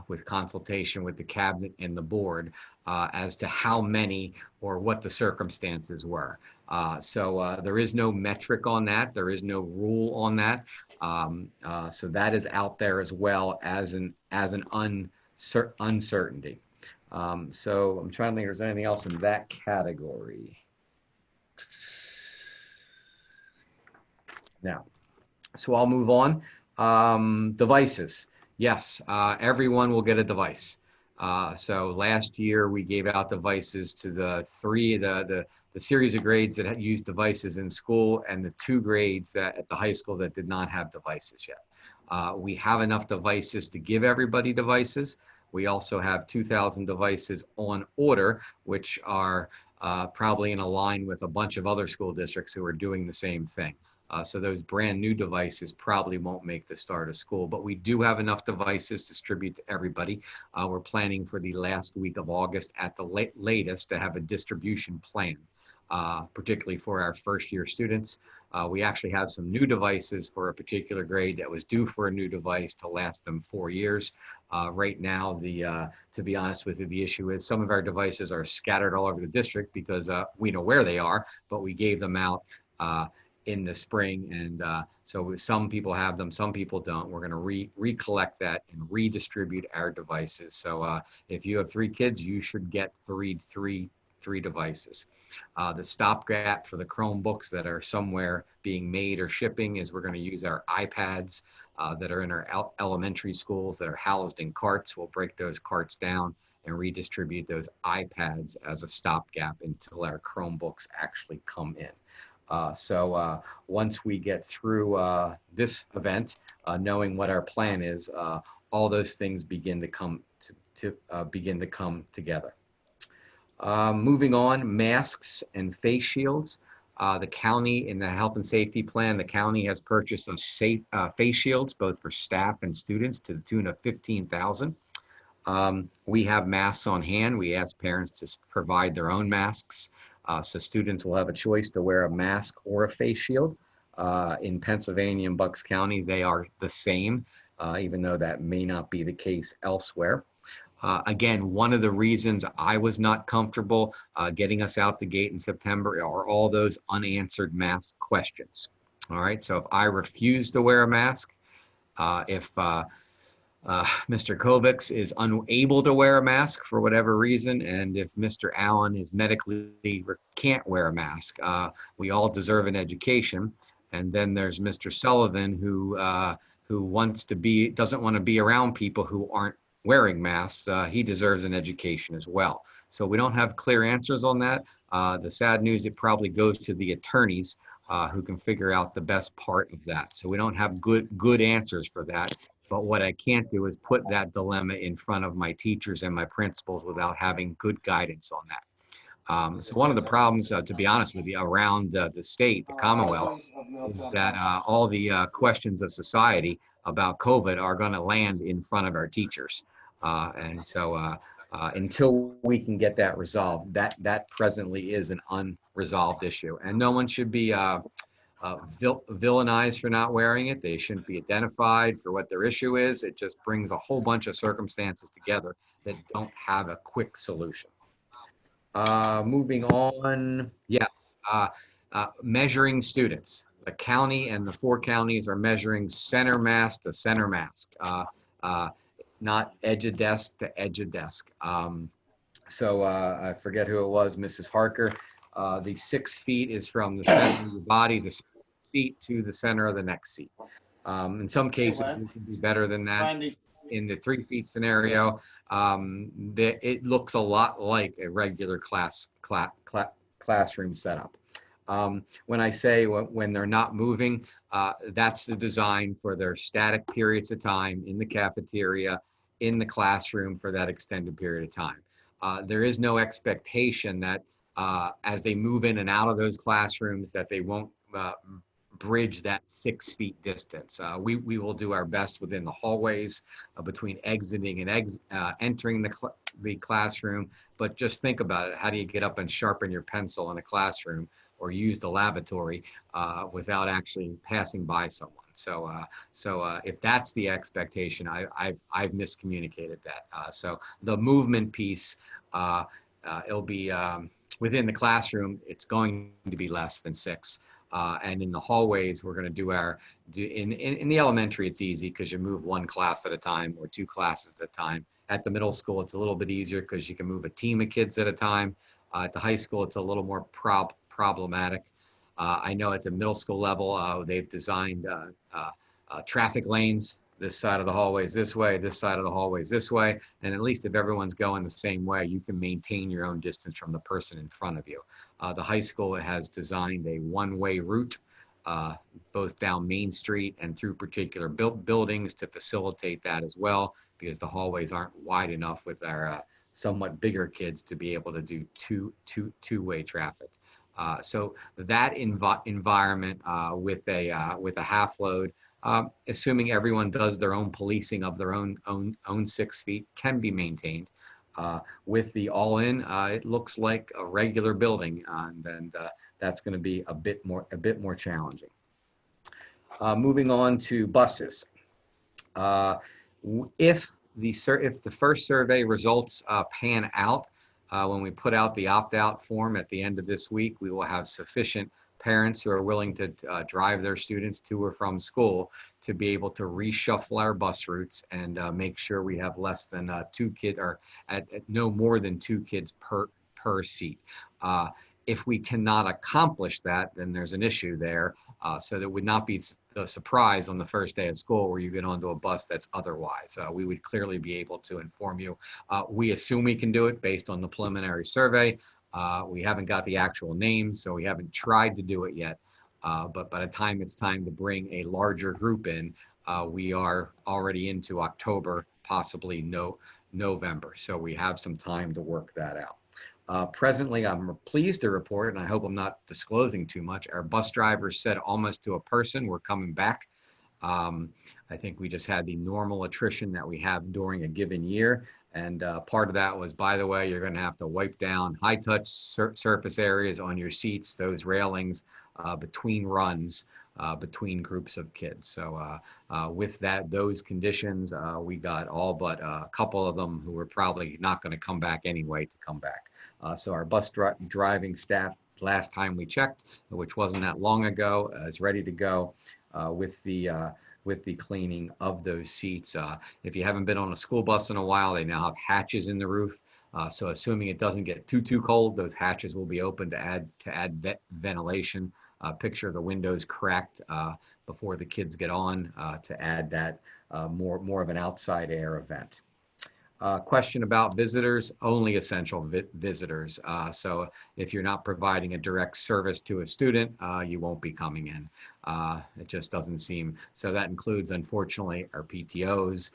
with consultation with the cabinet and the board as to how many or what the circumstances were. So there is no metric on that. There is no rule on that. So that is out there as well as an uncertainty. So I'm trying to think if there's anything else in that category. Now, so I'll move on. Devices. Yes, everyone will get a device. So last year we gave out devices to the series of grades that had used devices in school, and the 2 grades that at the high school that did not have devices yet. We have enough devices to give everybody devices. We also have 2,000 devices on order, which are probably in a line with a bunch of other school districts who are doing the same thing. So those brand new devices probably won't make the start of school, but we do have enough devices to distribute to everybody. We're planning for the last week of August at the latest to have a distribution plan, particularly for our first year students. We actually have some new devices for a particular grade that was due for a new device to last them 4 years. Right now, to be honest with you, the issue is some of our devices are scattered all over the district because we know where they are, but we gave them out in the spring, and so some people have them, some people don't. We're going to recollect that and redistribute our devices. So if you have 3 kids, you should get three devices. The stopgap for the Chromebooks that are somewhere being made or shipping is we're going to use our iPads that are in our elementary schools that are housed in carts. We'll break those carts down and redistribute those iPads as a stopgap until our Chromebooks actually come in. So once we get through this event, knowing what our plan is, all those things begin to come together. Moving on, masks and face shields. The county, in the health and safety plan, the county has purchased some face shields, both for staff and students, to the tune of $15,000. We have masks on hand. We ask parents to provide their own masks. So students will have a choice to wear a mask or a face shield. in Pennsylvania and Bucks County, they are the same, even though that may not be the case elsewhere. Again, one of the reasons I was not comfortable getting us out the gate in September are all those unanswered mask questions. All right, so if I refuse to wear a mask, if Mr. Kovacs is unable to wear a mask for whatever reason, and if Mr. Allen is medically can't wear a mask, we all deserve an education. And then there's Mr. Sullivan who doesn't want to be around people who aren't wearing masks. He deserves an education as well. So we don't have clear answers on that. The sad news, it probably goes to the attorneys who can figure out the best part of that. So we don't have good answers for that. But what I can't do is put that dilemma in front of my teachers and my principals without having good guidance on that. So one of the problems, to be honest with you, around the state, the Commonwealth, is that all the questions of society about COVID are going to land in front of our teachers. And so until we can get that resolved, that presently is an unresolved issue. And no one should be villainized for not wearing it. They shouldn't be identified for what their issue is. It just brings a whole bunch of circumstances together that don't have a quick solution. Moving on, yes, measuring students. The county and the 4 counties are measuring center mask to center mask. It's not edge of desk to edge of desk. So I forget who it was, Mrs. Harker. The 6 feet is from the center of your body, the seat, to the center of the next seat. In some cases, we can do better than that. In the 3 feet scenario, it looks a lot like a regular classroom setup. When I say when they're not moving, that's the design for their static periods of time in the cafeteria, in the classroom for that extended period of time. There is no expectation that as they move in and out of those classrooms that they won't bridge that 6 feet distance. We will do our best within the hallways between exiting and entering the classroom. But just think about it. How do you get up and sharpen your pencil in a classroom or use the lavatory without actually passing by someone? So if that's the expectation, I've miscommunicated that. So the movement piece, it'll be within the classroom, it's going to be less than 6. And in the hallways, we're going to in the elementary, it's easy because you move 1 class at a time or 2 classes at a time. At the middle school, it's a little bit easier because you can move a team of kids at a time. At the high school, it's a little more problematic. I know at the middle school level, they've designed traffic lanes. This side of the hallway is this way, this side of the hallway is this way. And at least if everyone's going the same way, you can maintain your own distance from the person in front of you. The high school has designed a one-way route, both down Main Street and through particular buildings to facilitate that as well, because the hallways aren't wide enough with our somewhat bigger kids to be able to do two-way traffic. So that environment with a half load, assuming everyone does their own policing of their own 6 feet, can be maintained. With the all-in, it looks like a regular building, and that's going to be a bit more challenging. Moving on to buses. If the first survey results pan out, when we put out the opt-out form at the end of this week, we will have sufficient parents who are willing to drive their students to or from school to be able to reshuffle our bus routes and make sure we have less than 2 kids, or at no more than 2 kids per seat. If we cannot accomplish that, then there's an issue there. So there would not be a surprise on the first day of school where you get onto a bus that's otherwise. We would clearly be able to inform you. We assume we can do it based on the preliminary survey. We haven't got the actual name, so we haven't tried to do it yet. But by the time it's time to bring a larger group in, we are already into October, possibly November. So we have some time to work that out. Presently, I'm pleased to report, and I hope I'm not disclosing too much, our bus drivers said almost to a person, we're coming back. I think we just had the normal attrition that we have during a given year. And part of that was, by the way, you're going to have to wipe down high-touch surface areas on your seats, those railings between runs. between groups of kids. So with those conditions, we got all but a couple of them who were probably not going to come back anyway to come back. So our bus driving staff, last time we checked, which wasn't that long ago, is ready to go with the cleaning of those seats. If you haven't been on a school bus in a while, they now have hatches in the roof. So assuming it doesn't get too cold, those hatches will be open to add ventilation. Picture the windows cracked before the kids get on to add that more of an outside air event. Question about visitors, only essential visitors. So if you're not providing a direct service to a student, you won't be coming in. It just doesn't seem, so that includes, unfortunately, our PTOs.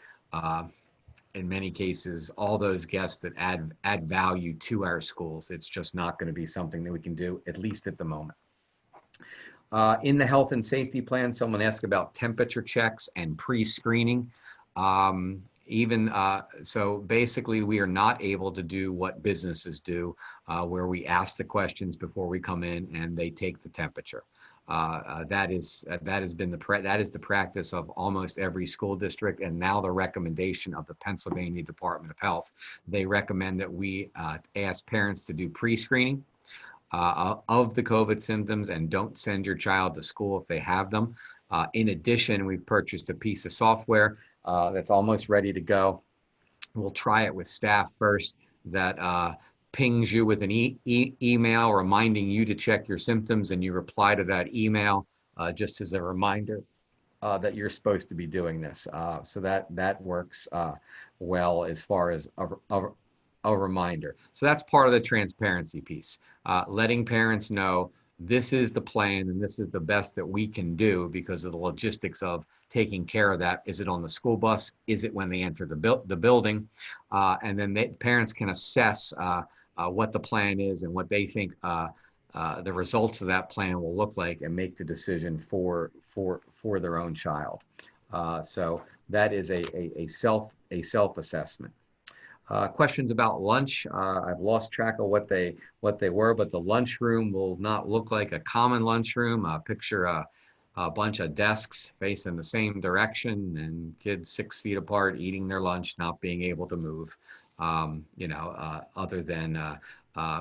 In many cases, all those guests that add value to our schools. It's just not going to be something that we can do, at least at the moment. In the health and safety plan, someone asked about temperature checks and pre-screening. So basically, we are not able to do what businesses do, where we ask the questions before we come in and they take the temperature. That is the practice of almost every school district, and now the recommendation of the Pennsylvania Department of Health. They recommend that we ask parents to do pre-screening of the COVID symptoms and don't send your child to school if they have them. In addition, we've purchased a piece of software that's almost ready to go. We'll try it with staff first, that pings you with an email reminding you to check your symptoms, and you reply to that email just as a reminder that you're supposed to be doing this. So that works well as far as a reminder. So that's part of the transparency piece, letting parents know this is the plan and this is the best that we can do because of the logistics of taking care of that. Is it on the school bus? Is it when they enter the building? And then parents can assess what the plan is and what they think the results of that plan will look like, and make the decision for their own child. So that is a self-assessment. Questions about lunch. I've lost track of what they were, but the lunchroom will not look like a common lunchroom. Picture a bunch of desks facing the same direction and kids 6 feet apart eating their lunch, not being able to move, other than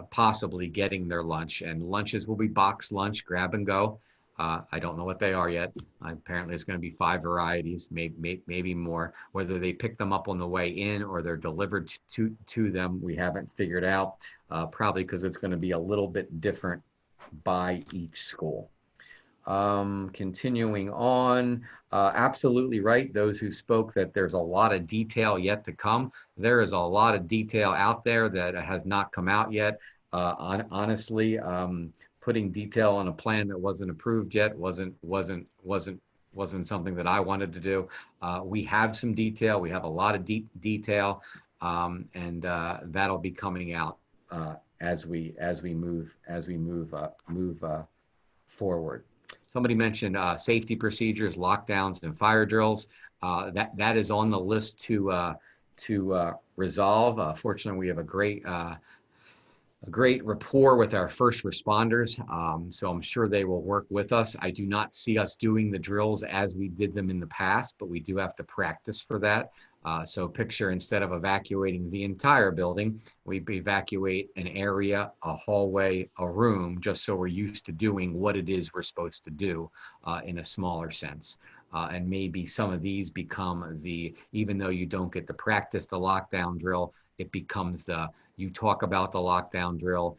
possibly getting their lunch. And lunches will be boxed lunch, grab and go. I don't know what they are yet. Apparently it's going to be 5 varieties, maybe more. Whether they pick them up on the way in or they're delivered to them, we haven't figured out, probably because it's going to be a little bit different by each school. Continuing on, absolutely right. Those who spoke that there's a lot of detail yet to come. There is a lot of detail out there that has not come out yet. Honestly, putting detail on a plan that wasn't approved yet wasn't something that I wanted to do. We have some detail. We have a lot of detail, and that'll be coming out as we move forward. Somebody mentioned safety procedures, lockdowns, and fire drills. That is on the list to resolve. Fortunately, we have a great rapport with our first responders, so I'm sure they will work with us. I do not see us doing the drills as we did them in the past, but we do have to practice for that. So picture, instead of evacuating the entire building, we evacuate an area, a hallway, a room, just so we're used to doing what it is we're supposed to do in a smaller sense. And maybe some of these become even though you don't get to practice the lockdown drill, it becomes you talk about the lockdown drill.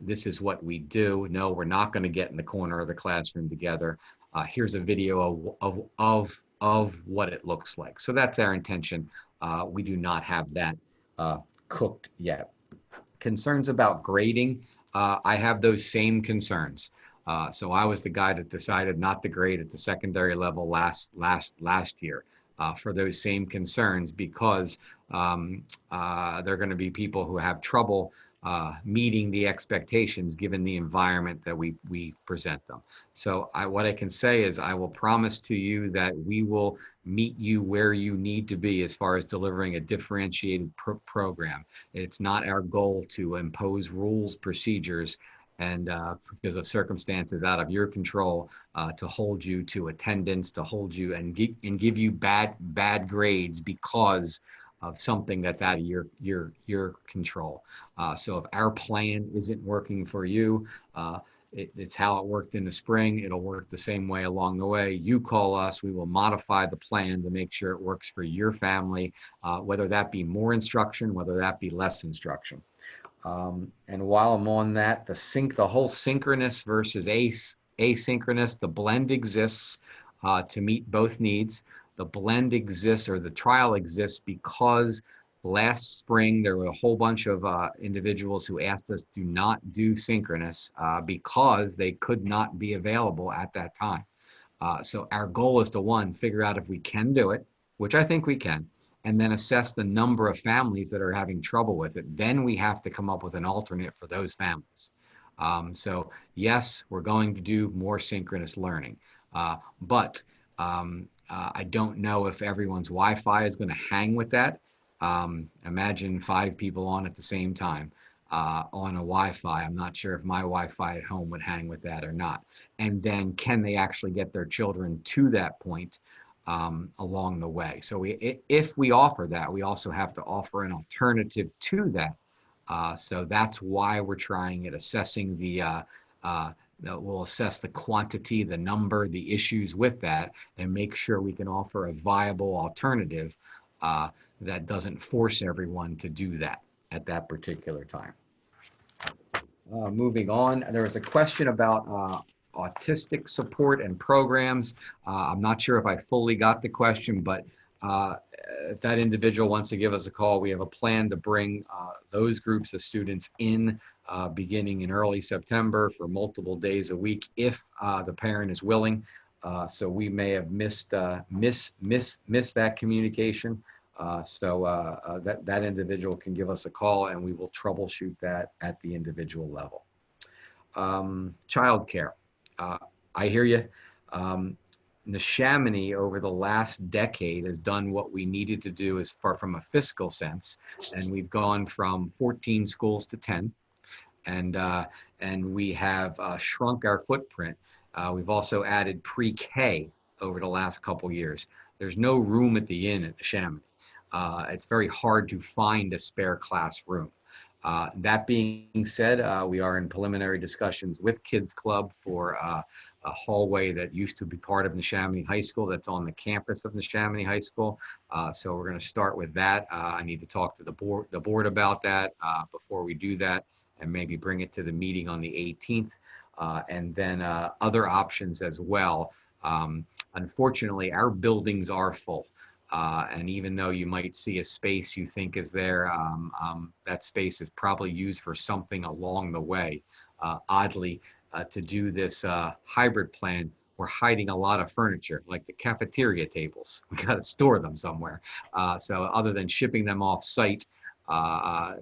This is what we do. No, we're not going to get in the corner of the classroom together. Here's a video of what it looks like. So that's our intention. We do not have that cooked yet. Concerns about grading. I have those same concerns. So I was the guy that decided not to grade at the secondary level last year for those same concerns, because there are going to be people who have trouble meeting the expectations given the environment that we present them. So what I can say is I will promise to you that we will meet you where you need to be as far as delivering a differentiated program. It's not our goal to impose rules, procedures, and because of circumstances out of your control, to hold you to attendance, to hold you and give you bad grades because of something that's out of your control. So if our plan isn't working for you, it's how it worked in the spring. It'll work the same way along the way. You call us, we will modify the plan to make sure it works for your family, whether that be more instruction, whether that be less instruction. And while I'm on that, the whole synchronous versus asynchronous, the blend exists to meet both needs. The blend exists, or the trial exists, because last spring there were a whole bunch of individuals who asked us do not do synchronous because they could not be available at that time. So our goal is to, one, figure out if we can do it, which I think we can, and then assess the number of families that are having trouble with it. Then we have to come up with an alternate for those families. So yes, we're going to do more synchronous learning, but I don't know if everyone's Wi-Fi is going to hang with that. Imagine 5 people on at the same time on a Wi-Fi. I'm not sure if my Wi-Fi at home would hang with that or not. And then can they actually get their children to that point along the way? So if we offer that, we also have to offer an alternative to that. So that's why we're trying it, assessing we'll assess the quantity, the number, the issues with that, and make sure we can offer a viable alternative that doesn't force everyone to do that at that particular time. Moving on, there was a question about autistic support and programs. I'm not sure if I fully got the question, but if that individual wants to give us a call, we have a plan to bring those groups of students in beginning in early September for multiple days a week if the parent is willing. So we may have missed that communication. So that individual can give us a call and we will troubleshoot that at the individual level. Childcare. I hear you. Neshaminy over the last decade has done what we needed to do as far from a fiscal sense, and we've gone from 14 schools to 10, and we have shrunk our footprint. We've also added pre-K over the last couple years. There's no room at the inn at Neshaminy. It's very hard to find a spare classroom. That being said, we are in preliminary discussions with Kids Club for a hallway that used to be part of Neshaminy High School that's on the campus of Neshaminy High School. So we're going to start with that. I need to talk to the board about that before we do that, and maybe bring it to the meeting on the 18th. And then other options as well. Unfortunately, our buildings are full. And even though you might see a space you think is there, that space is probably used for something along the way. Oddly, to do this hybrid plan, we're hiding a lot of furniture, like the cafeteria tables. We got to store them somewhere. So other than shipping them off site,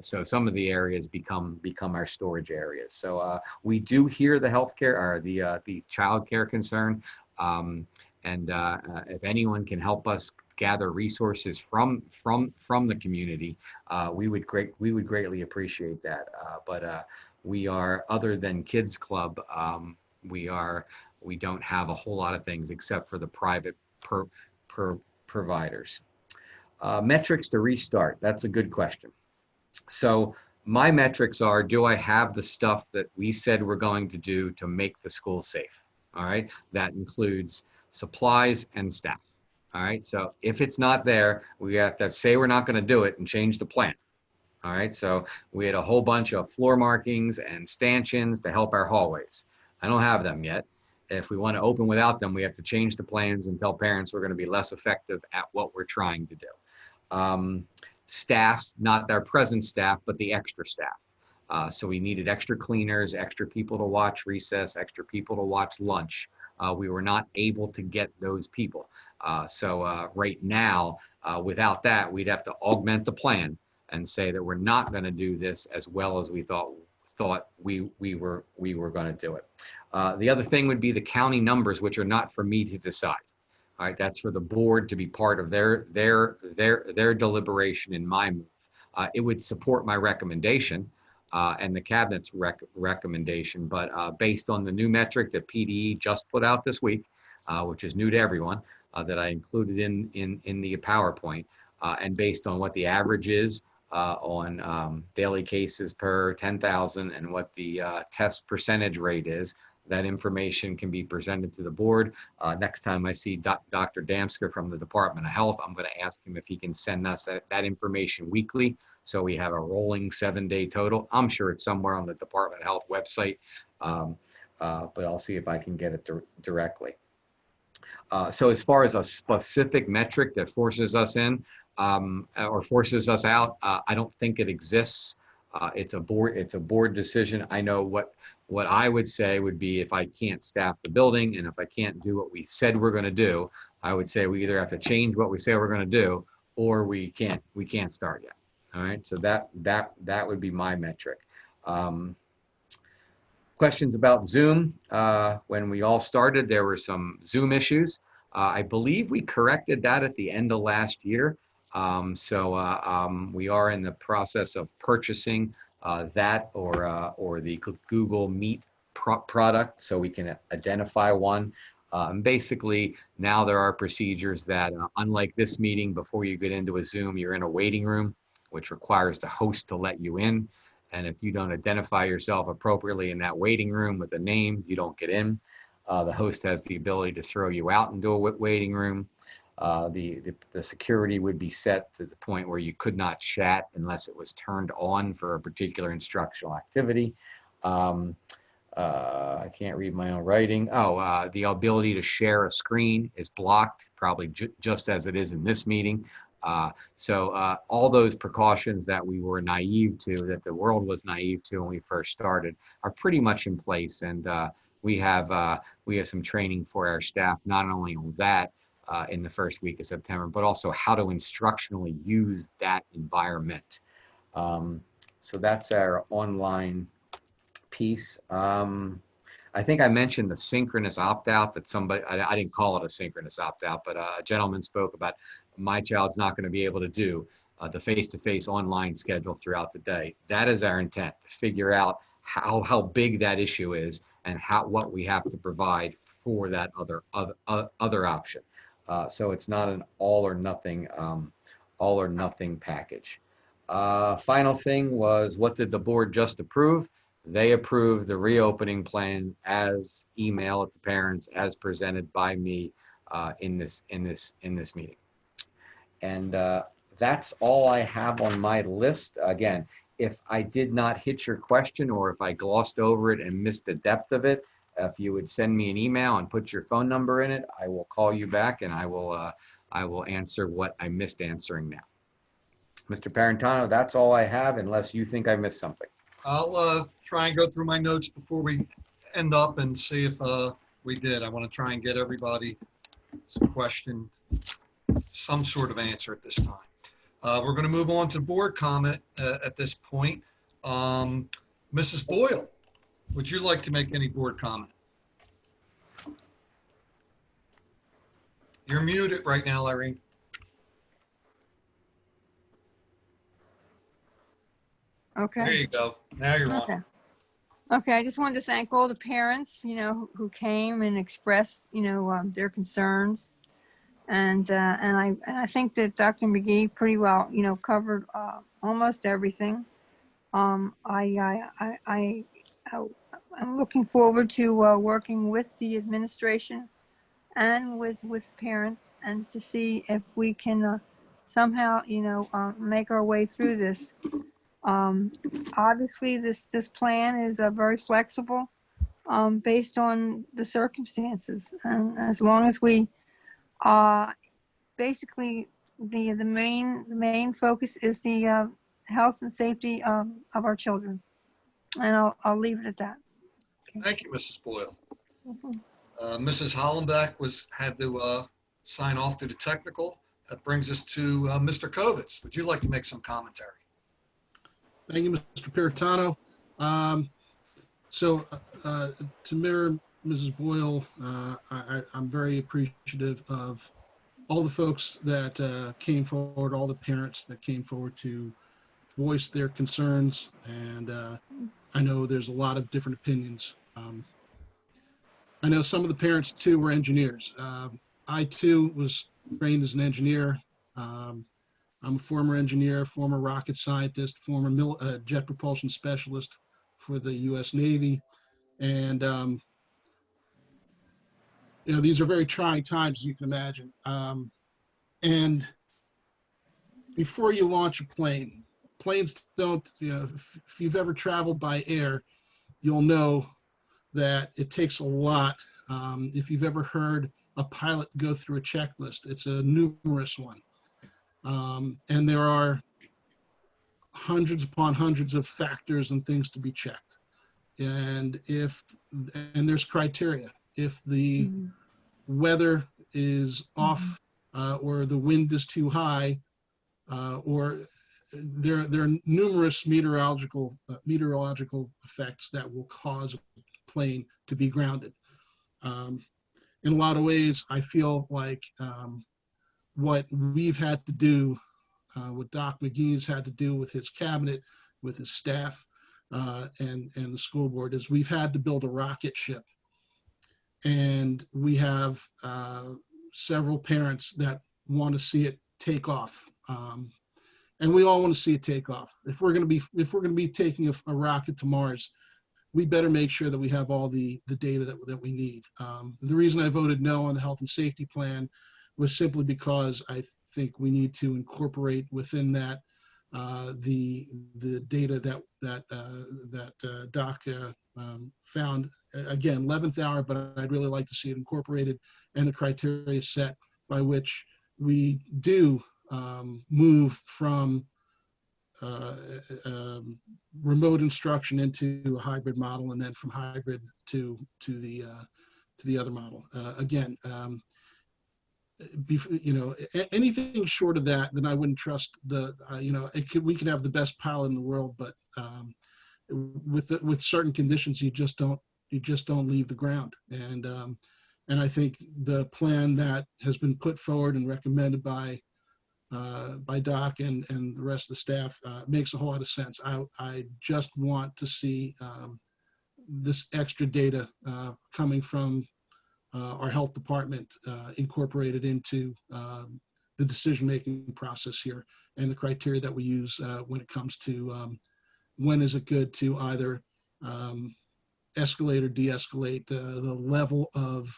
so some of the areas become our storage areas. So we do hear the healthcare or the childcare concern, and if anyone can help us gather resources from the community, we would greatly appreciate that. But we are, other than Kids Club, we don't have a whole lot of things except for the private providers. Metrics to restart. That's a good question. So my metrics are, do I have the stuff that we said we're going to do to make the school safe? All right. That includes supplies and staff. All right. So if it's not there, we have to say we're not going to do it and change the plan. All right. So we had a whole bunch of floor markings and stanchions to help our hallways. I don't have them yet. If we want to open without them, we have to change the plans and tell parents we're going to be less effective at what we're trying to do. Staff, not our present staff, but the extra staff. So we needed extra cleaners, extra people to watch recess, extra people to watch lunch. We were not able to get those people. So right now, without that, we'd have to augment the plan and say that we're not going to do this as well as we thought we were going to do it. The other thing would be the county numbers, which are not for me to decide. All right, that's for the board to be part of their deliberation in my move. It would support my recommendation, and the cabinet's recommendation. But based on the new metric that PDE just put out this week, which is new to everyone, that I included in the PowerPoint, and based on what the average is on daily cases per 10,000 and what the test percentage rate is, that information can be presented to the board. Next time I see Dr. Damsker from the Department of Health, I'm going to ask him if he can send us that information weekly, so we have a rolling 7-day total. I'm sure it's somewhere on the Department of Health website, but I'll see if I can get it directly. So as far as a specific metric that forces us in or forces us out, I don't think it exists. It's a board decision. I know what I would say would be, if I can't staff the building and if I can't do what we said we're going to do, I would say we either have to change what we say we're going to do, or we can't start yet. All right. So that would be my metric. Questions about Zoom. When we all started, there were some Zoom issues. I believe we corrected that at the end of last year. We are in the process of purchasing that or the Google Meet product, so we can identify one. Basically, now there are procedures that, unlike this meeting, before you get into a Zoom, you're in a waiting room, which requires the host to let you in. And if you don't identify yourself appropriately in that waiting room with a name, you don't get in. The host has the ability to throw you out into a waiting room. The security would be set to the point where you could not chat unless it was turned on for a particular instructional activity. I can't read my own writing. The ability to share a screen is blocked, probably just as it is in this meeting. All those precautions that we were naive to, that the world was naive to when we first started, are pretty much in place. And we have some training for our staff, not only on that in the first week of September, but also how to instructionally use that environment. So that's our online piece. I think I mentioned the synchronous opt-out that somebody, I didn't call it a synchronous opt-out, but a gentleman spoke about my child's not going to be able to do the face-to-face online schedule throughout the day. That is our intent, to figure out how big that issue is and what we have to provide for that other option. So it's not an all or nothing package. Final thing was, what did the board just approve? They approved the reopening plan as emailed to parents, as presented by me in this meeting. And that's all I have on my list. Again, if I did not hit your question, or if I glossed over it and missed the depth of it, if you would send me an email and put your phone number in it, I will call you back and I will answer what I missed answering now. Mr. Parentano, that's all I have, unless you think I missed something. I'll try and go through my notes before we end up and see if we did. I want to try and get everybody's question some sort of answer at this time. We're going to move on to board comment at this point. Mrs. Boyle, would you like to make any board comment? You're muted right now, Irene. Okay. There you go. Now you're on. Okay, I just wanted to thank all the parents, who came and expressed, their concerns. And I think that Dr. McGee pretty well, covered almost everything. I'm looking forward to working with the administration and with parents, and to see if we can somehow, make our way through this. Obviously, this plan is very flexible based on the circumstances, and as long as we basically the main focus is the health and safety of our children, and I'll leave it at that. Okay. Thank you, Mrs. Boyle. Mrs. Hollenbeck had to sign off to the technical. That brings us to Mr. Kovitz. Would you like to make some commentary? Thank you, Mr. Paritano. To mirror Mrs. Boyle, I'm very appreciative of all the folks that came forward, all the parents that came forward to voiced their concerns, and I know there's a lot of different opinions. I know some of the parents too were engineers. I too was trained as an engineer. I'm a former engineer, former rocket scientist, former jet propulsion specialist for the U.S. Navy. And, you know, these are very trying times, as you can imagine. And before you launch a plane, planes don't, you know, if you've ever traveled by air, you'll know that it takes a lot. If you've ever heard a pilot go through a checklist, it's a numerous one. And there are hundreds upon hundreds of factors and things to be checked. And there's criteria. If the weather is off, or the wind is too high, or there are numerous meteorological effects that will cause a plane to be grounded. In a lot of ways, I feel like what we've had to do, what Doc McGee's had to do with his cabinet, with his staff, and the school board, is we've had to build a rocket ship. And we have several parents that want to see it take off. And we all want to see it take off. If we're going to be taking a rocket to Mars, we better make sure that we have all the data that we need. The reason I voted no on the health and safety plan was simply because I think we need to incorporate within that the data that Doc found. Again, 11th hour, but I'd really like to see it incorporated, and the criteria set by which we do move from remote instruction into a hybrid model, and then from hybrid to the other model. Again, you know, anything short of that, then I wouldn't trust the. You know, we could have the best pilot in the world, but with certain conditions, you just don't leave the ground. And I think the plan that has been put forward and recommended by Doc and the rest of the staff makes a whole lot of sense. I just want to see this extra data coming from our health department incorporated into the decision-making process here, and the criteria that we use when it comes to when is it good to either escalate or de-escalate the level of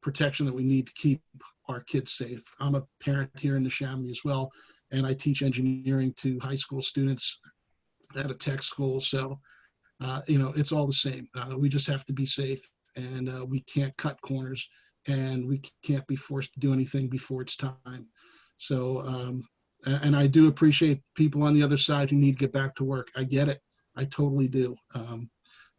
protection that we need to keep our kids safe. I'm a parent here in Neshaminy as well, and I teach engineering to high school students at a tech school. So, you know, it's all the same. We just have to be safe, and we can't cut corners, and we can't be forced to do anything before it's time. So, and I do appreciate people on the other side who need to get back to work. I get it. I totally do.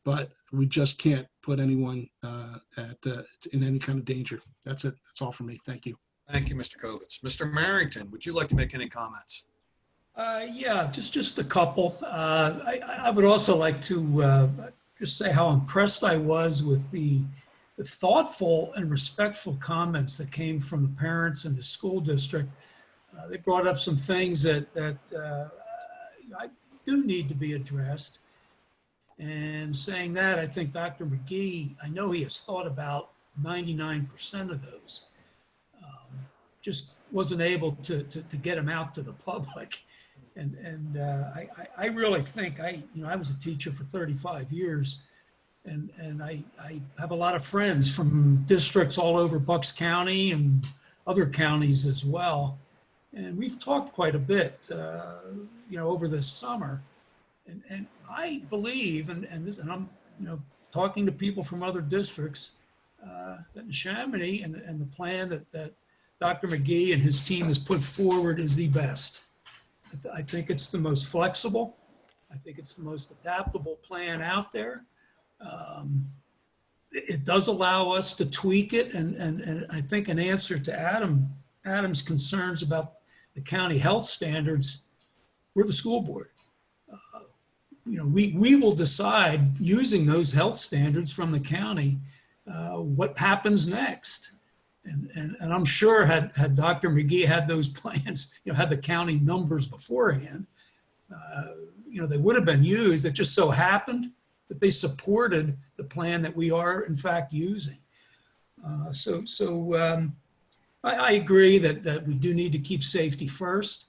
But we just can't put anyone in any kind of danger. That's it. That's all for me. Thank you. Thank you, Mr. Kovitz. Mr. Marrington, would you like to make any comments? Yeah, just a couple. I would also like to just say how impressed I was with the thoughtful and respectful comments that came from the parents and the school district. They brought up some things that I do need to be addressed. And saying that, I think Dr. McGee, I know he has thought about 99% of those. Just wasn't able to get them out to the public. And I really think I was a teacher for 35 years, and I have a lot of friends from districts all over Bucks County and other counties as well. And we've talked quite a bit, over this summer. And I believe, and I'm, talking to people from other districts, that Neshaminy and the plan that Dr. McGee and his team has put forward is the best. I think it's the most flexible. I think it's the most adaptable plan out there. It does allow us to tweak it, and I think an answer to Adam's concerns about the county health standards, we're the school board. We will decide, using those health standards from the county, what happens next. And I'm sure had Dr. McGee had those plans, had the county numbers beforehand, they would have been used. It just so happened that they supported the plan that we are in fact using. I agree that we do need to keep safety first.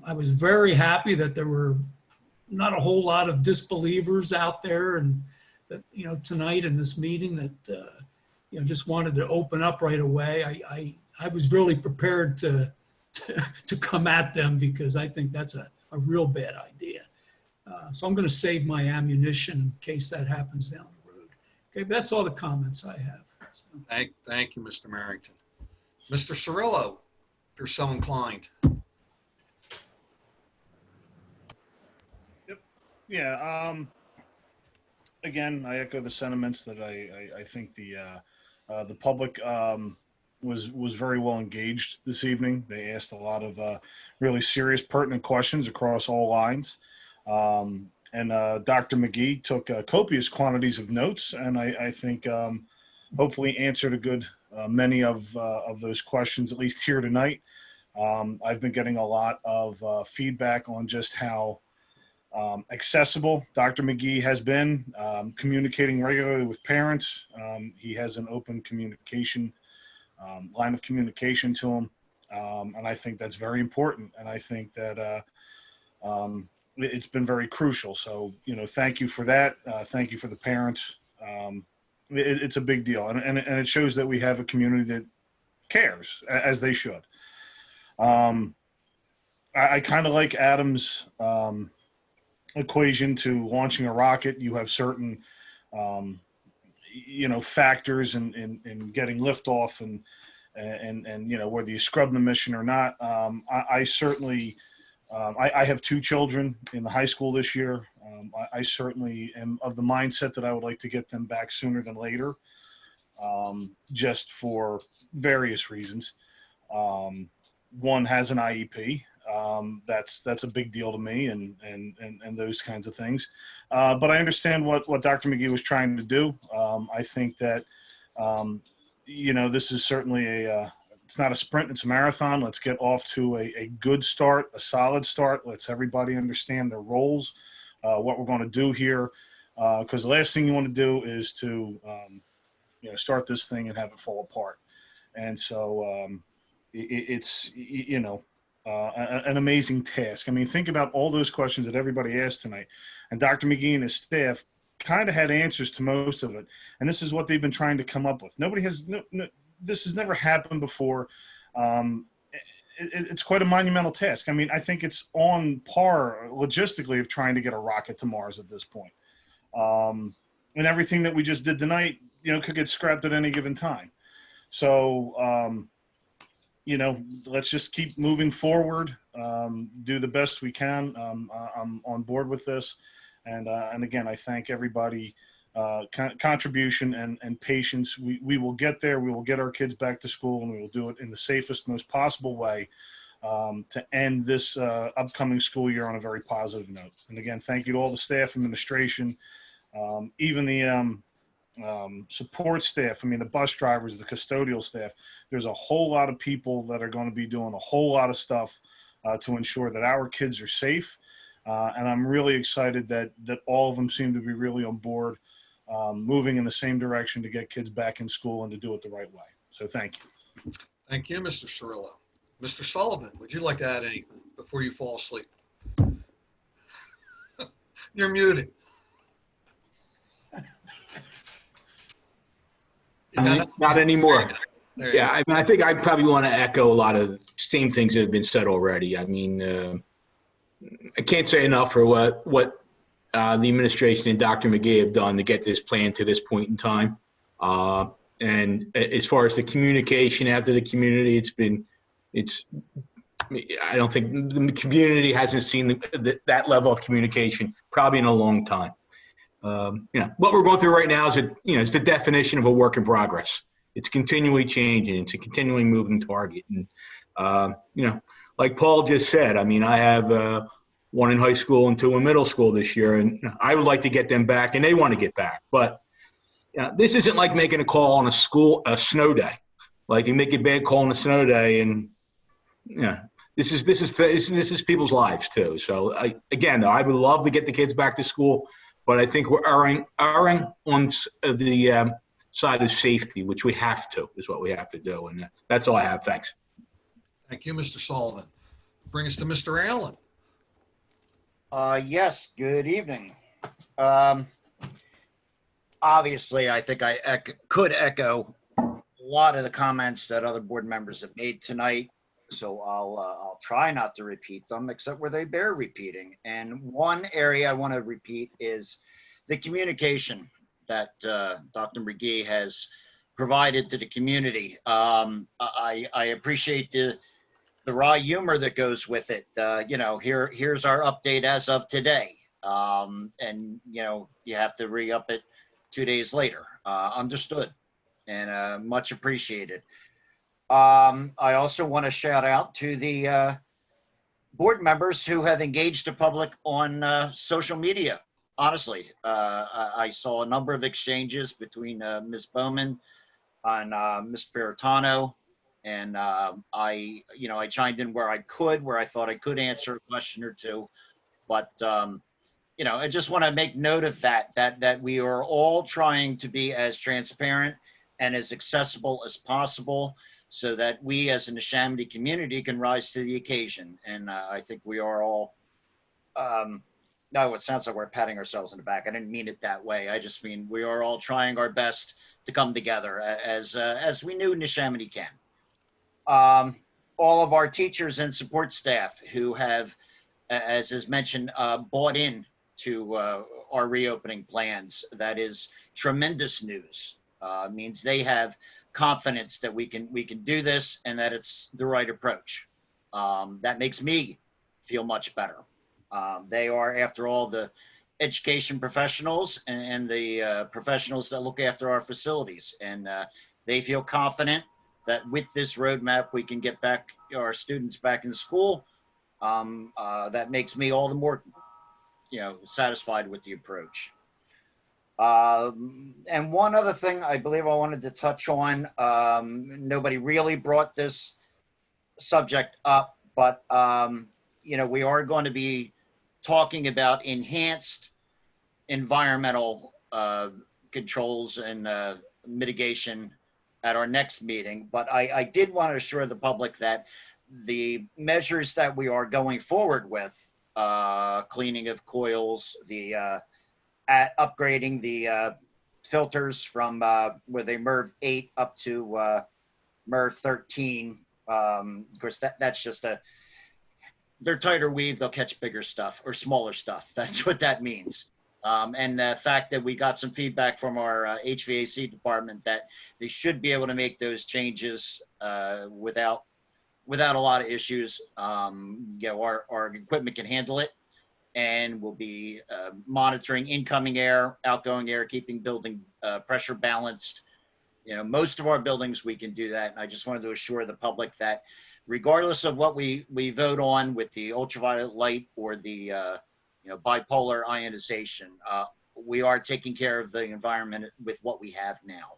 I was very happy that there were not a whole lot of disbelievers out there, and that, tonight in this meeting that, just wanted to open up right away. I was really prepared to come at them because I think that's a real bad idea. So I'm going to save my ammunition in case that happens down the road. Okay, that's all the comments I have. So. Thank you, Mr. Merrington. Mr. Cirillo, if you're so inclined. Yeah. Again, I echo the sentiments that I think the public was very well engaged this evening. They asked a lot of really serious, pertinent questions across all lines. And Dr. McGee took copious quantities of notes, and I think hopefully answered a good many of those questions, at least here tonight. I've been getting a lot of feedback on just how accessible Dr. McGee has been, communicating regularly with parents. He has an open communication, line of communication to them. And I think that's very important. And I think that it's been very crucial. So, thank you for that. Thank you for the parents. It's a big deal. And it shows that we have a community that cares, as they should. I kind of like Adam's equation to launching a rocket. You have certain, factors in getting liftoff and whether you scrub the mission or not. I certainly, I have 2 children in the high school this year. I certainly am of the mindset that I would like to get them back sooner than later, just for various reasons. One has an IEP. That's a big deal to me, and those kinds of things. But I understand what Dr. McGee was trying to do. I think that this is certainly it's not a sprint, it's a marathon. Let's get off to a good start, a solid start. Let's everybody understand their roles, what we're going to do here, because the last thing you want to do is to start this thing and have it fall apart. And so it's an amazing task. I mean, think about all those questions that everybody asked tonight, and Dr. McGee and his staff kind of had answers to most of it. And this is what they've been trying to come up with. This has never happened before. It's quite a monumental task. I mean, I think it's on par logistically of trying to get a rocket to Mars at this point. And everything that we just did tonight, could get scrapped at any given time. So, let's just keep moving forward, do the best we can. I'm on board with this. And again, I thank everybody, contribution and patience. We will get there. We will get our kids back to school, and we will do it in the safest, most possible way to end this upcoming school year on a very positive note. And again, thank you to all the staff, administration, even the support staff. I mean, the bus drivers, the custodial staff. There's a whole lot of people that are going to be doing a whole lot of stuff to ensure that our kids are safe. And I'm really excited that all of them seem to be really on board, moving in the same direction to get kids back in school and to do it the right way. So thank you. Thank you, Mr. Cirillo. Mr. Sullivan, would you like to add anything before you fall asleep? You're muted. Not anymore. Yeah, I mean, I think I probably want to echo a lot of the same things that have been said already. I mean, I can't say enough for what the administration and Dr. McGee have done to get this plan to this point in time. And as far as the communication out to the community, I don't think the community hasn't seen that level of communication probably in a long time. What we're going through right now is it's the definition of a work in progress. It's continually changing. It's a continually moving target. And, like Paul just said, I mean, I have one in high school and 2 in middle school this year, and I would like to get them back, and they want to get back. But this isn't like making a call on a snow day. Like you make a bad call on a snow day, and this is people's lives too. So again, though, I would love to get the kids back to school, but I think we're erring on the side of safety, which we have to, is what we have to do. And that's all I have. Thanks. Thank you, Mr. Sullivan. Bring us to Mr. Allen. Yes, good evening. Obviously, I think I could echo a lot of the comments that other board members have made tonight. So I'll try not to repeat them, except where they bear repeating. And one area I want to repeat is the communication that Dr. McGee has provided to the community. I appreciate the raw humor that goes with it. Here's our update as of today. And you have to re-up it 2 days later. Understood and much appreciated. I also want to shout out to the board members who have engaged the public on social media. Honestly, I saw a number of exchanges between Ms. Bowman and Ms. Peritano, and I chimed in where I thought I could answer a question or two, but I just want to make note of that we are all trying to be as transparent and as accessible as possible, so that we as a Neshaminy community can rise to the occasion. And I think we are all, no, it sounds like we're patting ourselves on the back. I didn't mean it that way. I just mean we are all trying our best to come together as we knew Neshaminy can. All of our teachers and support staff who have, as is mentioned, bought in to our reopening plans. That is tremendous news. Means they have confidence that we can do this and that it's the right approach. That makes me feel much better. They are, after all, the education professionals and the professionals that look after our facilities, and they feel confident that with this roadmap we can get back our students back in school. That makes me all the more satisfied with the approach. And one other thing I believe I wanted to touch on, nobody really brought this subject up, but we are going to be talking about enhanced environmental controls and mitigation at our next meeting. But I did want to assure the public that the measures that we are going forward with, cleaning of coils, the upgrading the filters from where they MERV 8 up to MERV 13. Of course, that's just they're tighter weave, they'll catch bigger stuff or smaller stuff. That's what that means. And the fact that we got some feedback from our HVAC department that they should be able to make those changes without a lot of issues. Our equipment can handle it, and we'll be monitoring incoming air, outgoing air, keeping building pressure balanced. Most of our buildings, we can do that. And I just wanted to assure the public that regardless of what we vote on with the ultraviolet light or the bipolar ionization, we are taking care of the environment with what we have now.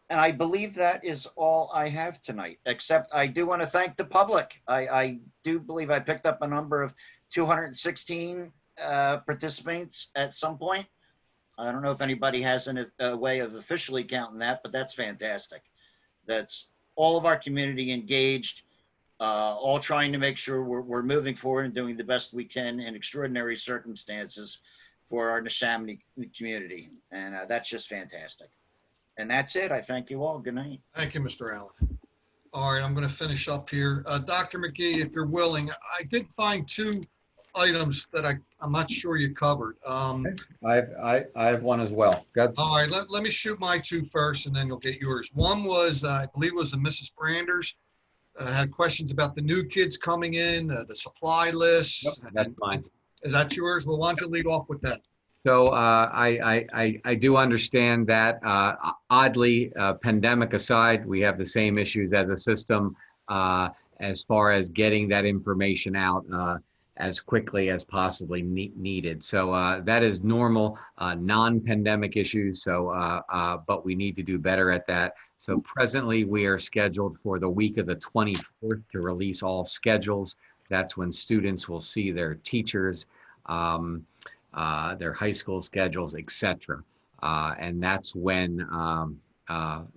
And I believe that is all I have tonight, except I do want to thank the public. I do believe I picked up a number of 216 participants at some point. I don't know if anybody has a way of officially counting that, but that's fantastic. That's all of our community engaged, all trying to make sure we're moving forward and doing the best we can in extraordinary circumstances for our Neshaminy community. And that's just fantastic. And that's it. I thank you all. Good night. Thank you, Mr. Allen. All right, I'm going to finish up here. Dr. McGee, if you're willing, I did find two items that I'm not sure you covered. I have one as well. All right, let me shoot my two first, and then you'll get yours. One was, I believe it was a Mrs. Branders, had questions about the new kids coming in, the supply list. Yep, that's mine. Is that yours? Well, why don't you lead off with that? So I do understand that. Oddly, pandemic aside, we have the same issues as a system as far as getting that information out. as quickly as possibly needed. So that is normal, non-pandemic issues. So, but we need to do better at that. So presently we are scheduled for the week of the 24th to release all schedules. That's when students will see their teachers, their high school schedules, etc. And that's when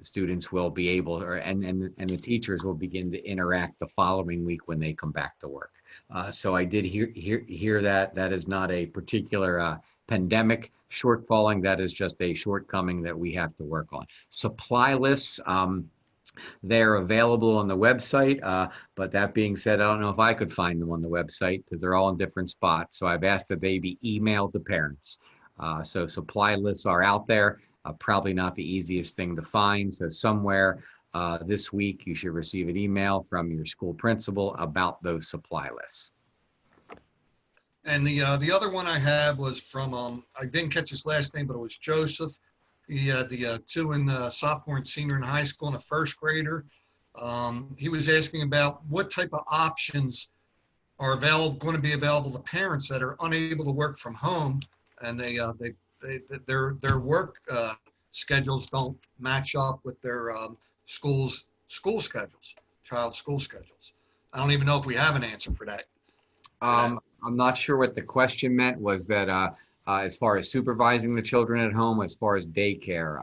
students will be able, and the teachers will begin to interact the following week when they come back to work. So I did hear that. That is not a particular pandemic shortfalling. That is just a shortcoming that we have to work on. Supply lists, they're available on the website. But that being said, I don't know if I could find them on the website because they're all in different spots. So I've asked that they be emailed to parents. So supply lists are out there. Probably not the easiest thing to find. So somewhere this week, you should receive an email from your school principal about those supply lists. And the other one I have was from, I didn't catch his last name, but it was Joseph. He had the two in sophomore and senior in high school and a first grader. He was asking about what type of options are going to be available to parents that are unable to work from home, and their work schedules don't match up with their school schedules, child school schedules. I don't even know if we have an answer for that. I'm not sure what the question meant. Was that as far as supervising the children at home, as far as daycare,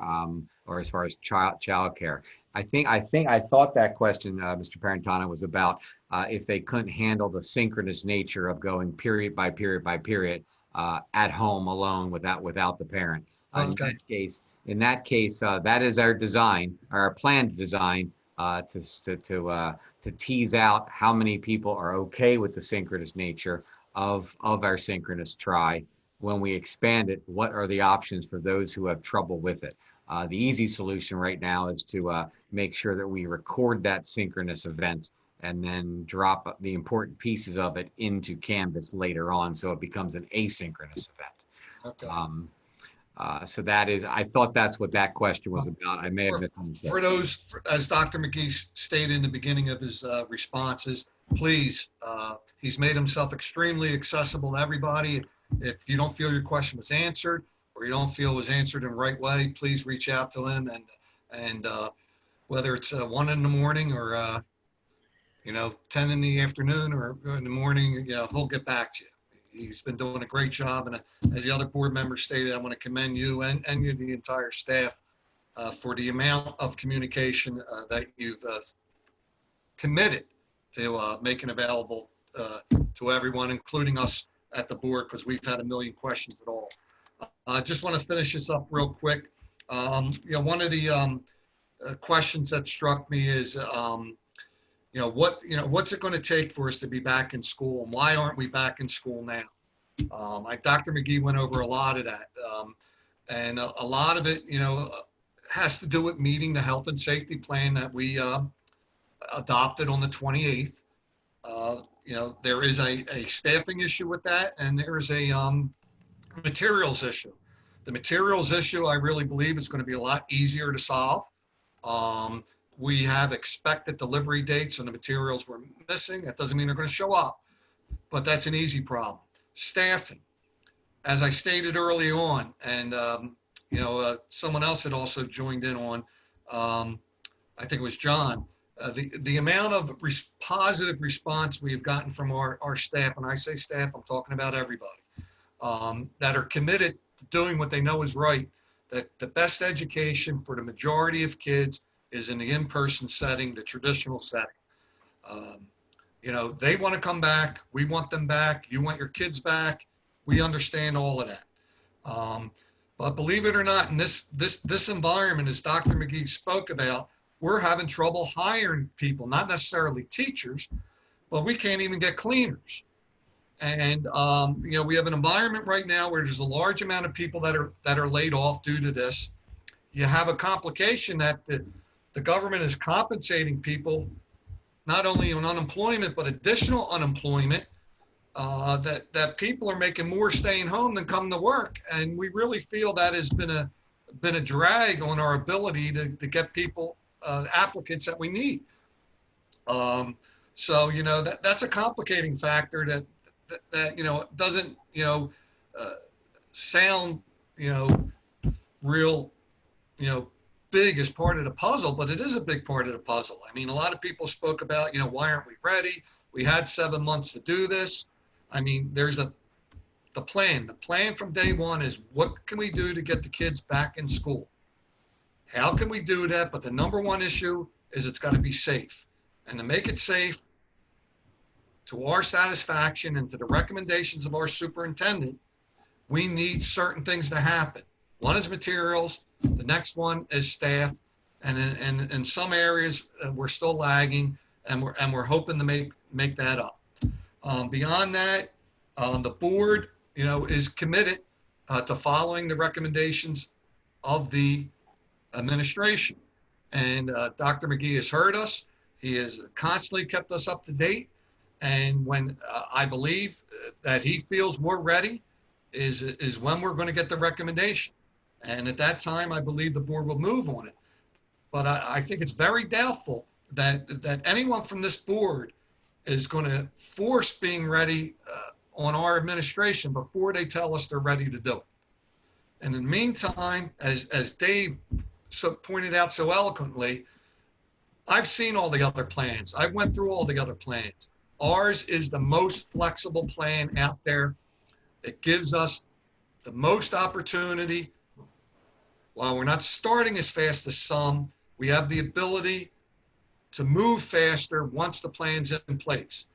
or as far as child care? I thought that question, Mr. Parentano, was about if they couldn't handle the synchronous nature of going period by period by period at home alone without the parent. Okay. In that case, that is our design, our planned design to tease out how many people are okay with the synchronous nature of our synchronous try. When we expand it, what are the options for those who have trouble with it? The easy solution right now is to make sure that we record that synchronous event and then drop the important pieces of it into Canvas later on, so it becomes an asynchronous event. Okay. So that is, I thought that's what that question was about. I may have misunderstood. For those, as Dr. McGee stated in the beginning of his responses, please, he's made himself extremely accessible to everybody. If you don't feel your question was answered, or you don't feel it was answered in the right way, please reach out to him, and whether it's 1 in the morning or 10 in the afternoon or in the morning, he'll get back to you. He's been doing a great job, and as the other board members stated, I want to commend you and you, the entire staff, for the amount of communication that you've committed to making available to everyone, including us at the board, because we've had a million questions at all. I just want to finish this up real quick. One of the questions that struck me is, what's it going to take for us to be back in school, and why aren't we back in school now? Dr. McGee went over a lot of that, and a lot of it, has to do with meeting the health and safety plan that we adopted on the 28th. There is a staffing issue with that, and there is a materials issue. The materials issue, I really believe, is going to be a lot easier to solve. We have expected delivery dates on the materials we're missing. That doesn't mean they're going to show up, but that's an easy problem. Staffing, as I stated early on, and someone else had also joined in on, I think it was John, the amount of positive response we have gotten from our staff, and I say staff, I'm talking about everybody, that are committed to doing what they know is right, that the best education for the majority of kids is in the in-person setting, the traditional setting. They want to come back. We want them back. You want your kids back. We understand all of that. But believe it or not, in this environment, as Dr. McGee spoke about, we're having trouble hiring people, not necessarily teachers, but we can't even get cleaners. And, we have an environment right now where there's a large amount of people that are laid off due to this. You have a complication that the government is compensating people not only on unemployment, but additional unemployment, that people are making more staying home than coming to work. And we really feel that has been a drag on our ability to get people, applicants that we need. So, that's a complicating factor that doesn't sound real big as part of the puzzle, but it is a big part of the puzzle. I mean, a lot of people spoke about why aren't we ready? We had 7 months to do this. I mean, there's the plan. The plan from day one is what can we do to get the kids back in school? How can we do that? But the number one issue is it's got to be safe. And to make it safe to our satisfaction and to the recommendations of our superintendent, we need certain things to happen. One is materials. The next one is staff. And in some areas, we're still lagging, and we're hoping to make that up. Beyond that, the board, is committed to following the recommendations of the administration. And Dr. McGee has heard us. He has constantly kept us up to date. And when I believe that he feels we're ready is when we're going to get the recommendation. And at that time, I believe the board will move on it. But I think it's very doubtful that anyone from this board is going to force being ready on our administration before they tell us they're ready to do it. And in the meantime, as Dave pointed out so eloquently, I've seen all the other plans. I went through all the other plans. Ours is the most flexible plan out there. It gives us the most opportunity. While we're not starting as fast as some, we have the ability to move faster once the plan's in place.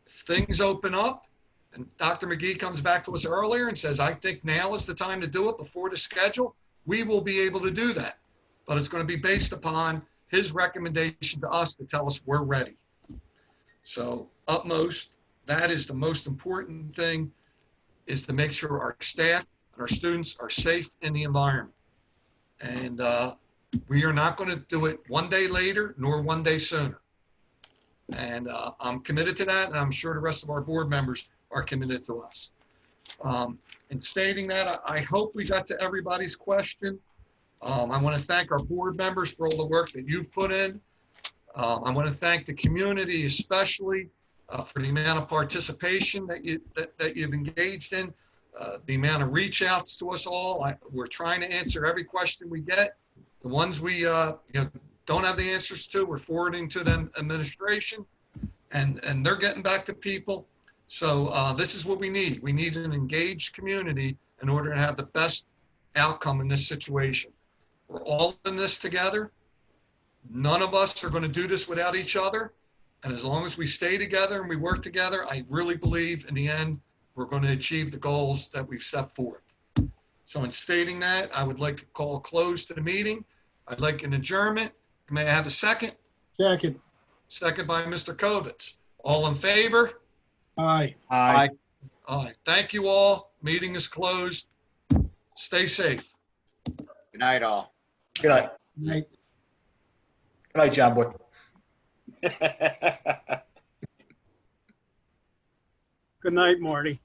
If things open up and Dr. McGee comes back to us earlier and says, I think now is the time to do it before the schedule, we will be able to do that. But it's going to be based upon his recommendation to us to tell us we're ready. So utmost, that is the most important thing, is to make sure our staff and our students are safe in the environment. And we are not going to do it one day later nor one day sooner. And I'm committed to that, and I'm sure the rest of our board members are committed to us. In stating that, I hope we got to everybody's question. I want to thank our board members for all the work that you've put in. I want to thank the community, especially for the amount of participation that you've engaged in, the amount of reach outs to us all. We're trying to answer every question we get. The ones we don't have the answers to, we're forwarding to them administration, and they're getting back to people. So this is what we need. We need an engaged community in order to have the best outcome in this situation. We're all in this together. None of us are going to do this without each other. And as long as we stay together and we work together, I really believe in the end, we're going to achieve the goals that we've set forth. So in stating that, I would like to call a close to the meeting. I'd like an adjournment. May I have a second? Second. Second by Mr. Kovitz. All in favor? Aye. Aye. Aye. Thank you all. Meeting is closed. Stay safe. Good night, all. Good night. Night. Good night, John Boy. Good night, Marty.